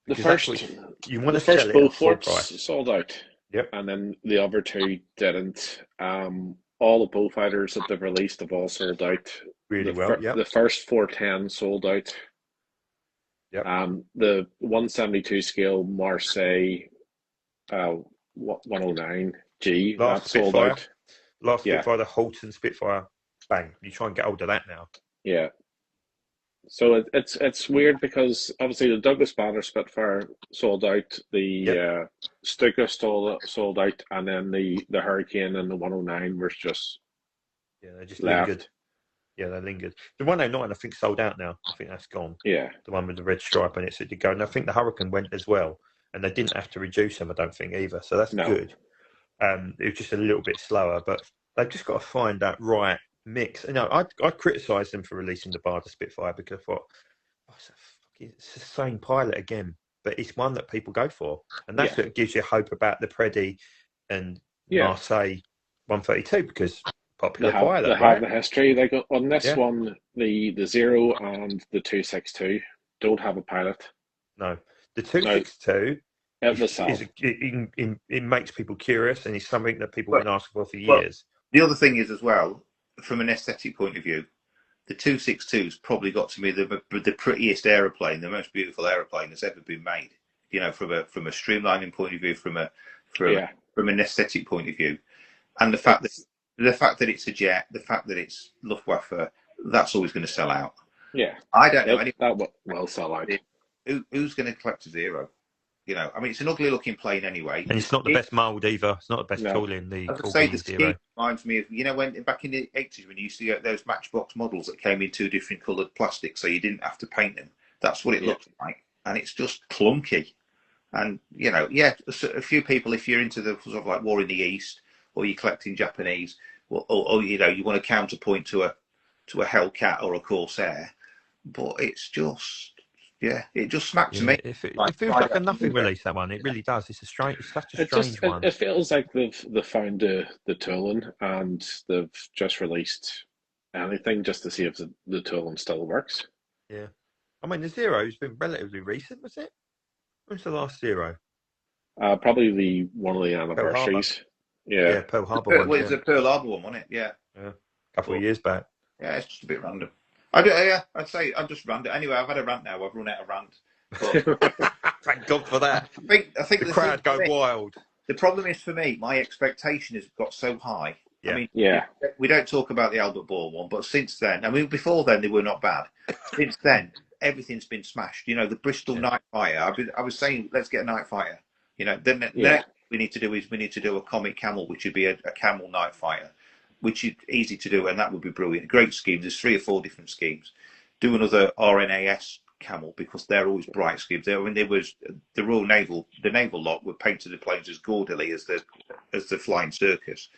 Because you want to sell it at full price. Sold out. Yep. And then the other 2 didn't. All the bullfighters that they've released have all sold out. Really The first 410 sold out. Yep. The 172 scale Marseille 109G, that's sold out. Last Spitfire, the Halton Spitfire, bang. You try and get hold of that now. Yeah. So it's weird because obviously the Douglas Banner Spitfire sold out, the Stuka sold out, and then the Hurricane and the 109 was just they just left. Lingered. Yeah, they lingered. The 109 I think sold out now. I think that's gone. Yeah. The one with the red stripe on it, so it did go. And I think the Hurricane went as well, and they didn't have to reduce them, I don't think either. So that's good. It was just a little bit slower, but they've just got to find that right mix. You know, I criticised them for releasing the Barda Spitfire because I thought, it's the same pilot again, but it's one that people go for, and that's what gives you hope about the Preddy and Marseille 132 because popular pilot. They have the history. They got on this one, the Zero and the 262 don't have a pilot. No, the 262. It makes people curious, and it's something that people have been asking for years. The other thing is as well, from an aesthetic point of view, the 262's probably got to be the prettiest aeroplane, the most beautiful aeroplane that's ever been made. You know, from a streamlining point of view, from an aesthetic point of view, and the fact that it's a jet, the fact that it's Luftwaffe, that's always going to sell out. Yeah, I don't know that will sell out. Who's going to collect a Zero? You know, I mean, it's an ugly looking plane anyway. And it's not the best mould either. It's not the best tooling. The scheme reminds me of, you know, when back in the 80s when you used to get those Matchbox models that came in 2 different coloured plastics so you didn't have to paint them. That's what it looks like. And it's just clunky. And, you know, a few people, if you're into the sort of like War in the East or you're collecting Japanese or you know, you want a counterpoint to a Hellcat or a Corsair, but it's just... Yeah, it just smacks me. It feels like a nothing release, that one. It really does. It's such a strange one. It feels like they've found the tooling and they've just released anything just to see if the tooling still works. Yeah. I mean, the Zero's been relatively recent, was it? When's the last Zero? Probably one of the anniversaries. Yeah, Pearl Harbor one. It was a Pearl Harbor one, wasn't it? Yeah. A couple of years back. Yeah, it's just a bit random. I'd say I'm just random. Anyway, I've had a rant now. I've run out of rant. Thank God for that. I think the crowd go wild. The problem is for me, my expectation has got so high. Yeah. I mean, we don't talk about the Albert Ball one, but since then, I mean, before then they were not bad. Since then, everything's been smashed. You know, the Bristol Night Fighter. I was saying, let's get a Night Fighter. You know, then next we need to do a Comet Camel, which would be a Camel Night Fighter, which is easy to do, and that would be brilliant. Great schemes. There's 3 or 4 different schemes. Do another RNAS Camel because they're always bright schemes. I mean, the Royal Naval, the naval lot were painted the planes as gaudily as the Flying Circus.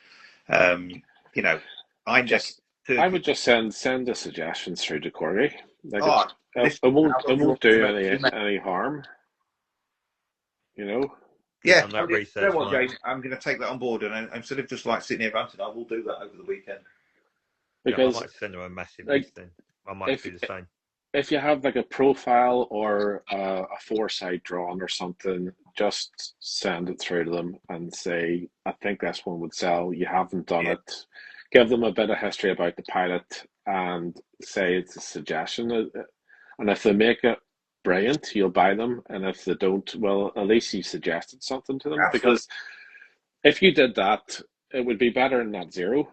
You know, I would just send the suggestions through to Corgi. It won't do any harm. You know. Yeah, on that research. You know what, James? I'm going to take that on board, and instead of just like sitting here ranting, I will do that over the weekend. Because I might send them a massive list then. I might do the same. If you have like a profile or a foresight drawn or something, just send it through to them and say, I think this one would sell. You haven't done it. Give them a bit of history about the pilot and say it's a suggestion. And if they make it brilliant, you'll buy them. And if they don't, well, at least you suggested something to them. Absolutely. Because if you did that, it would be better than that zero.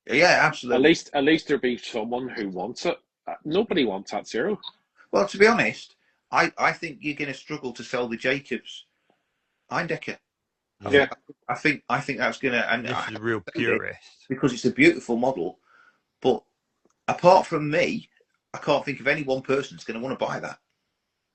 Yeah, absolutely. At least there'd be someone who wants it. Nobody wants that zero. Well, to be honest, I think you're going to struggle to sell the Jacobs Eindecker. Yeah, I think that's going to. And this is a real purist because it's a beautiful model, but apart from me, I can't think of any one person that's going to want to buy that.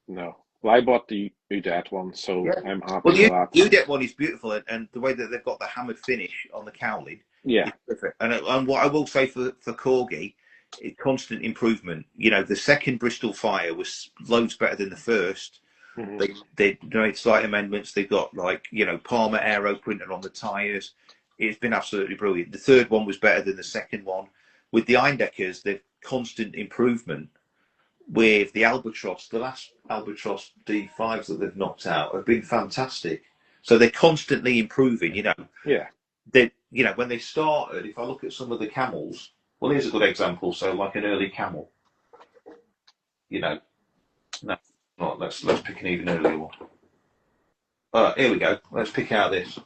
No. Well, I bought the Udet one, so I'm happy with that. The Udet one is beautiful, and the way that they've got the hammered finish on the cowling, is perfect. And what I will say for Corgi, it's constant improvement. You know, the second Bristol Fire was loads better than the first. Mm-hmm. They made slight amendments. They've got Palmer aero printer on the tyres. It's been absolutely brilliant. The third one was better than the second one. With the Eindeckers, they've constant improvement. With the Albatross, the last Albatross D5s that they've knocked out have been fantastic. So they're constantly improving, Yeah. When they started, if I look at some of the camels, well, here's a good example. So like an early camel, let's pick an even earlier one. Here we go. Let's pick out this.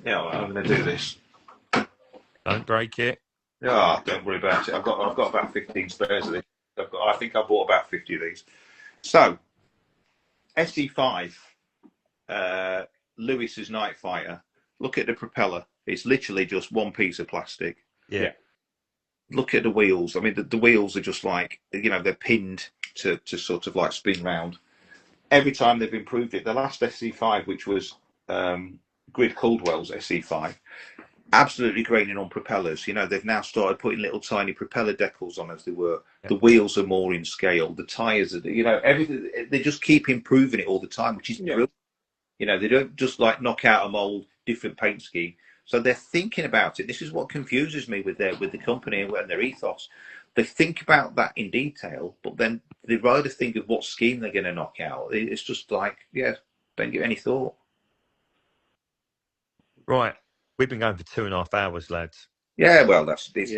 Yeah, I'm going to do this. Don't break it. Oh, don't worry about it. I've got about 15 spares of this. I think I bought about 50 of these. So, SE5, Lewis's Night Fighter. Look at the propeller. It's literally just one piece of plastic. Yeah. Look at the wheels. I mean, the wheels are just like, they're pinned to sort of like spin round. Every time they've improved it. The last SE5, which was Grid Caldwell's SE5, absolutely graining on propellers. They've now started putting little tiny propeller decals on as they were. Yeah. The wheels are more in scale. The tyres are, everything. They just keep improving it all the time, which is brilliant. They don't just like knock out a mold, different paint scheme. So they're thinking about it. This is what confuses me with the company and their ethos. They think about that in detail, but then they rather think of what scheme they're going to knock out. It's just like, don't give any thought. Right. We've been going for 2.5 hours, lads. Yeah, well, that's this.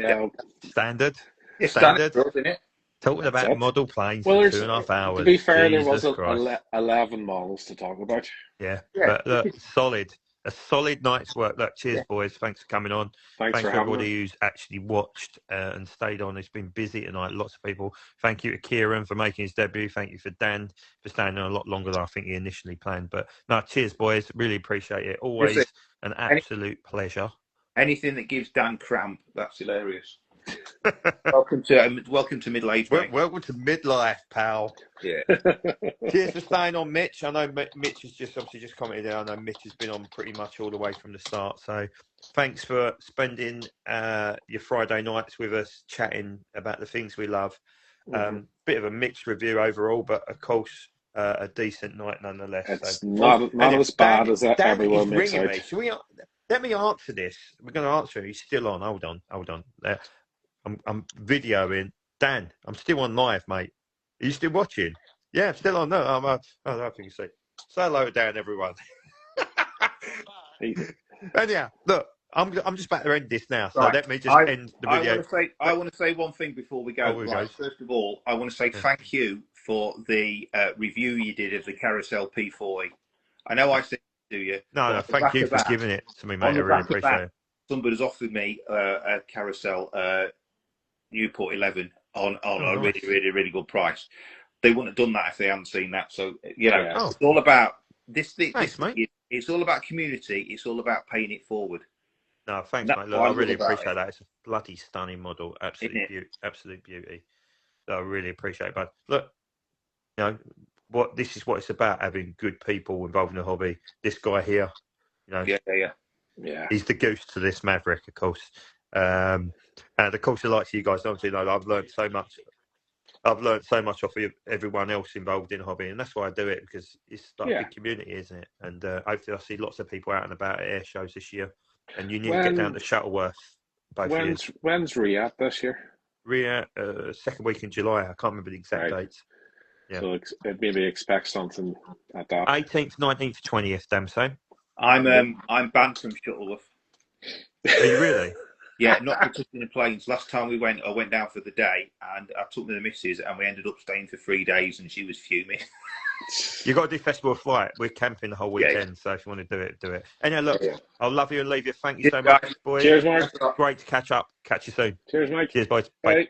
Standard. It's standard, isn't it? Talking about model planes for 2.5 hours. To be fair, Jesus there was 11 models to talk about. Yeah. But look, solid. A solid night's work. Look, cheers, boys. Thanks for coming on. Thanks for everybody who's actually watched and stayed on. It's been busy tonight. Lots of people. Thank you to Kieran for making his debut. Thank you for Dan for staying on a lot longer than I think he initially planned. But no, cheers, boys. Really appreciate it. Always an absolute pleasure. Anything that gives Dan cramp, that's hilarious. welcome to middle age. Welcome to midlife, pal. Yeah. Cheers for staying on, Mitch. I know Mitch has just commented there. I know Mitch has been on pretty much all the way from the start. So thanks for spending your Friday nights with us, chatting about the things we love. Bit of a mixed review overall, but of course a decent night nonetheless. It's not as bad as everyone makes out. Let me answer this. We're going to answer it. He's still on. Hold on. I'm videoing. Dan, I'm still on live, mate. Are you still watching? Yeah, I'm still on. No, I don't think you see. Say hello to Dan, everyone. Anyhow, look, I'm just about to end this now, so let me just end the video. I want to say one thing before we go. First of all, I want to say thank you for the review you did of the Carousel P40. I know I said to you. No, thank you for giving it to me, mate. I really appreciate it. Somebody's offered me a Carousel Newport 11 on a really, really, really good price. They wouldn't have done that if they hadn't seen that. So it's all about this thing. Thanks, mate. It's all about community. It's all about paying it forward. No, thanks, mate. Look, I really appreciate that. It's a bloody stunning model. Absolute beauty. So I really appreciate it. But look, this is what it's about, having good people involved in the hobby. This guy here, Yeah. He's the goose to this Maverick, of course. And of course, I like you guys. Obviously, I've learned so much I've learned so much off of everyone else involved in the hobby, and that's why I do it, because it's like a big community, isn't it? And hopefully I see lots of people out and about at air shows this year. And you need to get down to Shuttleworth both years. When's Riyadh this year? Riyadh, second week in July. I can't remember the exact dates. Yeah. So maybe expect something at that. 18th, 19th, 20th, Damso. I'm banned from Shuttleworth. Are you really? Yeah, not because in the planes. Last time we went, I went down for the day, and I took me the missus, and we ended up staying for 3 days, and she was fuming. You got to do Festival of Flight. We're camping the whole weekend, so if you want to do it, do it. Anyway, look, I'll love you and leave you. Thank you so much, boys. Cheers, Mark. Great to catch up. Catch you soon. Cheers, Mike. Cheers, boys. Bye.